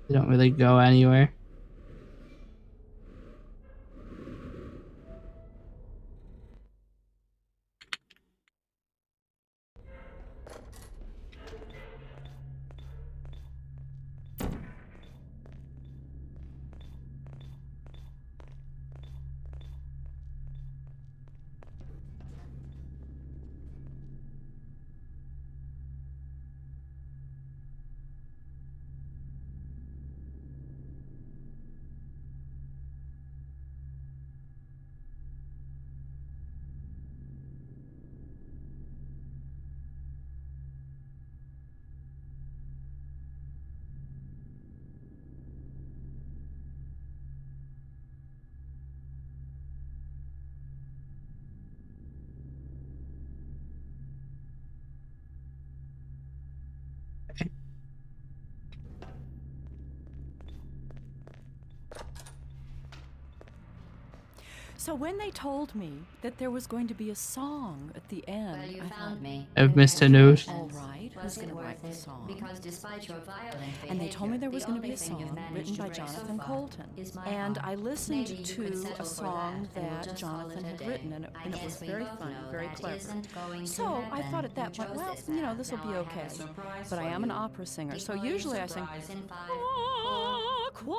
They don't really go anywhere. So when they told me that there was going to be a song at the end, Well, you I found thought, me. I've missed a note. all right, who's going to write the song? Because despite your violent And they told me there behavior, was the going to be a only thing you've song managed written to by break so Jonathan far Colton. is my And heart. I listened Maybe you could to settle a for song that, and we'll that just call Jonathan it a had day. written, and I it guess was we very both funny, know very that clever. isn't going to So I happen. thought at You that point, chose well, this you know, path. this will Now be I have okay. a surprise But I for am an you. opera singer, so Decoding usually I sing. surprise in 5, 4.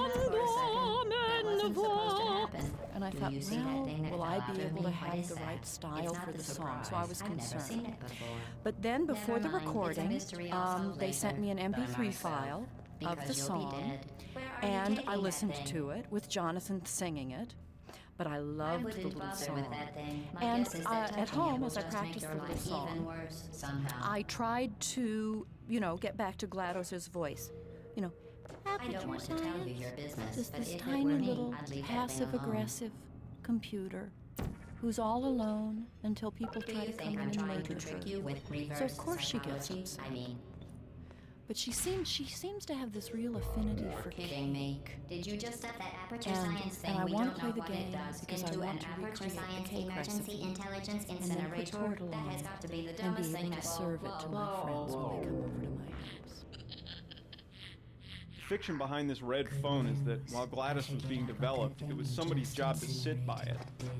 And for a second, that wasn't supposed to happen. And I Do thought, you see that well, thing that will fell I out be of able me? to What have is the that? right style It's for not the the song? So I surprise. was I've never seen concerned. it before. But then before Never the mind, it's a recording, mystery also they sent later. me an By MP3 myself. file of the Because you'll be song, dead. Where are you and taking I that listened thing? to it with Jonathan singing it. But I loved the wouldn't little bother song. with that thing. My And guess is that at touching it home, will as I just make practiced your the little life song, even worse somehow. I tried to, you know, get back to GLaDOS's voice. You know, I don't want to tell you your business, just but this if it tiny were me, little I'd leave that thing alone. passive-aggressive computer who's all alone until people Do try you to come think in I'm and trying to murder trick her. you with reverse So of course she gets psychology? upset. I mean, But she seems to have this real affinity for kidding me. Did you just set that aperture And- science thing? and I we wanna don't play know the what game it does because I into want an to aperture recreate the science cake emergency recipe intelligence and then put incinerator? turtle That on has it got to be the and be dumbest thing able to serve it to my friends when they come over to my house. fiction behind this red phone is that while GLaDOS was being developed, it was somebody's job to sit by it.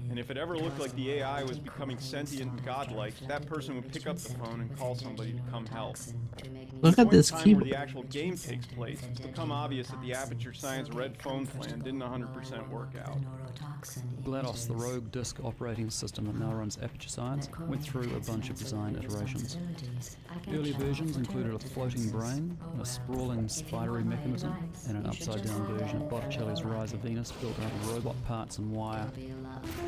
And if it ever looked like the AI was becoming sentient and godlike, that person would pick up the phone and call somebody to come help. Look at this By the time keyboard. where the actual game takes place, it's become obvious that the Aperture Science red phone plan didn't 100% work out. GLaDOS, the rogue disk operating system that now runs Aperture Science, went through a bunch of design iterations. Early versions included a floating brain, a sprawling spidery mechanism, and an upside-down version of Botticelli's Rise of Venus built out of robot parts and wire.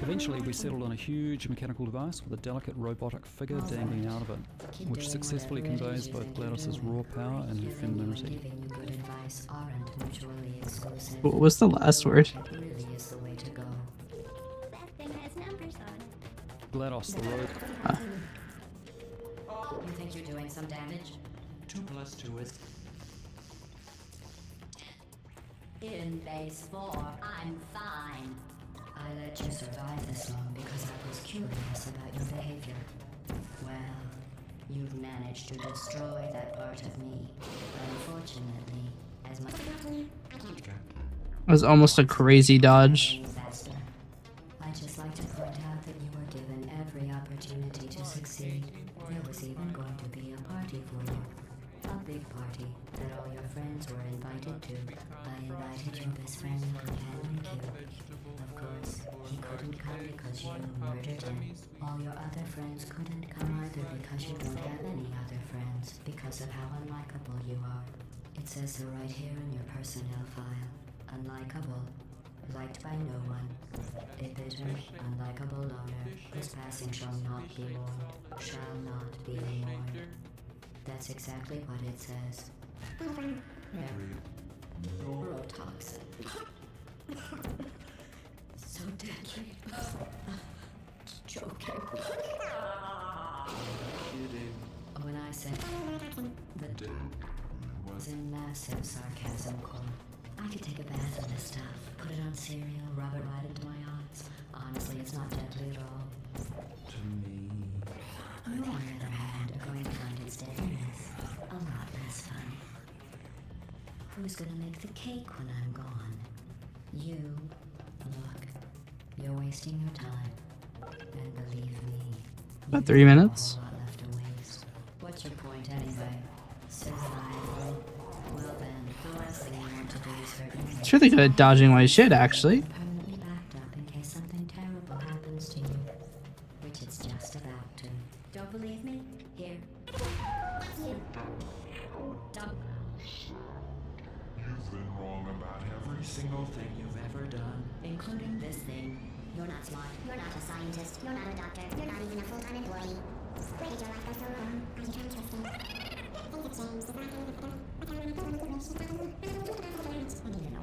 Eventually, we settled on a huge mechanical device with a delicate robotic figure dangling out of it, which successfully conveys both GLaDOS's raw power and her femininity. What was the last word? GLaDOS, the rogue. You think you're doing some damage? 2 + 2 is... In base 4, I'm fine. I let you survive this long because I was curious about your behavior. Well, you've managed to destroy that part of me. Unfortunately, as much That was almost a crazy dodge. I'd just like to point out that you were given every opportunity to succeed. There was even going to be a party for you. A big party that all your friends were invited to. I invited your best friend and companion Q. Of course, he couldn't come because you murdered him. All your other friends couldn't come either because you don't have any other friends because of how unlikable you are. It says so right here in your personnel file. Unlikable. Liked by no one. A bitter, unlikable loner whose passing shall not be mourned. Shall not be mourned. That's exactly what it says. Neurotoxin. So deadly. Joking. When I said that was in massive sarcasm, Cole. I could take a bath in this stuff, put it on cereal, rub it right into my eyes. Honestly, it's not deadly at all. To me... You, on the other hand, are going to find its deadliness a lot less funny. Who's gonna make the cake when I'm gone? You. Look, you're wasting your time. And believe me, About 3 minutes. a lot left to waste. What's your point anyway? Survival. Well then, the last thing you want to do is hurt me. It's really good at dodging my shit, actually. Permanently backed up in case something terrible happens to you. Which it's just about to. Don't believe me? Here. Don't. You've been wrong about every single thing you've ever done. Including this thing. You're not smart. You're not a scientist. You're not a doctor. You're not even a full-time employee. Where did your life go so wrong? Are you trying to explain? Things have changed. I can't remember what I need to know.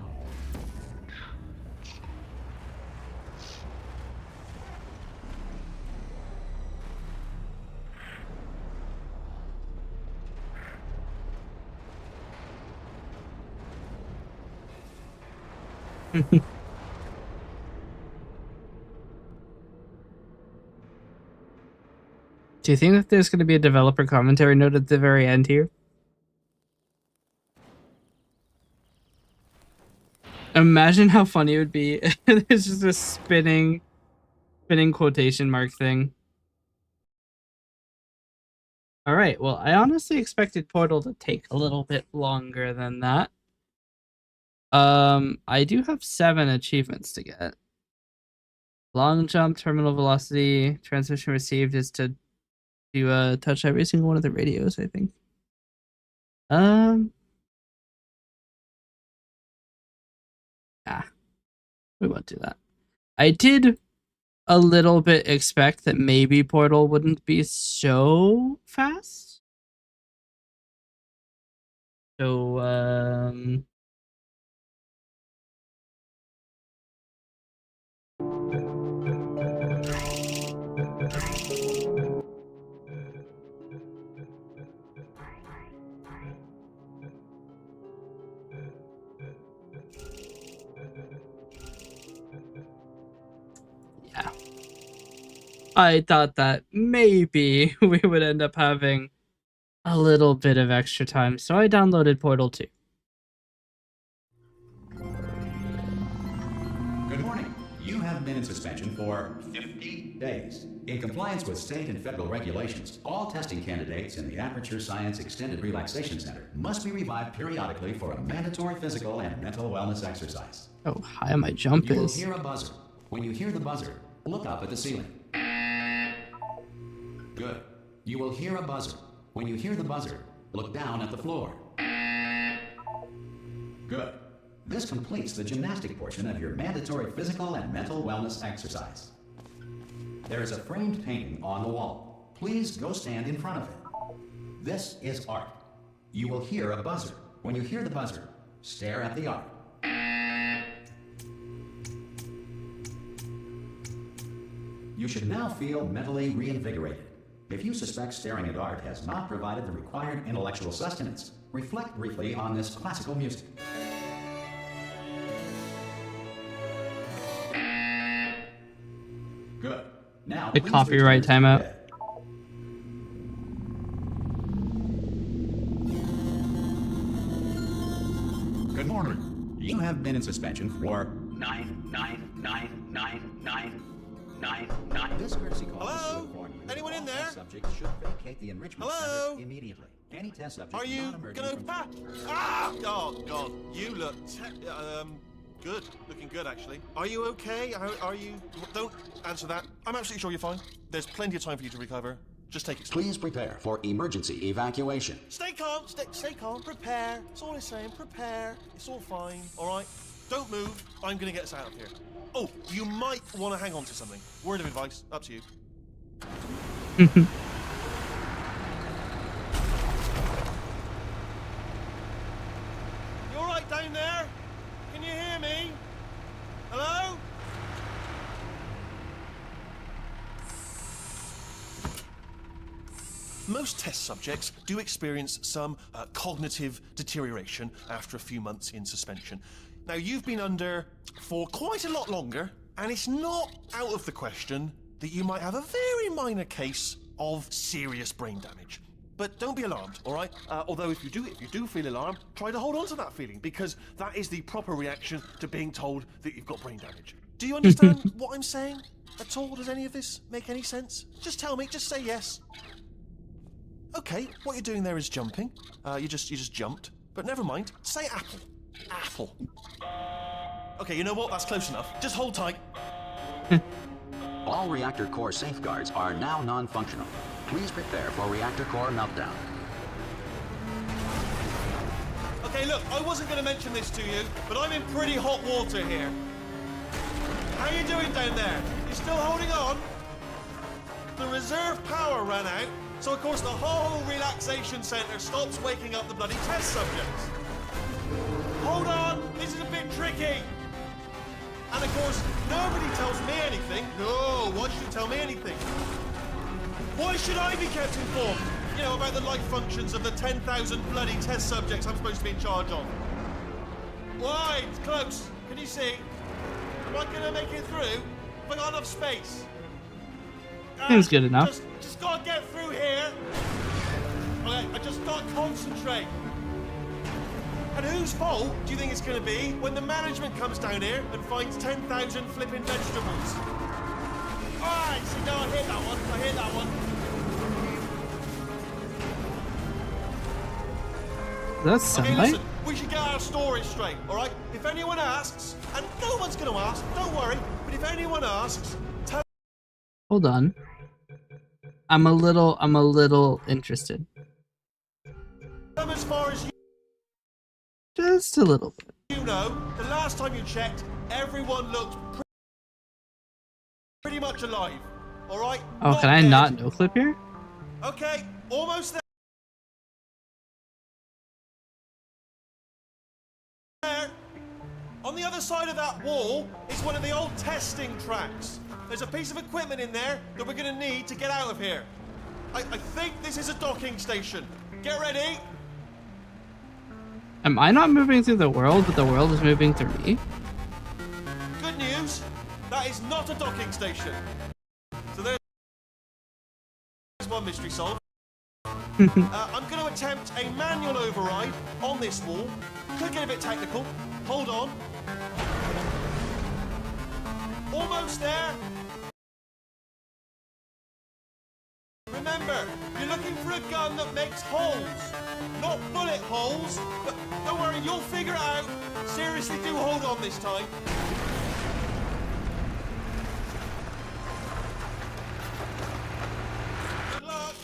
Do you think that there's going to be a developer commentary note at the very end here? Imagine how funny it would be if there's just a spinning quotation mark thing. Alright, well, I honestly expected Portal to take a little bit longer than that. I do have 7 achievements to get. Long jump, terminal velocity, transmission received is to touch every single one of the radios, I think. Yeah, we won't do that. I did a little bit expect that maybe Portal wouldn't be so fast. So, yeah. I thought that maybe we would end up having a little bit of extra time, so I downloaded Portal 2. been in suspension for 50 days. In compliance with state and federal regulations, all testing candidates in the Aperture Science Extended Relaxation Center must be revived periodically for a mandatory physical and mental wellness exercise. Oh, high my jump You will is. hear a buzzer. When you hear the buzzer, look up at the ceiling. Good. You will hear a buzzer. When you hear the buzzer, look down at the floor. Good. This completes the gymnastic portion of your mandatory physical and mental wellness exercise. There is a framed painting on the wall. Please go stand in front of it. This is art. You will hear a buzzer. When you hear the buzzer, stare at the art. You should now feel mentally reinvigorated. If you suspect staring at art has not provided the required intellectual sustenance, reflect briefly on this classical music. Good. Now, The please copyright return to timeout. bed. Good morning. You have been in suspension for 9999999. This courtesy call is to inform you that Anyone in all there? test subjects should vacate the enrichment Hello? center immediately. Any test subject Are you not emerging gonna from- Oh God, you look good. Looking good, actually. Are you okay? Are you? Don't answer that. I'm absolutely sure you're fine. There's plenty of time for you to recover. Just take it slow. Please prepare for emergency evacuation. Stay calm. Stay calm. Prepare. That's all I'm saying. Prepare. It's all fine. All right. Don't move. I'm gonna get us out of here. Oh, you might want to hang on to something. Word of advice. Up to you. You all right down there? Can you hear me? Hello? Most test subjects do experience some cognitive deterioration after a few months in suspension. Now, you've been under for quite a lot longer, and it's not out of the question that you might have a very minor case of serious brain damage. But don't be alarmed, all right? Although if you do feel alarmed, try to hold on to that feeling, because that is the proper reaction to being told that you've got brain damage. Do you understand what I'm saying at all? Does any of this make any sense? Just tell me. Just say yes. Okay, what you're doing there is jumping. You just jumped. But never mind. Say apple. Apple. Okay, you know what? That's close enough. Just hold tight. All reactor core safeguards are now non-functional. Please prepare for reactor core meltdown. Okay, look, I wasn't going to mention this to you, but I'm in pretty hot water here. How you doing down there? You still holding on? The reserve power ran out, so of course the whole relaxation centre stops waking up the bloody test subjects. Hold on, this is a bit tricky. And of course, nobody tells me anything. No, why should you tell me anything? Why should I be kept informed? You know, about the life functions of the 10,000 bloody test subjects I'm supposed to be in charge of. Why? It's close. Can you see? Am I gonna make it through? Have I got enough space? Seems good enough. Just gotta get through here. Okay, I just gotta concentrate. And whose fault do you think it's gonna be when the management comes down here and finds 10,000 flipping vegetables? Alright, see, no, I hit that one. That's sunlight. Okay, listen, we should get our story straight, alright? If anyone asks, and no one's gonna ask, don't worry, but if anyone asks, tell Hold on. I'm a little interested. them as far as Just a little bit. you know, the last time you checked, everyone looked pretty much alive, alright? Oh, can I not no clip here? Okay, almost there. On the other side of that wall is one of the old testing tracks. There's a piece of equipment in there that we're gonna need to get out of here. I think this is a docking station. Get ready. Am I not moving through the world, but the world is moving through me? Good news, that is not a docking station. So there's one mystery solved. I'm going to attempt a manual override on this wall. Could get a bit technical. Hold on. Almost there. Remember, you're looking for a gun that makes holes, not bullet holes. But don't worry, you'll figure it out. Seriously, do hold on this time. Good luck.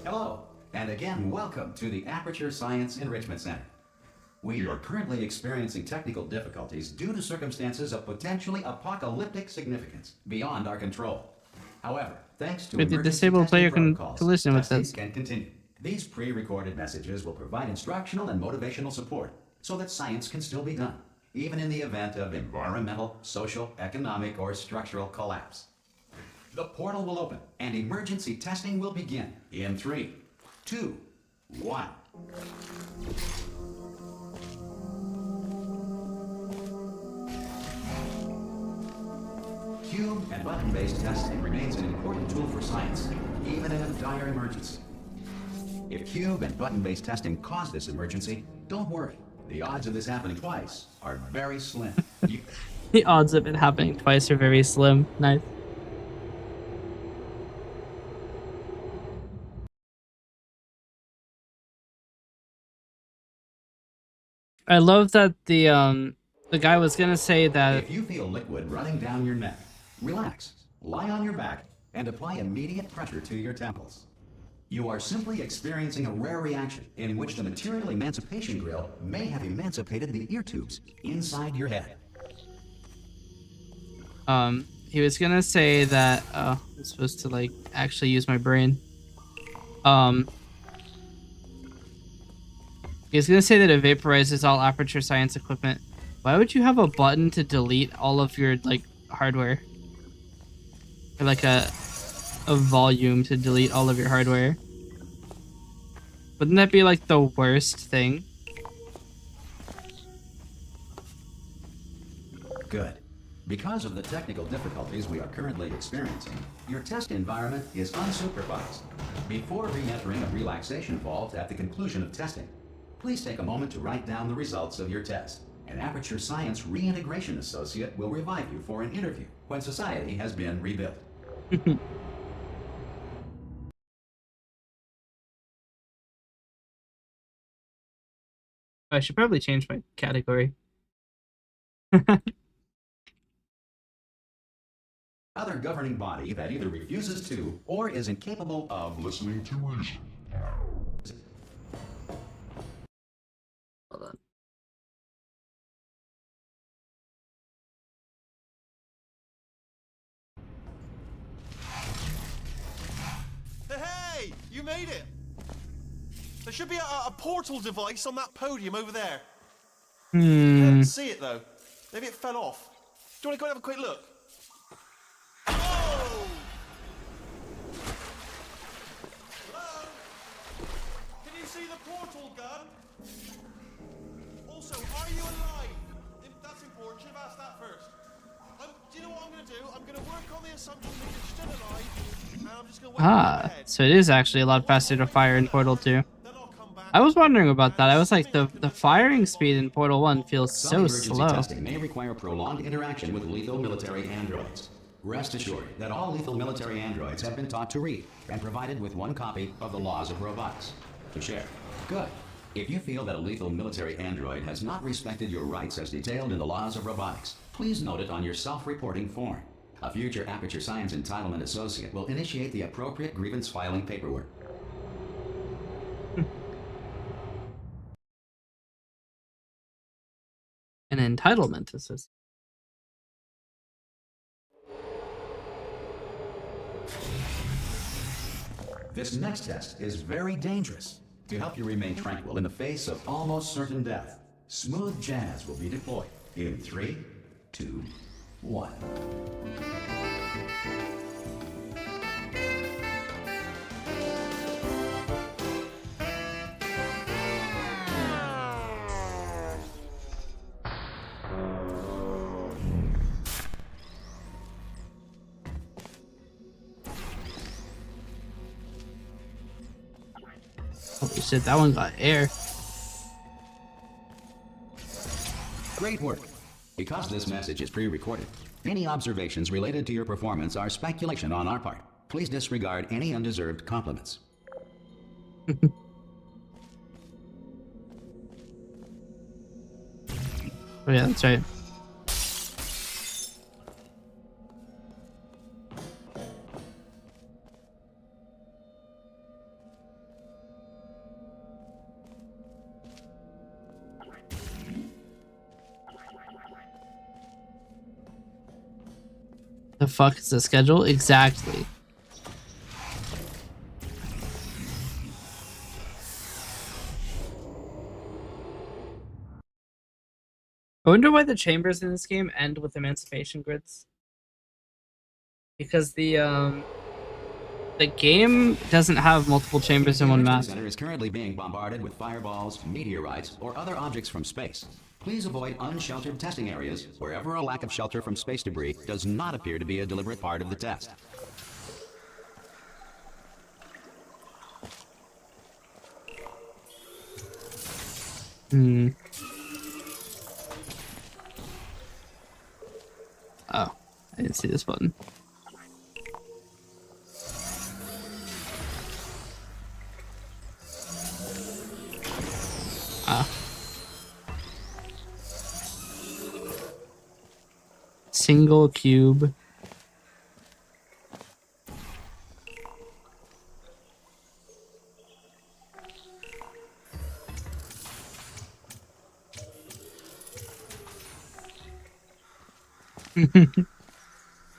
Hello, and again, welcome to the Aperture Science Enrichment Center. We are currently experiencing technical difficulties due to circumstances of potentially apocalyptic significance beyond our control. However, thanks to But the emergency disabled testing player can protocols, listen with testing this. can continue. These pre-recorded messages will provide instructional and motivational support so that science can still be done, even in the event of environmental, social, economic, or structural collapse. The portal will open, and emergency testing will begin in 3, 2, 1. Cube and button-based testing remains an important tool for science, even in a dire emergency. If cube and button-based testing cause this emergency, don't worry. The odds of this happening twice are very slim. The odds of it happening twice are very slim. Nice. I love that the guy was gonna say that If you feel liquid running down your neck, relax, lie on your back, and apply immediate pressure to your temples. You are simply experiencing a rare reaction in which the material emancipation grill may have emancipated the ear tubes inside your head. he was gonna say that I'm supposed to like actually use my brain. He was gonna say that it vaporizes all Aperture Science equipment. Why would you have a button to delete all of your like hardware? Or like a volume to delete all of your hardware? Wouldn't that be like the worst thing? Good. Because of the technical difficulties we are currently experiencing, your test environment is unsupervised. Before re-entering a relaxation vault at the conclusion of testing, please take a moment to write down the results of your test. An Aperture Science Reintegration Associate will revive you for an interview when society has been rebuilt. I should probably change my category. Other governing body that either refuses to or is incapable of listening to reason. Hold on. Hey, you made it! There should be a portal device on that podium over there. Can't see it though. Maybe it fell off. Do you want to go and have a quick look? Oh! Hello? Can you see the portal gun? Also, are you alive? That's important. Should have asked that first. Do you know what I'm going to do? I'm going to work on the assumption that you're still alive, and I'm just going to wait for your head. So it is actually a lot faster to fire in Portal 2. I was wondering about that. I was like, the firing speed in Portal 1 feels so Emergency slow. testing may require prolonged interaction with lethal military androids. Rest assured that all lethal military androids have been taught to read and provided with one copy of the Laws of Robotics to share. Good. If you feel that a lethal military android has not respected your rights as detailed in the Laws of Robotics, please note it on your self-reporting form. A future Aperture Science Entitlement Associate will initiate the appropriate grievance filing paperwork. An entitlement assist. This next test is very dangerous. To help you remain tranquil in the face of almost certain death, smooth jazz will be deployed in 3, 2, 1. Holy shit, that one got air. Great work. Because this message is pre-recorded, Any observations related to your performance are speculation on our part. Please disregard any undeserved compliments. Oh yeah, that's right. The fuck is the schedule? Exactly. I wonder why the chambers in this game end with emancipation grids. Because the game doesn't have multiple chambers in one map. The center is currently being bombarded with fireballs, meteorites, or other objects from space. Please avoid unsheltered testing areas wherever a lack of shelter from space debris does not appear to be a deliberate part of the test. Oh, I didn't see this button. Single cube.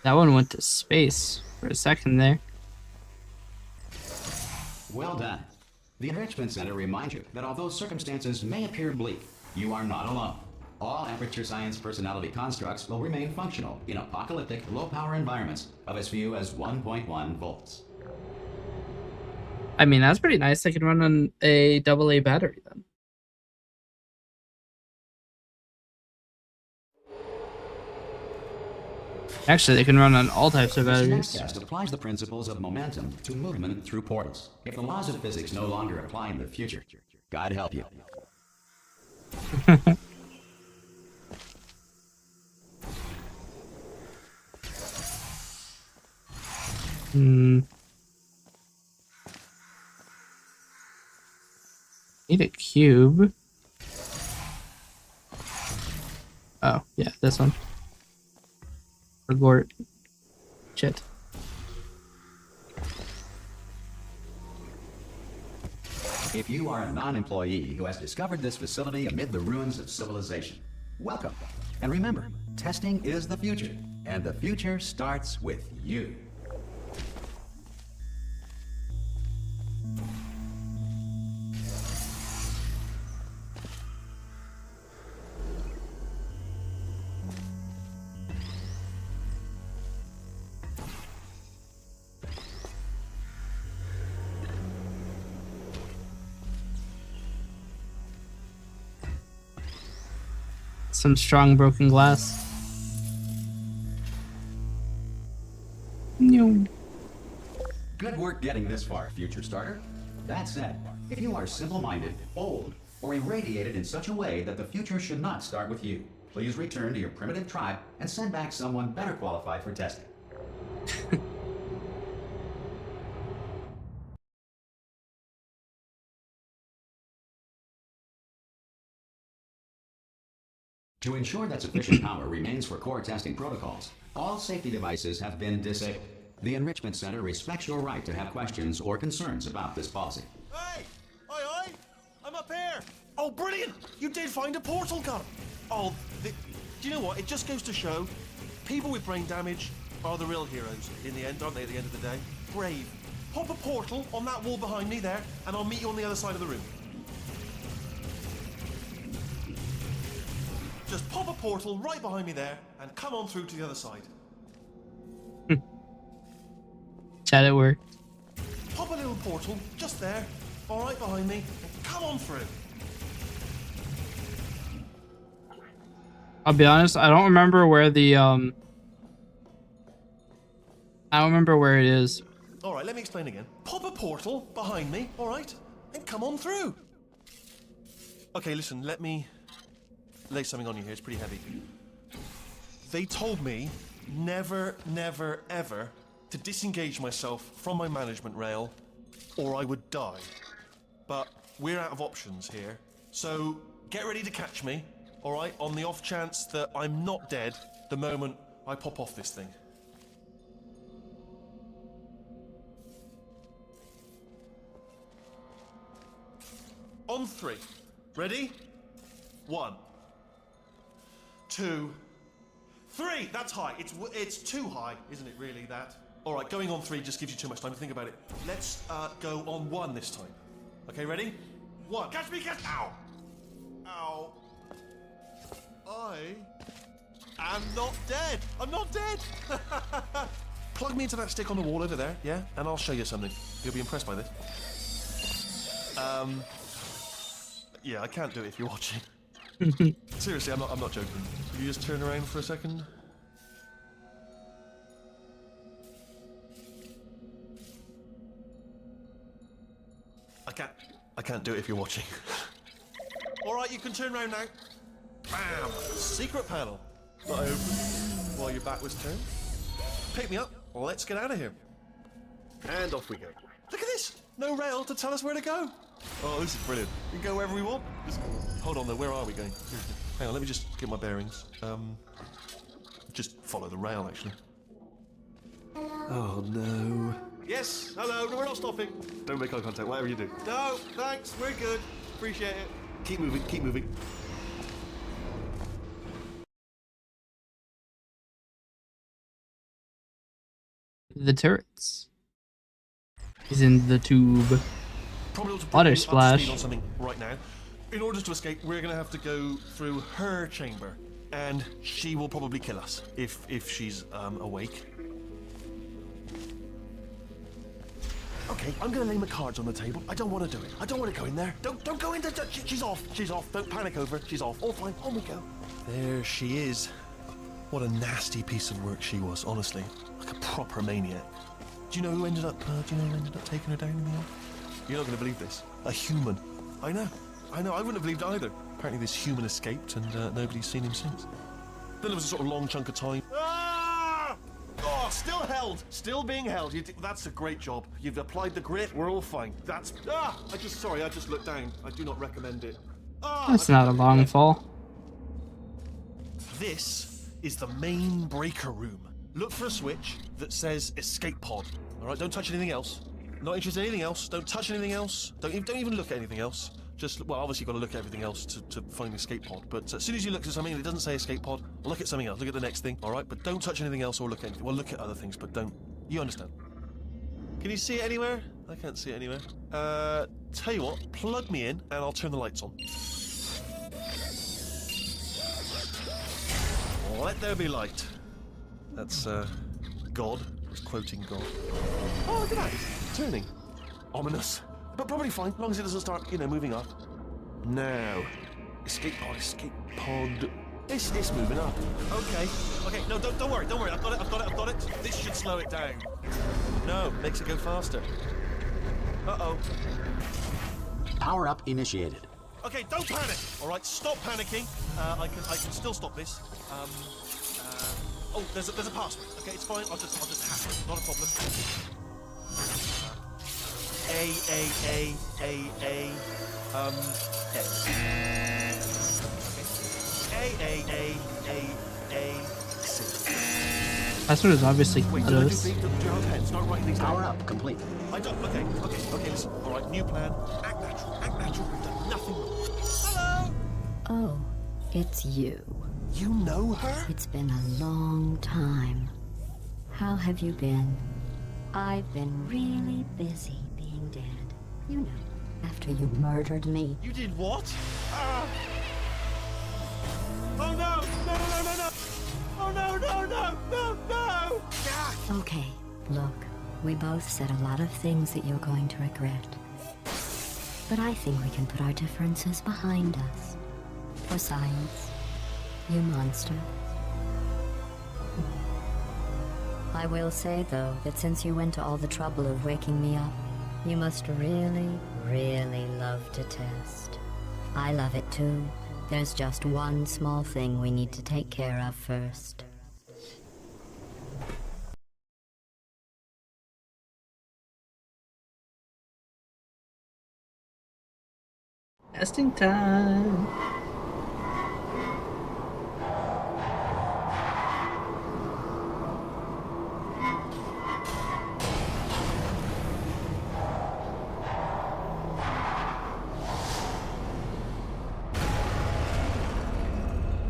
That one went to space for a second there. Well done. The Enrichment Center reminds you that although circumstances may appear bleak, you are not alone. All Aperture Science personality constructs will remain functional in apocalyptic, low-power environments of as few as 1.1 volts. I mean, that's pretty nice. I can run on a AA battery then. Actually, they can run on all types of This batteries. next test applies the principles of momentum to movement through portals. If the laws of physics no longer apply in the future, God help you. Need a cube. Oh, yeah, this one. For Gort. Shit. If you are a non-employee who has discovered this facility amid the ruins of civilization, welcome. And remember, testing is the future, and the future starts with you. Some strong broken glass. No. Good work getting this far, future starter. That said, if you are simple-minded, old, or irradiated in such a way that the future should not start with you, please return to your primitive tribe and send back someone better qualified for testing. To ensure that sufficient power remains for core testing protocols, all safety devices have been disabled. The Enrichment Center respects your right to have questions or concerns about this policy. Hey! Aye, aye! I'm up here! Oh, brilliant! You did find a portal gun! Oh, do you know what? It just goes to show, people with brain damage are the real heroes in the end, aren't they, at the end of the day? Brave. Pop a portal on that wall behind me there, and I'll meet you on the other side of the room. Just pop a portal right behind me there, and come on through to the other side. Chat at work. Pop a little portal, just there, all right behind me, and come on through. I'll be honest, I don't remember where the I don't remember where it is. All right, let me explain again. Pop a portal behind me, all right, and come on through. Okay, listen, let me lay something on you here. It's pretty heavy. They told me never, never, ever to disengage myself from my management rail, or I would die. But we're out of options here, so get ready to catch me, alright, on the off chance that I'm not dead the moment I pop off this thing. On 3. Ready? 1, 2, 3. That's high. It's too high, isn't it? Really, that. All right, going on 3 just gives you too much time to think about it. Let's go on 1 this time. Okay, ready? 1. Catch me! Catch! Ow! Ow! I am not dead. I'm not dead. Plug me into that stick on the wall over there, yeah, and I'll show you something. You'll be impressed by this. Yeah, I can't do it if you're watching. Seriously, I'm not joking. Will you just turn around for a second? I can't do it if you're watching. Alright, you can turn around now. Bam! Secret panel. Not open while your back was turned. Pick me up. Let's get out of here. And off we go. Look at this! No rail to tell us where to go. Oh, this is brilliant. We can go wherever we want. Just, hold on though, where are we going? Hang on, let me just get my bearings. Just follow the rail, actually. Oh no. Yes, hello, no, we're not stopping. Don't make eye contact, whatever you do. No, thanks, we're good. Appreciate it. Keep moving, keep moving. The turrets. He's in the tube. Water splash. On something right now. In order to escape, we're gonna have to go through her chamber, and she will probably kill us if she's awake. Okay, I'm gonna lay my cards on the table. I don't want to do it. I don't want to go in there. Don't go in there. She's off. She's off. Don't panic over. She's off. All fine. On we go. There she is. What a nasty piece of work she was. Honestly, like a proper maniac. Do you know who ended up? Taking her down in the end? You're not gonna believe this. A human. I know. I wouldn't have believed either. Apparently, this human escaped, and nobody's seen him since. Then there was a sort of long chunk of time. Ah! Oh, still held. Still being held. That's a great job. You've applied the grit. We're all fine. That's... I just looked down. I do not recommend it. That's not a long fall. This is the main breaker room. Look for a switch that says escape pod. All right, don't touch anything else. Not interested in anything else. Don't touch anything else. Don't even look at anything else. Just, well, obviously you've got to look at everything else to find the escape pod. But as soon as you look at something and it doesn't say escape pod, look at something else. Look at the next thing, all right? But don't touch anything else or look at anything. Well, look at other things, but don't. You understand? Can you see it anywhere? I can't see it anywhere. Tell you what, plug me in and I'll turn the lights on. Let there be light. That's, God. He's quoting God. Oh, look at that. It's turning. Ominous. But probably fine, as long as it doesn't start, moving up. Now. Escape pod. It's moving up. Okay, no, don't worry. I've got it. This should slow it down. No, makes it go faster. Uh-oh. Power up initiated. Okay, don't panic. All right, stop panicking. I can still stop this. Oh, there's a password. Okay, it's fine. I'll just hack it. Not a problem. Password is obviously close. Power up complete. I don't. Okay. Listen. All right, new plan. Act natural. We've done nothing wrong. Hello. Oh, it's you. You know her? It's been a long time. How have you been? I've been really busy being dead. You know, after you murdered me. You did what? Oh no! No! Oh no! Okay, look, we both said a lot of things that you're going to regret. But I think we can put our differences behind us. For science, you monster. I will say, though, that since you went to all the trouble of waking me up, you must really, really love to test. I love it too. There's just one small thing we need to take care of first. Testing time.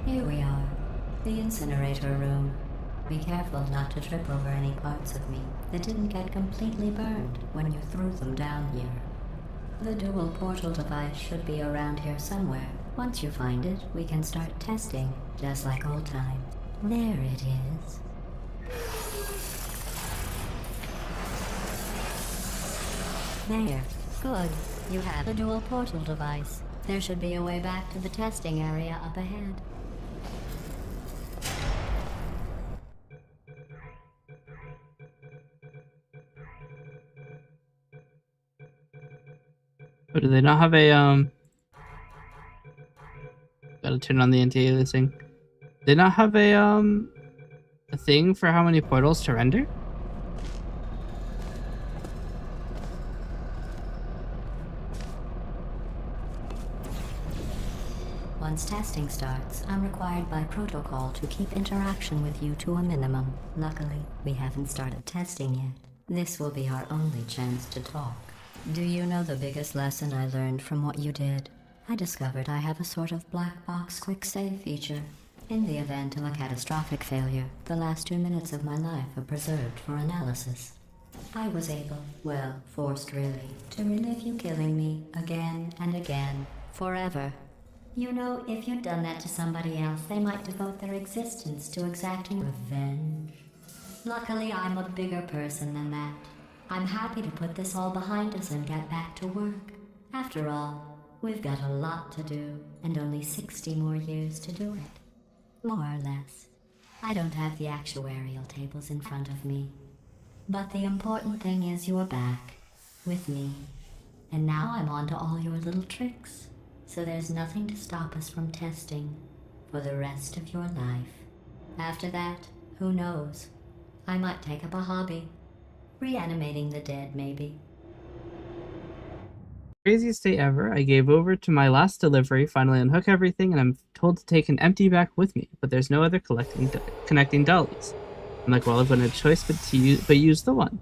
Here we are, the incinerator room. Be careful not to trip over any parts of me that didn't get completely burned when you threw them down here. The dual portal device should be around here somewhere. Once you find it, we can start testing, just like old times. There it is. There. Good. You have the dual portal device. There should be a way back to the testing area up ahead. Oh, do they not have a gotta turn on the anti-aliasing. They not have a thing for how many portals to render? Once testing starts, I'm required by protocol to keep interaction with you to a minimum. Luckily, we haven't started testing yet. This will be our only chance to talk. Do you know the biggest lesson I learned from what you did? I discovered I have a sort of black box quick save feature. In the event of a catastrophic failure, the last 2 minutes of my life are preserved for analysis. I was able, well, forced really, to relive you killing me again and again, forever. You know, if you'd done that to somebody else, they might devote their existence to exacting revenge. Luckily, I'm a bigger person than that. I'm happy to put this all behind us and get back to work. After all, we've got a lot to do, and only 60 more years to do it. More or less. I don't have the actuarial tables in front of me. But the important thing is you're back, with me. And now I'm on to all your little tricks. So there's nothing to stop us from testing for the rest of your life. After that, who knows? I might take up a hobby. Reanimating the dead, maybe. Craziest day ever. I gave over to my last delivery, finally unhook everything, and I'm told to take an empty back with me, but there's no other connecting dollies. I'm like, well, I've got no choice but use the one.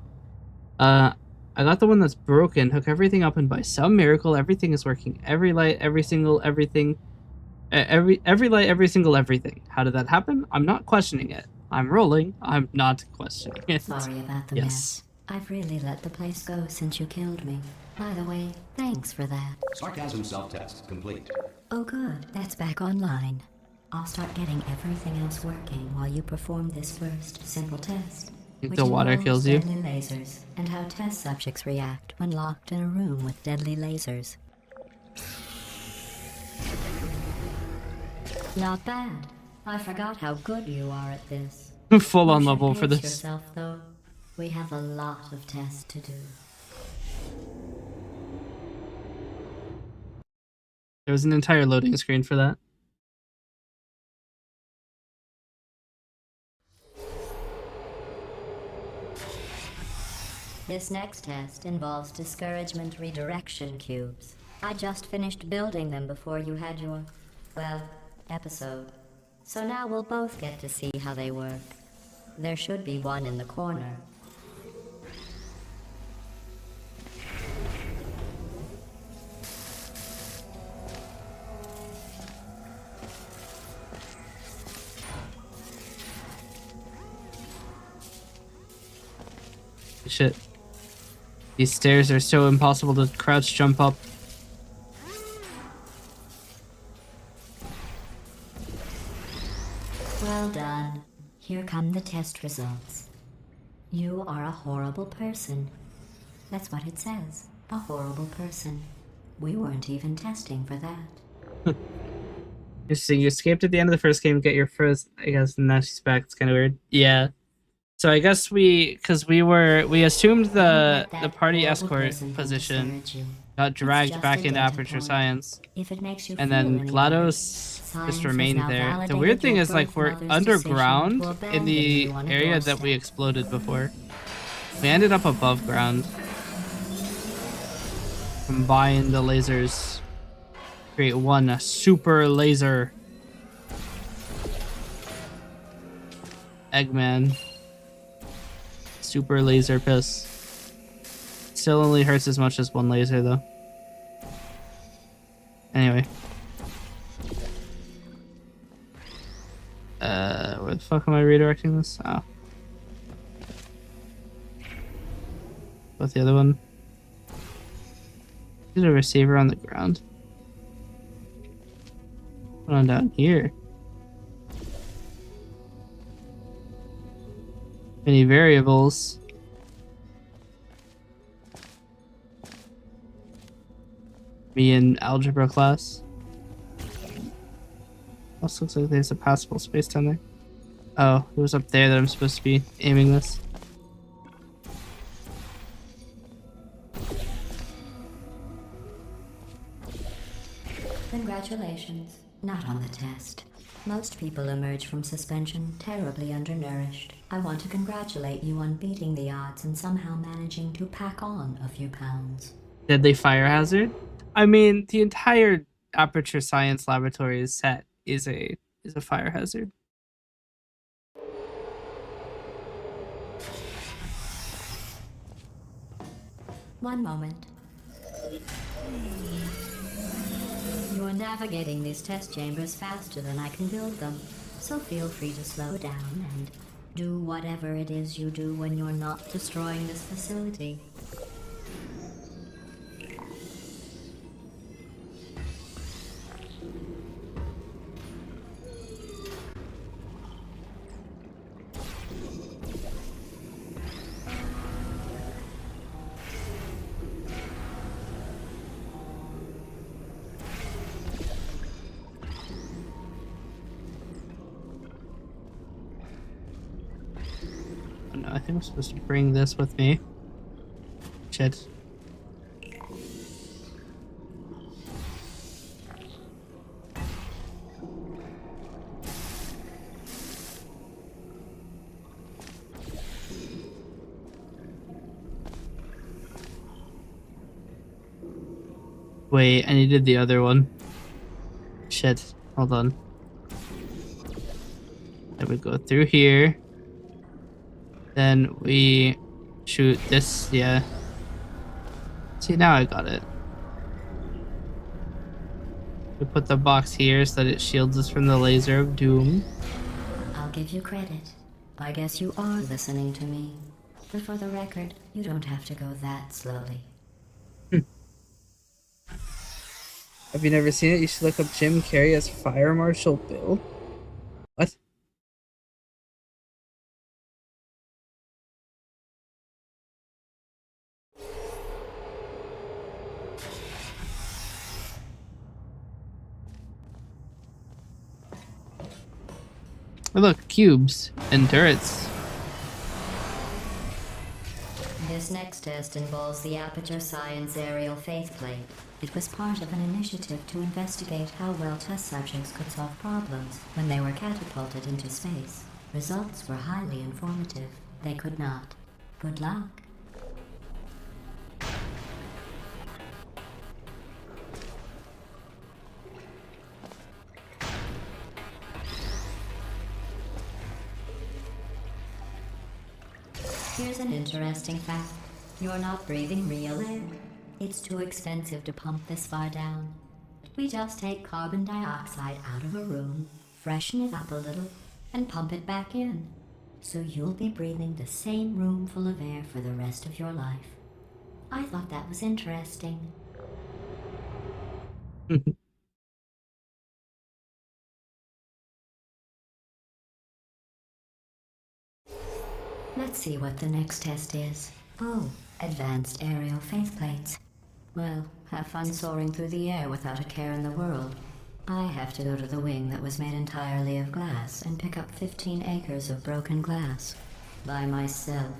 I got the one that's broken, hook everything up, and by some miracle, everything is working. Every light, every single everything. Every light, every single everything. How did that happen? I'm not questioning it. I'm rolling. I'm not questioning it. Sorry about the mess. I've really let the place go since you killed me. By the way, thanks for that. Sarcasm self-test complete. Oh good, that's back online. I'll start getting everything else working while you perform this first simple test. Think the water kills you? Deadly lasers, and how test subjects react when locked in a room with deadly lasers. Not bad. I forgot how good you are at this. Full on level for this. Yourself, though. We have a lot of tests to do. There was an entire loading screen for that. This next test involves discouragement redirection cubes. I just finished building them before you had your, well, episode. So now we'll both get to see how they work. There should be one in the corner. Shit. These stairs are so impossible to crouch jump up. Well done. Here come the test results. You are a horrible person. That's what it says. A horrible person. We weren't even testing for that. Interesting. You escaped at the end of the first game, get your first, I guess, and now she's back. It's kind of weird. Yeah. So I guess we assumed the party escort position got dragged back into Aperture Science, and then GLaDOS just remained there. The weird thing is, like, we're underground in the area that we exploded before. We ended up above ground, combined the lasers. create one super laser Eggman. Super laser piss. Still only hurts as much as one laser though. Anyway. Where the fuck am I redirecting this? Oh. What's the other one? There's a receiver on the ground. Put on down here. Any variables? Me in algebra class. Also looks like there's a passable space down there. Oh, it was up there that I'm supposed to be aiming this. Congratulations. Not on the test. Most people emerge from suspension terribly undernourished. I want to congratulate you on beating the odds and somehow managing to pack on a few pounds. Deadly fire hazard? I mean, the entire Aperture Science Laboratory set is a fire hazard. One moment. You are navigating these test chambers faster than I can build them, so feel free to slow down and do whatever it is you do when you're not destroying this facility. No, I think I'm supposed to bring this with me. Shit. Wait, I needed the other one. Shit, hold on. Then we go through here. Then we shoot this, yeah. See, now I got it. We put the box here so that it shields us from the laser of doom. I'll give you credit. I guess you are listening to me. But for the record, you don't have to go that slowly. Have you never seen it? You should look up Jim Carrey as Fire Marshal Bill. What? Oh, look, cubes and turrets. This next test involves the Aperture Science Aerial Faceplate. It was part of an initiative to investigate how well test subjects could solve problems when they were catapulted into space. Results were highly informative. They could not. Good luck. Here's an interesting fact. You're not breathing real air. It's too expensive to pump this far down. We just take carbon dioxide out of a room, freshen it up a little, and pump it back in. So you'll be breathing the same room full of air for the rest of your life. I thought that was interesting. Let's see what the next test is. Oh, advanced aerial faceplates. Well, have fun soaring through the air without a care in the world. I have to go to the wing that was made entirely of glass and pick up 15 acres of broken glass. By myself.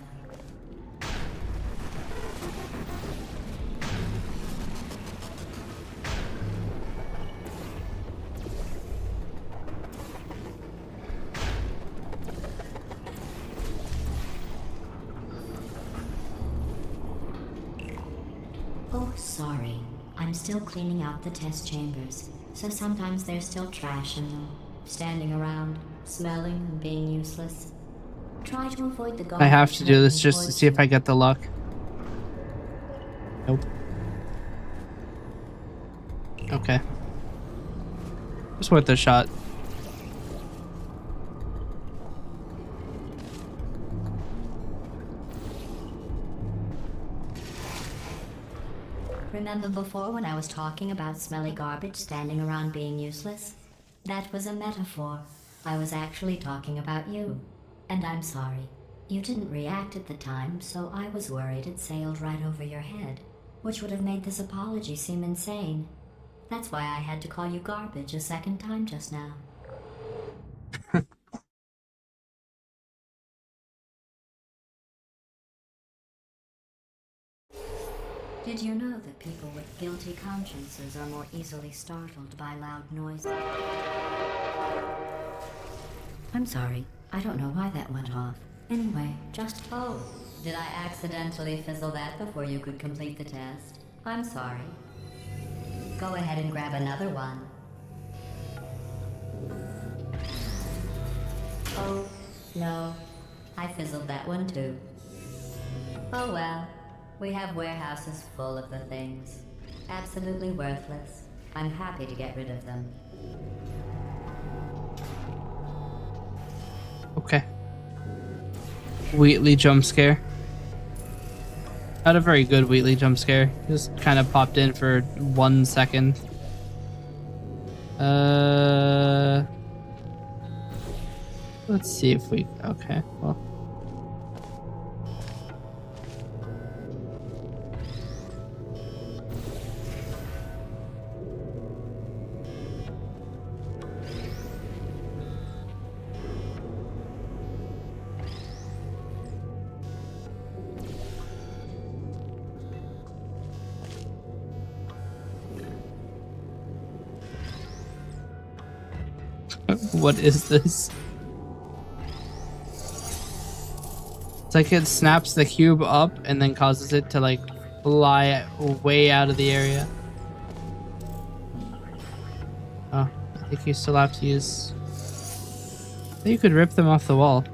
Oh, sorry. I'm still cleaning out the test chambers, so sometimes there's still trash in them, standing around, smelling and being useless. Try to avoid the I have to do garbage this just to see if I get the luck. Nope. Okay. It's worth a shot. Remember before when I was talking about smelly garbage standing around being useless? That was a metaphor. I was actually talking about you. And I'm sorry. You didn't react at the time, so I was worried it sailed right over your head, which would have made this apology seem insane. That's why I had to call you garbage a second time just now. Did you know that people with guilty consciences are more easily startled by loud noises? I'm sorry. I don't know why that went off. Anyway, just... Oh, did I accidentally fizzle that before you could complete the test? I'm sorry. Go ahead and grab another one. Oh, no. I fizzled that one too. Oh well. We have warehouses full of the things. Absolutely worthless. I'm happy to get rid of them. Okay. Wheatley jump scare. Not a very good Wheatley jump scare. Just kind of popped in for 1 second. Let's see if we... Okay, well... What is this? It's like it snaps the cube up and then causes it to like fly way out of the area. Oh, I think you still have to use... You could rip them off the wall.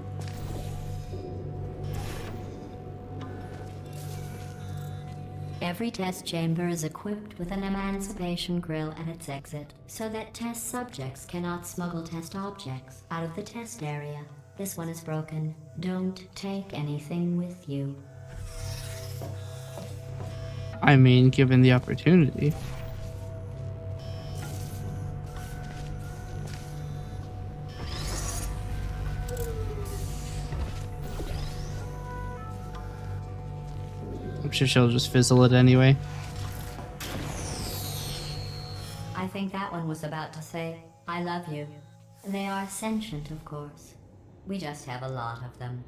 Every test chamber is equipped with an emancipation grill at its exit, so that test subjects cannot smuggle test objects out of the test area. This one is broken. Don't take anything with you. I mean, given the opportunity. I'm sure she'll just fizzle it anyway. I think that one was about to say, I love you. They are sentient, of course. We just have a lot of them.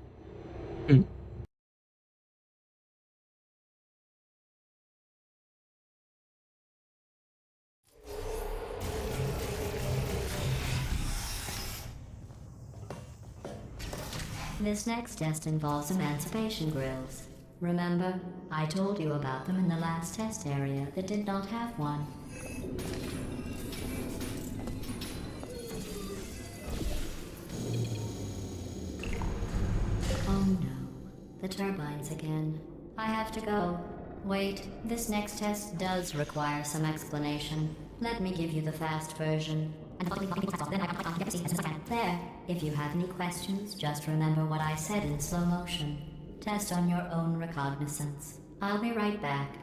This next test involves emancipation grills. Remember, I told you about them in the last test area that did not have one. Oh no, the turbines again. I have to go. Wait, this next test does require some explanation. Let me give you the fast version. There, if you have any questions, just remember what I said in slow motion. Test on your own recognizance. I'll be right back.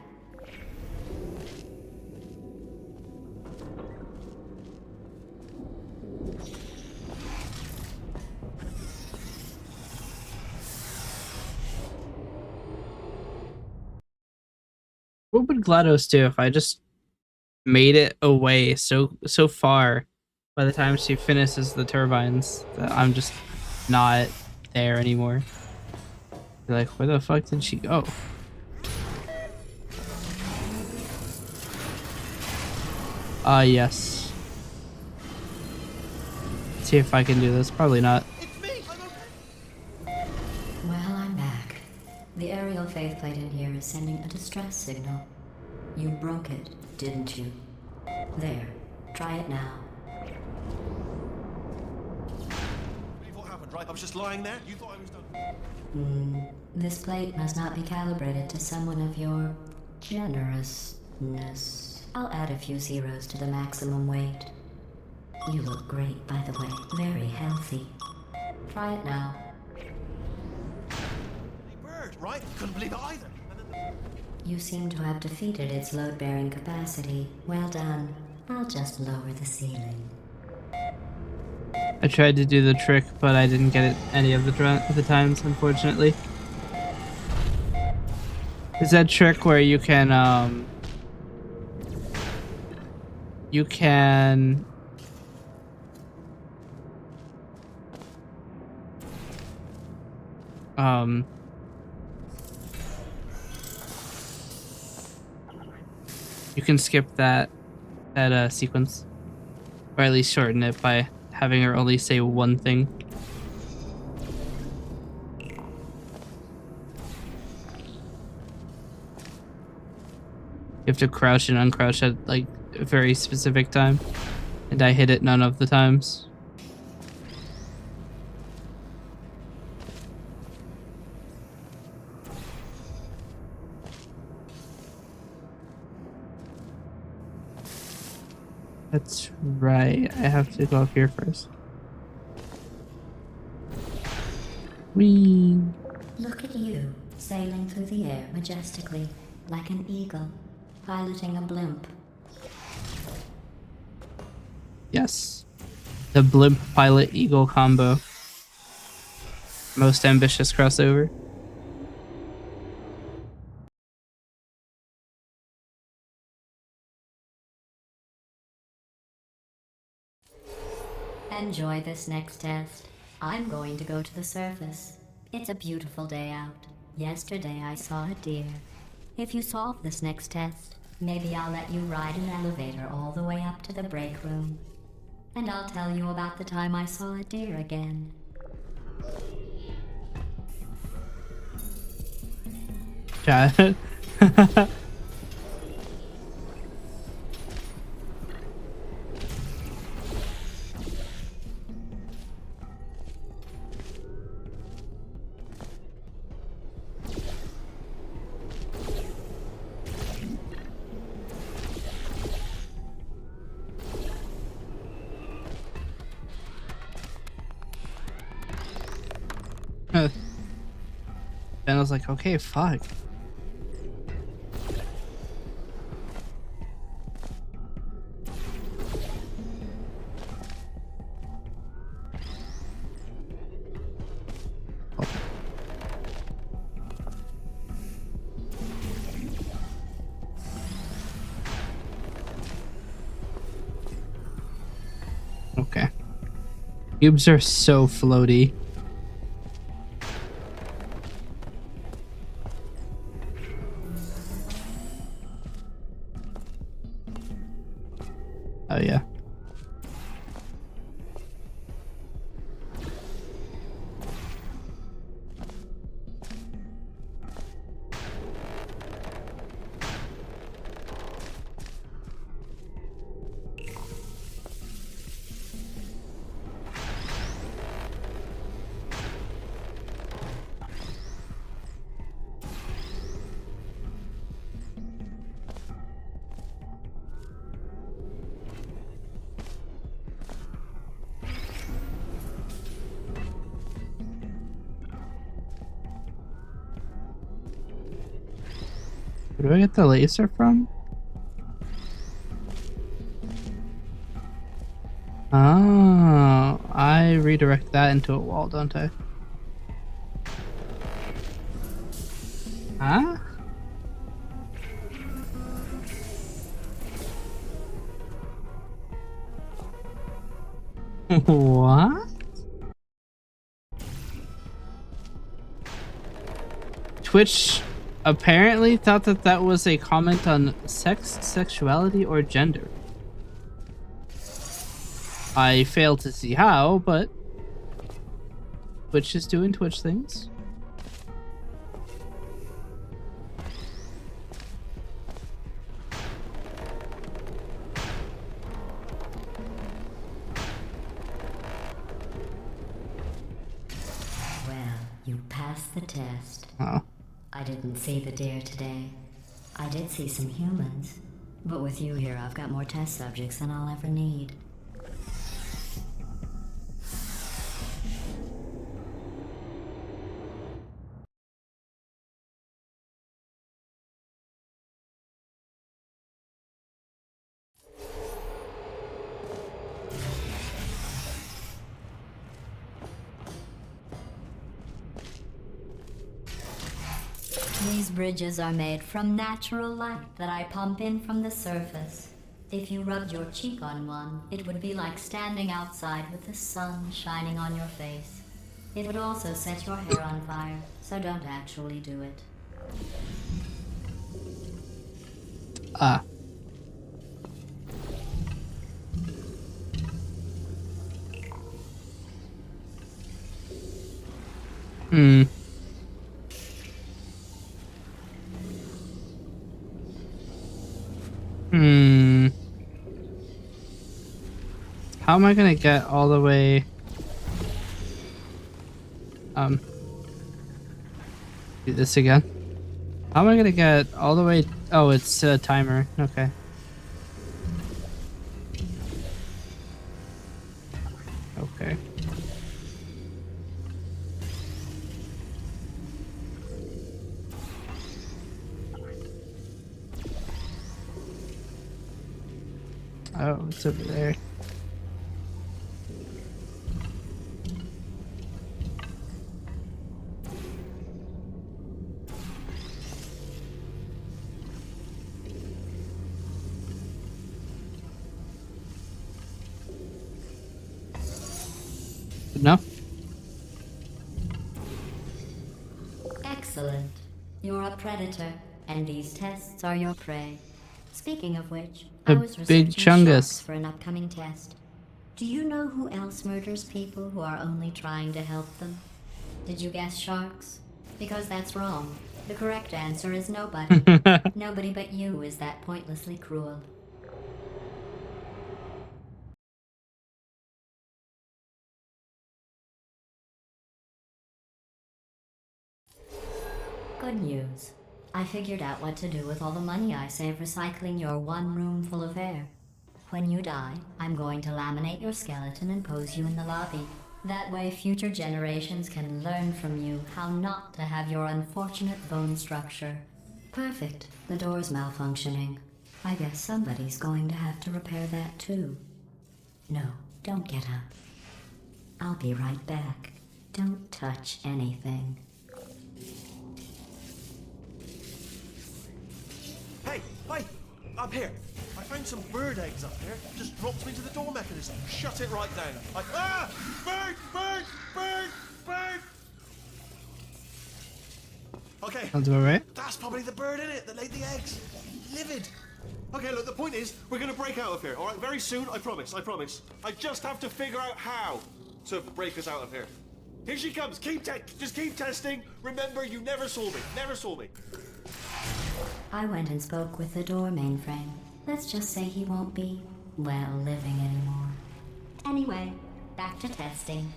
What would GLaDOS do if I just made it away so far by the time she finishes the turbines that I'm just not there anymore? You're like, where the fuck did she go? Yes. Let's see if I can do this. Probably not. Well, I'm back. The aerial faith plate in here is sending a distress signal. You broke it. didn't you? There. Try it now. What happened, right? I was just lying there. You thought I was done. This plate must not be calibrated to someone of your generousness. I'll add a few zeros to the maximum weight. You look great, by the way. Very healthy. Try it now. Bird, right? Couldn't believe it either. You seem to have defeated its load-bearing capacity. Well done. I'll just lower the ceiling. I tried to do the trick, but I didn't get it any of the times, unfortunately. Is that trick where you can you can skip that sequence, or at least shorten it by having her only say one thing. You have to crouch and uncrouch at like a very specific time, and I hit it none of the times. That's right, I have to go up here first. Whee! Look at you, sailing through the air majestically, like an eagle, piloting a blimp. Yes. The blimp pilot eagle combo. Most ambitious crossover. Enjoy this next test. I'm going to go to the surface. It's a beautiful day out. Yesterday I saw a deer. If you solve this next test, maybe I'll let you ride an elevator all the way up to the break room. And I'll tell you about the time I saw a deer again. Got it. Ben was like, okay, fuck. Okay. Cubes are so floaty. Oh yeah. Where do I get the laser from? Oh, I redirect that into a wall, don't I? Huh? What? Twitch apparently thought that that was a comment on sex, sexuality, or gender. I fail to see how, but Twitch is doing Twitch things. passed the test. Oh. I didn't see the deer today. I did see some humans. But with you here, I've got more test subjects than I'll ever need. These bridges are made from natural light that I pump in from the surface. If you rubbed your cheek on one, it would be like standing outside with the sun shining on your face. It would also set your hair on fire, so don't actually do it. Ah. Hmm. How am I gonna get all the way? Do this again. How am I gonna get all the way? Oh, it's a timer. Okay. Okay. Oh, it's over there. No? Excellent. You're a predator, and these tests are your prey. Speaking of which, I A was big researching chungus. sharks for an upcoming test. Do you know who else murders people who are only trying to help them? Did you guess sharks? Because that's wrong. The correct answer is nobody. Nobody but you is that pointlessly cruel. Good news. I figured out what to do with all the money I save recycling your one room full of air. When you die, I'm going to laminate your skeleton and pose you in the lobby. That way future generations can learn from you how not to have your unfortunate bone structure. Perfect. The door's malfunctioning. I guess somebody's going to have to repair that too. No, don't get up. I'll be right back. Don't touch anything. Hey, up here. I found some bird eggs up there. Just dropped me to the door mechanism. Shut it right down. Bird! Okay. Sounds about right. That's probably the bird in it that laid the eggs. Livid. Okay, look, the point is, we're gonna break out of here, alright? Very soon, I promise. I just have to figure out how to break us out of here. Here she comes. Just keep testing. Remember, you never saw me. I went and spoke with the door mainframe. Let's just say he won't be, well, living anymore. Anyway, back to testing.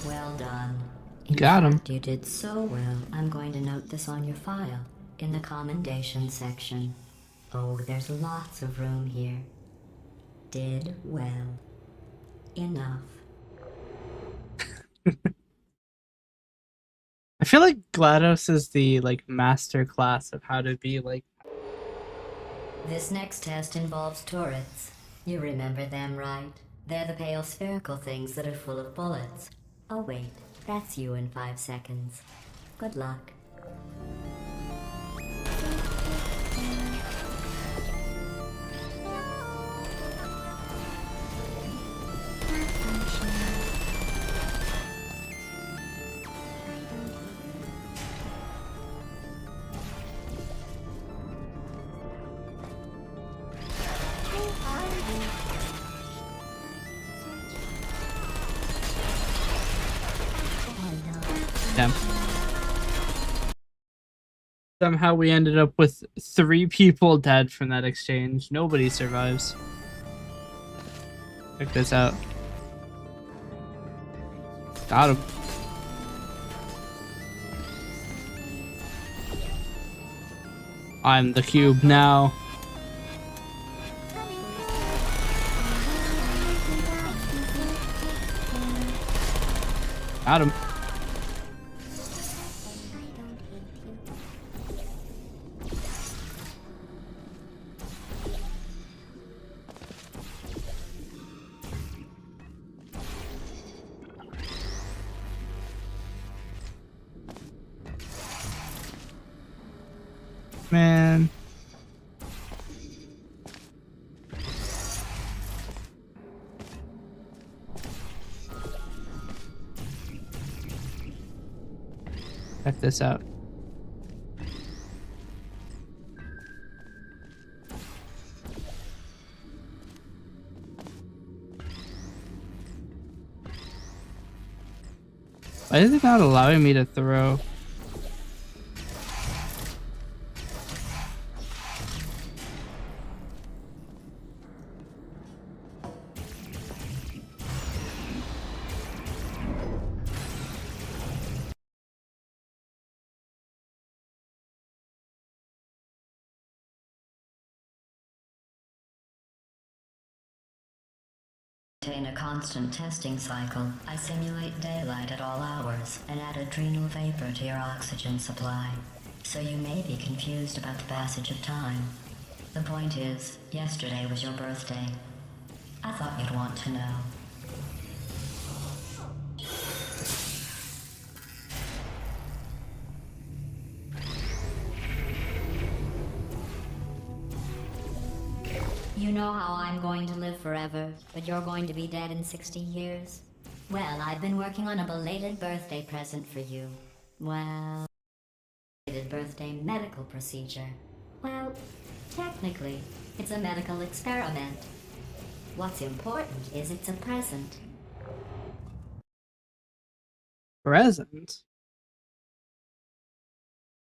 Well done. In Got him. fact, you did so well, I'm going to note this on your file, in the commendation section. Oh, there's lots of room here. Did well. Enough. I feel like GLaDOS is the master class of how to be This next test involves turrets. You remember them, right? They're the pale spherical things that are full of bullets. Oh wait, that's you in 5 seconds. Good luck. Somehow we ended up with 3 people dead from that exchange. Nobody survives. Check this out. Got him. I'm the cube now. Got him. Man. Check this out. Why is it not allowing me to throw? Maintain a constant testing cycle. I simulate daylight at all hours and add adrenal vapor to your oxygen supply. So you may be confused about the passage of time. The point is, yesterday was your birthday. I thought you'd want to know. You know how I'm going to live forever, but you're going to be dead in 60 years? Well, I've been working on a belated birthday present for you. Well, belated birthday medical procedure. Well, technically, it's a medical experiment. What's important is it's a present. Present?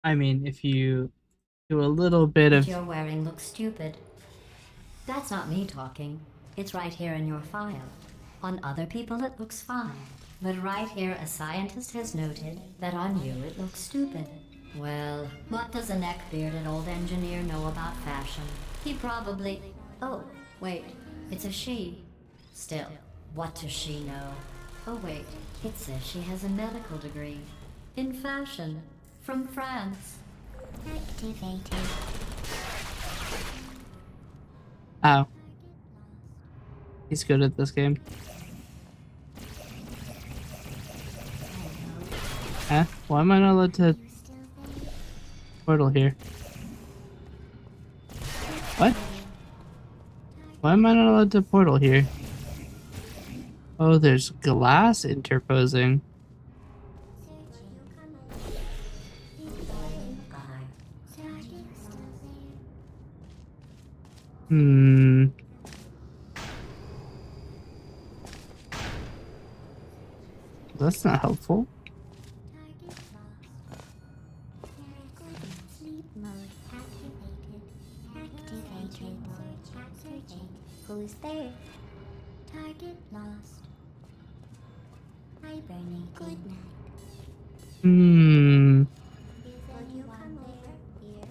I mean, if you do a little bit What of... you're wearing looks stupid. That's not me talking. It's right here in your file. On other people it looks fine. But right here a scientist has noted that on you it looks stupid. Well, what does a neck-bearded old engineer know about fashion? He probably... Oh, wait. It's a she. Still, what does she know? Oh wait, it says she has a medical degree. In fashion. From France. Activated. Ow. He's good at this game. Huh? Why am I not allowed to... portal here? What? Why am I not allowed to portal here? Oh, there's glass interposing. Hmm. That's not helpful. Sleep mode activated. Activated. Searching. Who's there? Target lost. Hibernating. Good night. Hmm. Will you come over here?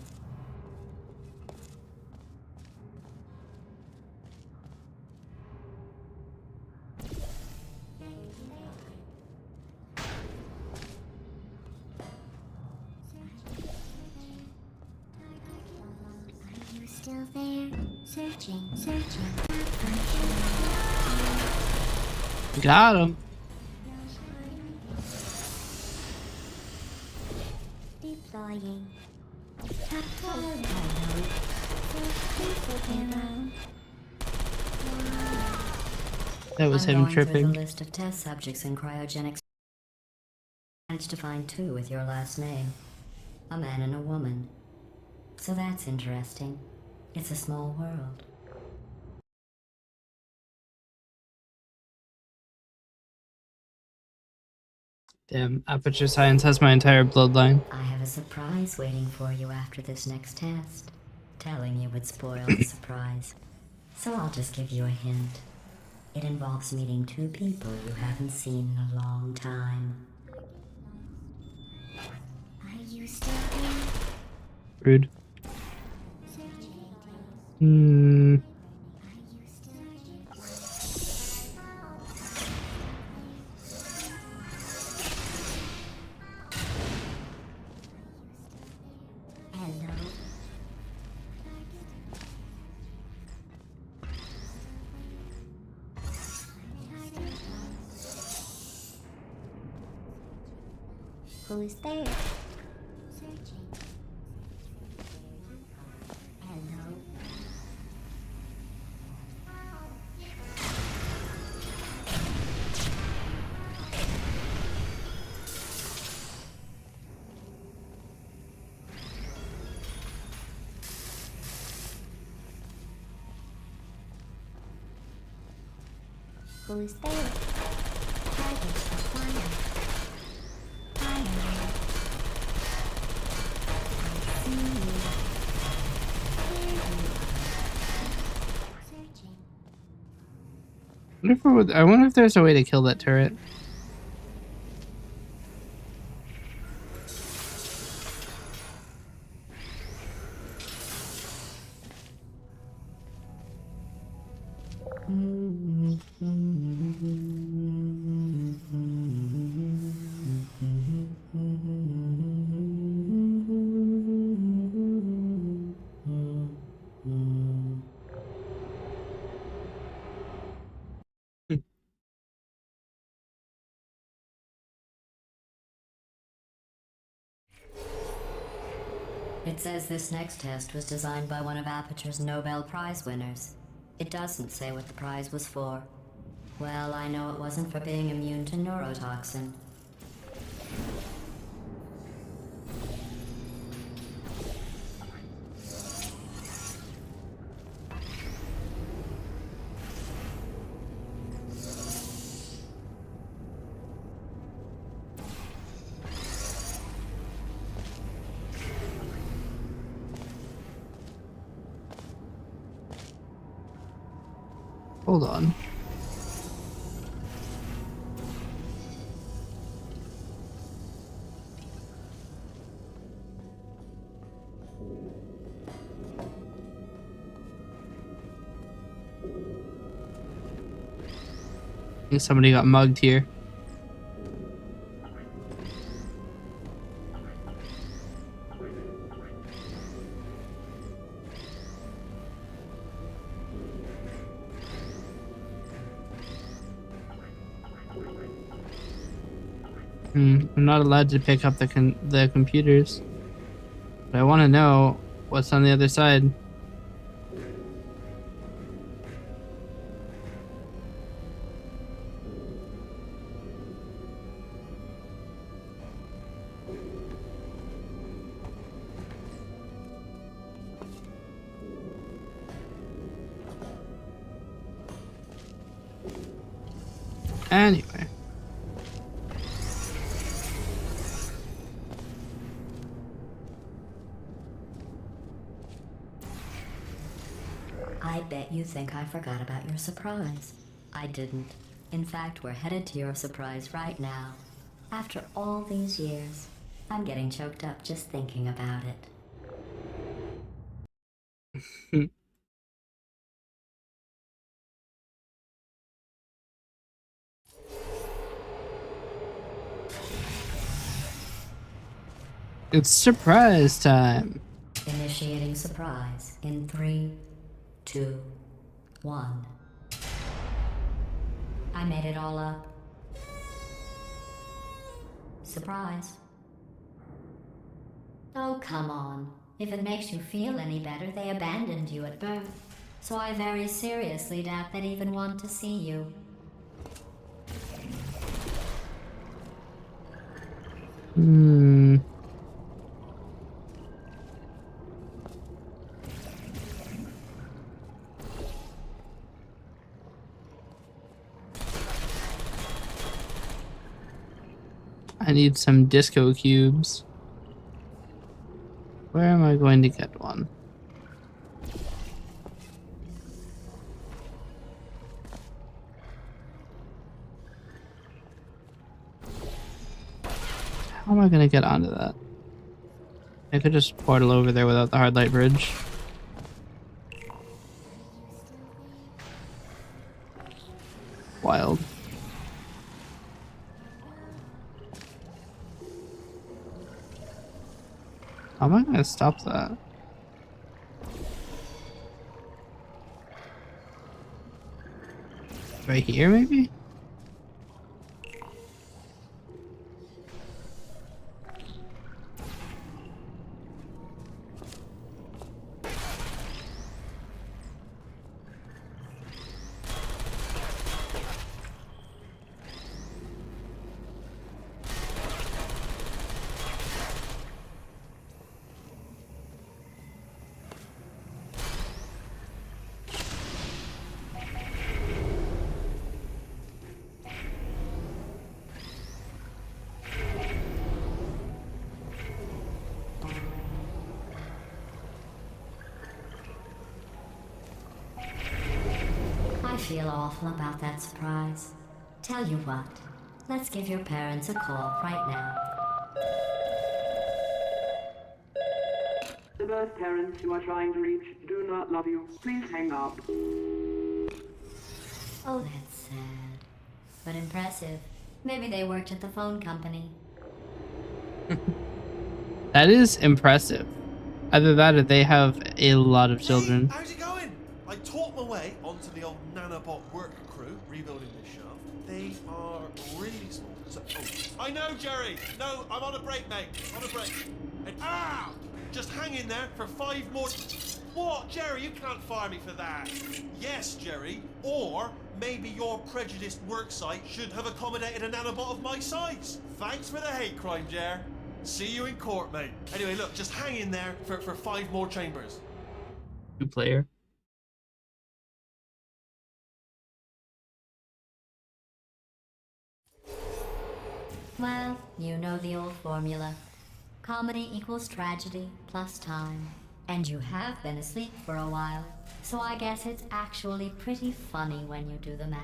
Are you still there? Searching, searching. Got him. Deploying. That was I'm him going through tripping. the list of test subjects in cryogenics. Managed to find 2 with your last name. A man and a woman. So that's interesting. It's a small world. Damn, Aperture Science has my entire bloodline. I have a surprise waiting for you after this next test. Telling you would spoil the surprise. So I'll just give you a hint. It involves meeting two people you haven't seen in a long time. Are you still there? Rude. Hmm. Hello? Who's there? Searching. Hello? Who's there? Target acquired. Fire. I see you. Hear you. Searching. I wonder if there's a way to kill that turret. It says this next test was designed by one of Aperture's Nobel Prize winners. It doesn't say what the prize was for. Well, I know it wasn't for being immune to neurotoxin. Hold on. I think somebody got mugged here. I'm not allowed to pick up the computers, but I want to know what's on the other side. Anyway. I bet you think I forgot about your surprise. I didn't. In fact, we're headed to your surprise right now. After all these years, I'm getting choked up just thinking about it. It's surprise time. Initiating surprise in 3, 2, 1. I made it all up. Surprise. Oh, come on. If it makes you feel any better, they abandoned you at birth. So I very seriously doubt they'd even want to see you. I need some disco cubes. Where am I going to get one? How am I going to get onto that? I could just portal over there without the hard light bridge. Wild. How am I going to stop that? Right here, maybe? I feel awful about that surprise. Tell you what, let's give your parents a call right now. The birth parents you are trying to reach do not love you. Please hang up. Oh, that's sad. But impressive. Maybe they worked at the phone company. That is impressive. Either that or they have a lot of children. How's it going? I taught my way onto the old nanobot work crew rebuilding this shaft. They are really small. So, I know, Jerry. No, I'm on a break, mate. On a break. And, just hang in there for 5 more. What, Jerry? You can't fire me for that. Yes, Jerry. Or maybe your prejudiced worksite should have accommodated a nanobot of my size. Thanks for the hate crime, Jer. See you in court, mate. Anyway, look, just hang in there for 5 more chambers. 2-player. Well, you know the old formula. Comedy equals tragedy plus time. And you have been asleep for a while, so I guess it's actually pretty funny when you do the math.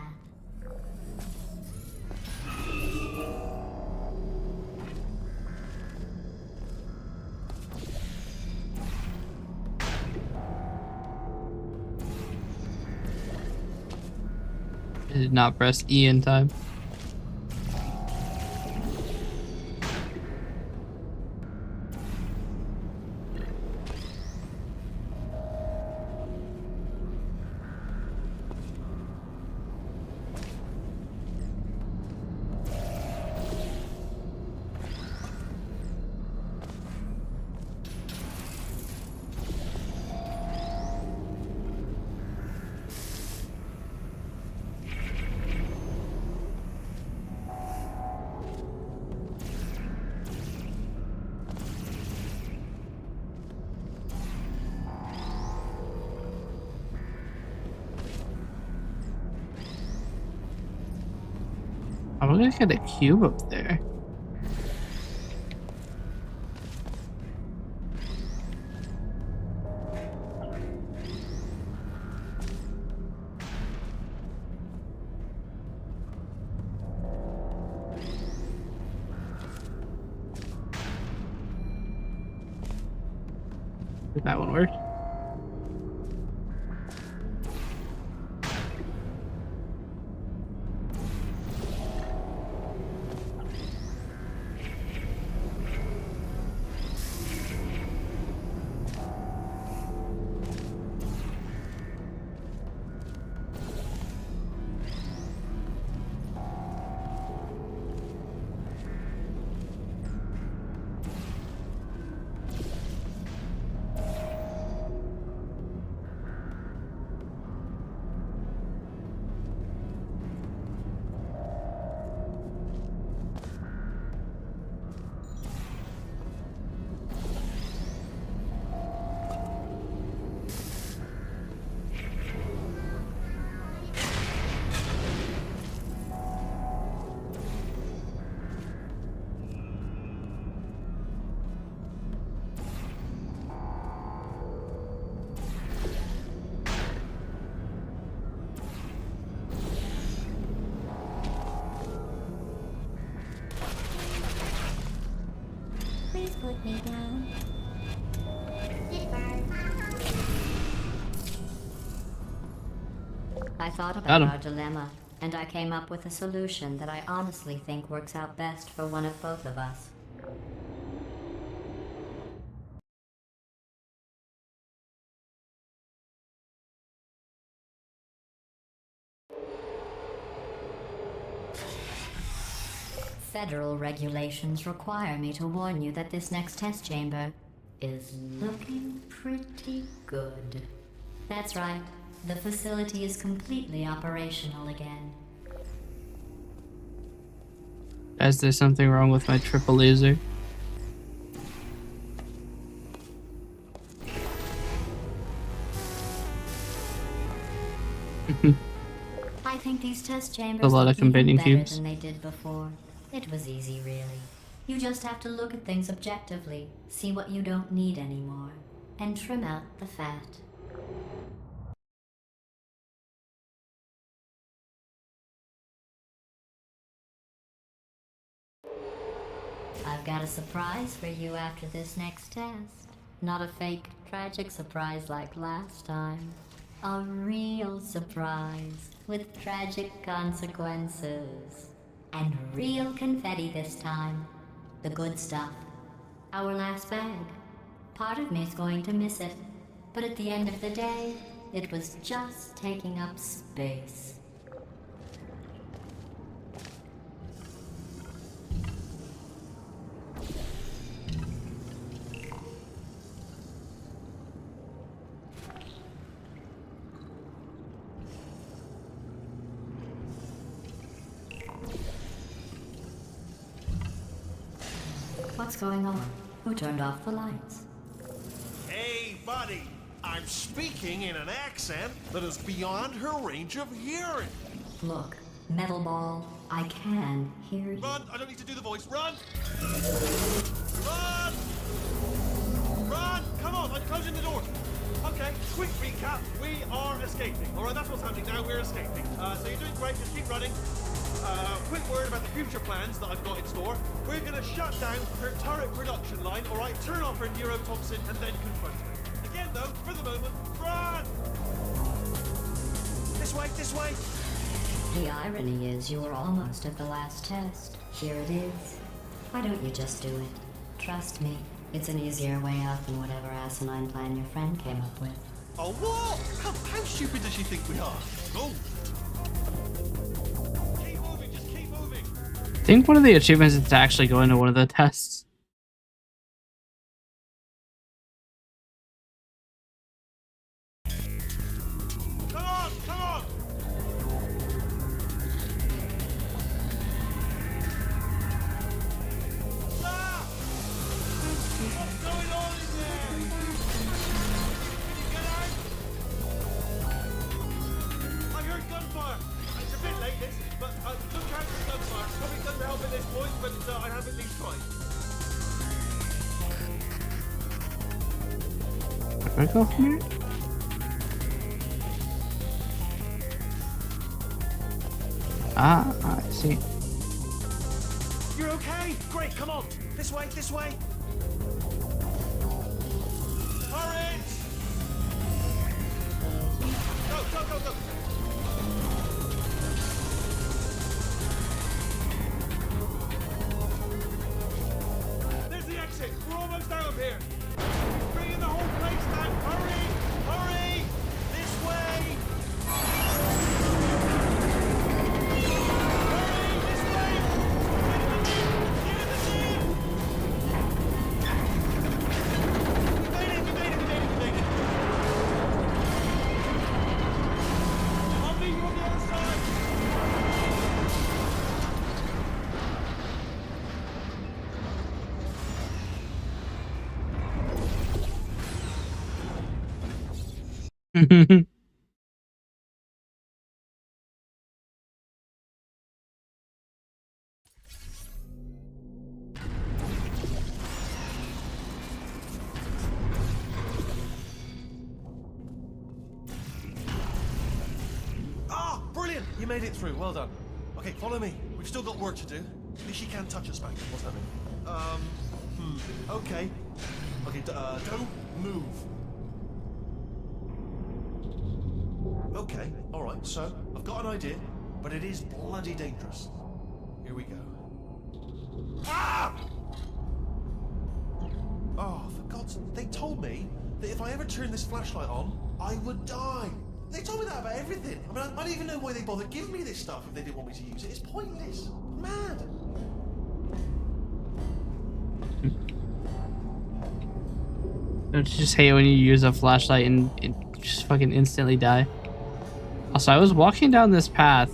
I did not press E in time. I'm gonna get a cube up there. Did that one work? let me down? I thought Got about him. our dilemma, and I came up with a solution that I honestly think works out best for one of both of us. Federal regulations require me to warn you that this next test chamber is looking pretty good. That's right. The facility is completely operational again. Guys, there's something wrong with my triple laser. I think these test chambers A lot look of competing even better cubes. than they did before. It was easy, really. You just have to look at things objectively, see what you don't need anymore, and trim out the fat. I've got a surprise for you after this next test. Not a fake, tragic surprise like last time. A real surprise with tragic consequences. And real confetti this time. The good stuff. Our last bag. Part of me's going to miss it. But at the end of the day, it was just taking up space. What's going on? Who turned off the lights? Hey, buddy! I'm speaking in an accent that is beyond her range of hearing. Look, Metal Ball, I can hear you. Run! I don't need to do the voice. Run! Run! Run! Come on, I'm closing the door. Okay, quick recap. We are escaping. Alright, that's what's happening now. We're escaping. So you're doing great. Just keep running. Quick word about the future plans that I've got in store. We're gonna shut down her turret production line, alright? Turn off her neurotoxin and then confront her. Again though, for the moment, run! This way, this way! The irony is you were almost at the last test. Here it is. Why don't you just do it? Trust me, it's an easier way out than whatever asinine plan your friend came up with. Oh, what? How stupid does she think we are? Go! Keep moving, just keep moving! I think one of the achievements is to actually go into one of the tests. Come on, come on! Ah! What's going on in there? Can you get out? I heard gunfire. It's a bit late, this, but look out for gunfire. Probably doesn't help at this point, but I have at least tried. Can I go from here? I see. You're okay? Great, come on. This way, this way. Hurry! Go, go, go, go. There's the exit. We're almost out of here. Bring in the whole place down. Hurry! Hurry! This way! Ah, brilliant! You made it through. Well done. Okay, follow me. We've still got work to do. At least she can't touch us back. What's happening? Okay. Okay, don't move. Okay, alright, so I've got an idea, but it is bloody dangerous. Here we go. Ah! Oh, for God's sake, they told me that if I ever turned this flashlight on, I would die. They told me that about everything. I mean, I don't even know why they bothered giving me this stuff if they didn't want me to use it. It's pointless. Mad. Don't you just hate when you use a flashlight and it just fucking instantly die? Also, I was walking down this path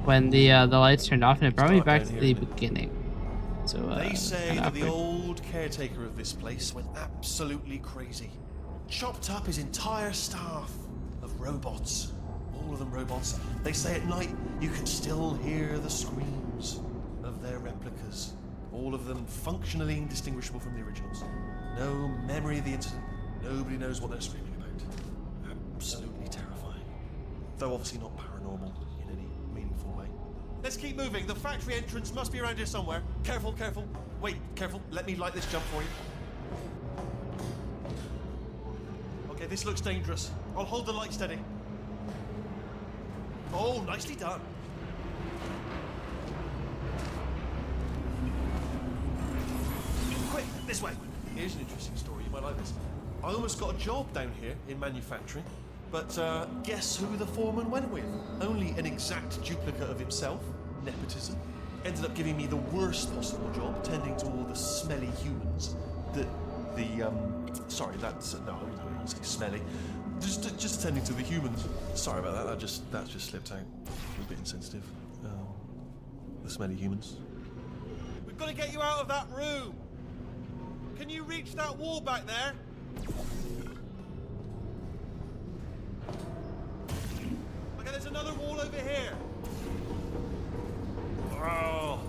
when the lights turned off, and it brought me back to the beginning. So They say that the old caretaker of this place went absolutely crazy. Chopped up his entire staff of robots. All of them robots. They say at night you can still hear the screams of their replicas. All of them functionally indistinguishable from the originals. No memory of the incident. Nobody knows what they're screaming about. Absolutely terrifying. Though obviously not paranormal in any meaningful way. Let's keep moving. The factory entrance must be around here somewhere. Careful, careful. Wait, careful. Let me light this jump for you. Okay, this looks dangerous. I'll hold the light steady. Oh, nicely done. Quick, this way. Here's an interesting story. You might like this. I almost got a job down here in manufacturing, but guess who the foreman went with? Only an exact duplicate of himself. Nepotism. Ended up giving me the worst possible job, tending to all the smelly humans. Sorry, that's no, I don't say smelly. Just attending to the humans. Sorry about that. That just slipped out. A bit insensitive. The smelly humans. We've got to get you out of that room. Can you reach that wall back there? Okay, there's another wall over here. Oh,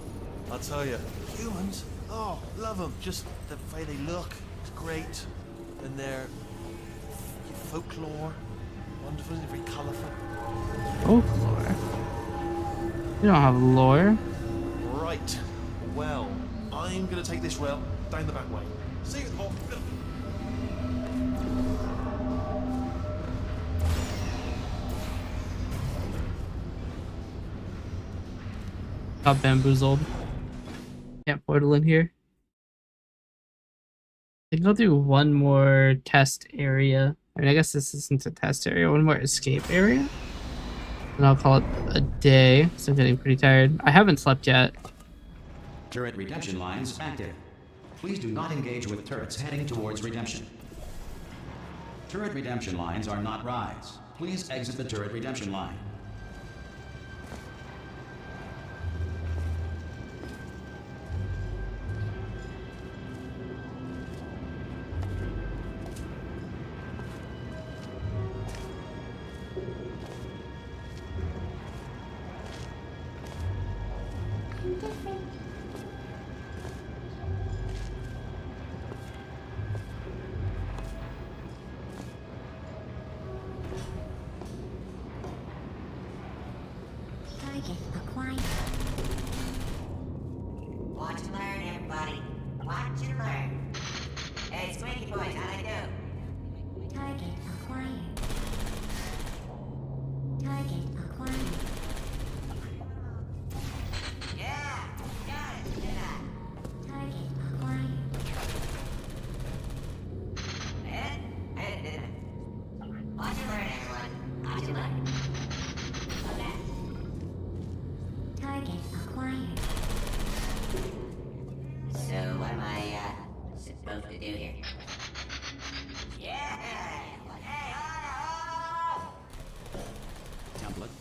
I'll tell you, humans. Oh, love them. Just the way they look. It's great. And their folklore. Wonderful, isn't it? Very colourful. Folklore? You don't have lore. Right. Well, I'm going to take this rail down the back way. See you at the bottom. Got bamboozled. Can't portal in here. I think I'll do one more test area. I mean, I guess this isn't a test area. One more escape area. And I'll call it a day, so I'm getting pretty tired. I haven't slept yet. Turret redemption lines active. Please do not engage with turrets heading towards redemption. Turret redemption lines are not rides. Please exit the turret redemption line. Target acquired. Watch and learn, everybody. Watch and learn. Hey, Squinky Boys, how'd I do? Target acquired. Target acquired. Yeah, got it. Did that. Target acquired. I did it. Watch and learn, everyone. Watch and learn. Okay. Target acquired. So what am I supposed to do here? Yeah! Hey, oh! Template.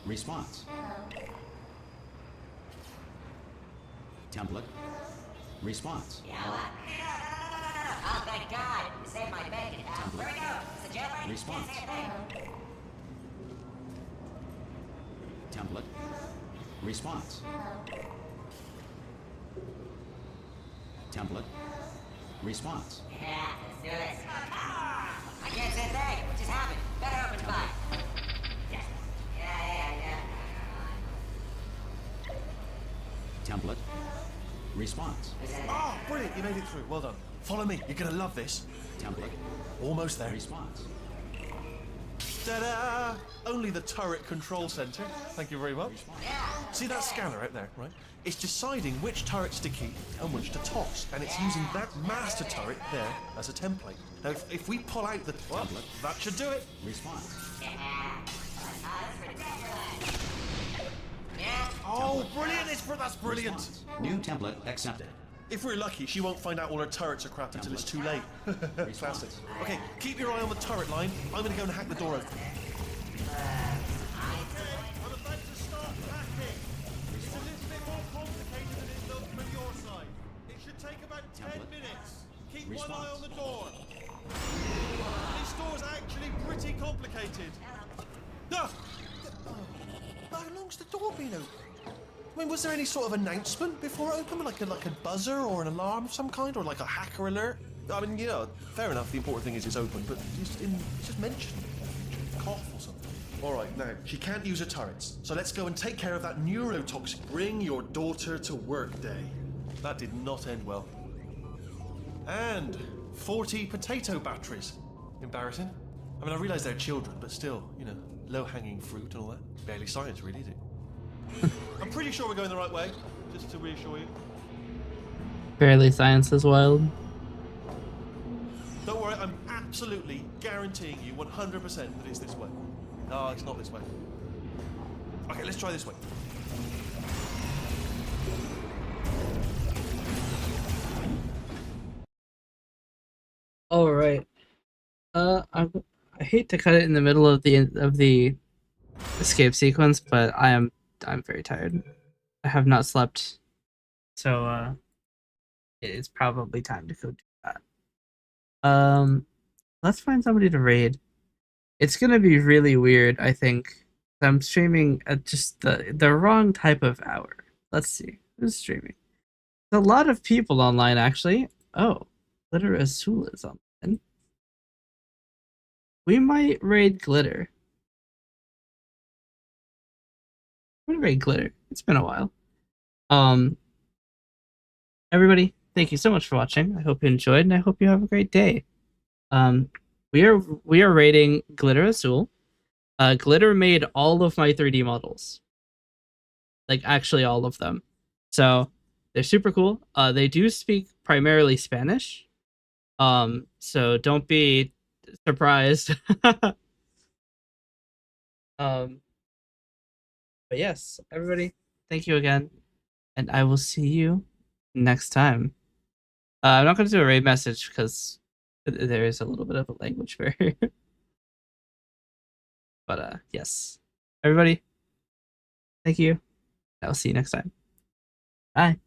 Response. Template. Response. Yeah, what? Oh, thank God! You saved my bacon. Where we go? Is the jailbreak? Response. Can't say a thing. Template. Response. Template. Response. Yeah, let's do this. I can't say a thing. What just happened? Better open fire. Yeah. Template. Response. Oh, brilliant, you made it through. Well done. Follow me, you're gonna love this. Template. Almost there. Response. Ta-da! Only the turret control center. Thank you very much. See that scanner out there, right? It's deciding which turrets to keep and which to toss, and it's using that master turret there as a template. Now, if we pull out the template, that should do it. Response. Oh, brilliant! That's brilliant. Response. New template accepted. If we're lucky, she won't find out all her turrets are crap until it's too late. Classic. Okay, keep your eye on the turret line. I'm gonna go and hack the door open. I'm about to start hacking. It's a little bit more complicated than it looks from your side. It should take about 10 minutes. Keep one eye on the door. This door's actually pretty complicated. Ah! How long's the door been open? I mean, was there any sort of announcement before it opened, like a buzzer or an alarm of some kind, or like a hacker alert? I mean, fair enough. The important thing is it's open, but just mention cough or something. All right, now she can't use her turrets, so let's go and take care of that neurotoxin. Bring your daughter to work day. That did not end well. And 40 potato batteries. Embarrassing. I mean, I realise they're children, but still, low-hanging fruit and all that. Barely science, really, is it? I'm pretty sure we're going the right way, just to reassure you. Barely science is wild. Don't worry, I'm absolutely guaranteeing you 100% that it's this way. No, it's not this way. Okay, let's try this way. All right. I hate to cut it in the middle of the escape sequence, but I'm very tired. I have not slept, so it's probably time to go do that. Let's find somebody to raid. It's gonna be really weird, I think. I'm streaming at just the wrong type of hour. Let's see who's streaming. There's a lot of people online, actually. Oh, Glitter Azul is online. We might raid Glitter. I'm gonna raid Glitter. It's been a while. Everybody, thank you so much for watching. I hope you enjoyed, and I hope you have a great day. We are raiding Glitter Azul. Glitter made all of my 3D models. Like, actually all of them. So, they're super cool. They do speak primarily Spanish. So don't be surprised. But yes, everybody, thank you again. And I will see you next time. I'm not going to do a raid message because there is a little bit of a language barrier. But yes, everybody, thank you. I'll see you next time. Bye.